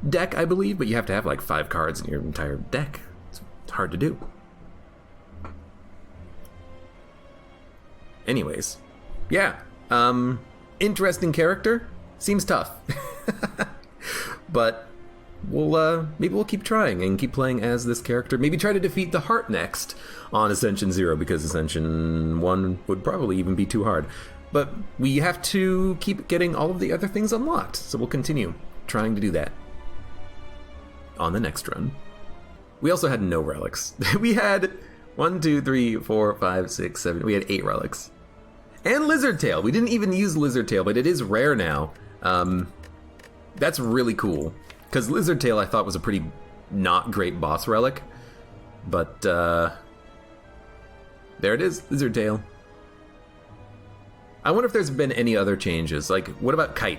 deck, I believe, but you have to have like 5 cards in your entire deck. It's hard to do. Anyways, yeah, interesting character. Seems tough, but maybe we'll keep trying and keep playing as this character. Maybe try to defeat the Heart next on Ascension 0, because Ascension 1 would probably even be too hard. But we have to keep getting all of the other things unlocked, so we'll continue trying to do that on the next run. We also had no relics. We had 1, 2, 3, 4, 5, 6, 7. We had 8 relics. And Lizard Tail. We didn't even use Lizard Tail, but it is rare now. That's really cool. Because Lizard Tail I thought was a pretty not great boss relic. But there it is, Lizard Tail. I wonder if there's been any other changes. Like, what about Kite?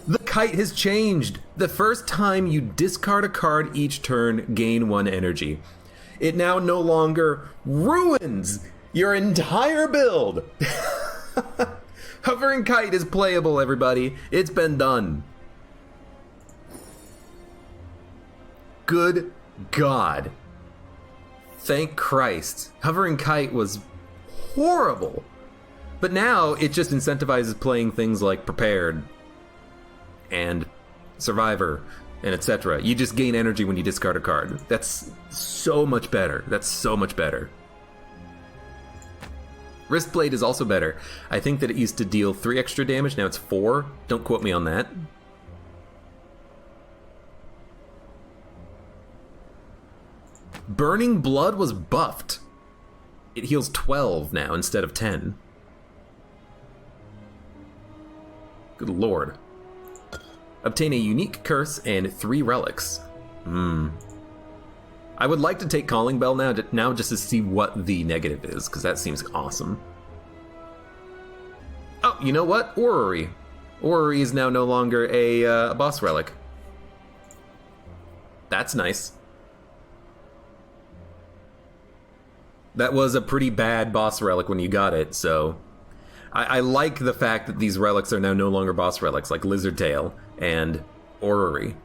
The Kite has changed! The first time you discard a card each turn, gain 1 energy. It now no longer ruins your entire build! Hovering Kite is playable, everybody. It's been done. Good God. Thank Christ. Hovering Kite was horrible. But now it just incentivizes playing things like Prepared and Survivor and etc. You just gain energy when you discard a card. That's so much better. That's so much better. Wristblade is also better. I think that it used to deal 3 extra damage, now it's 4. Don't quote me on that. Burning Blood was buffed. It heals 12 now instead of 10. Good lord. Obtain a unique curse and 3 relics. I would like to take Calling Bell now just to see what the negative is, because that seems awesome. Oh, you know what? Orrery. Orrery is now no longer a boss relic. That's nice. That was a pretty bad boss relic when you got it, so... I like the fact that these relics are now no longer boss relics, like Lizard Tail and Orrery.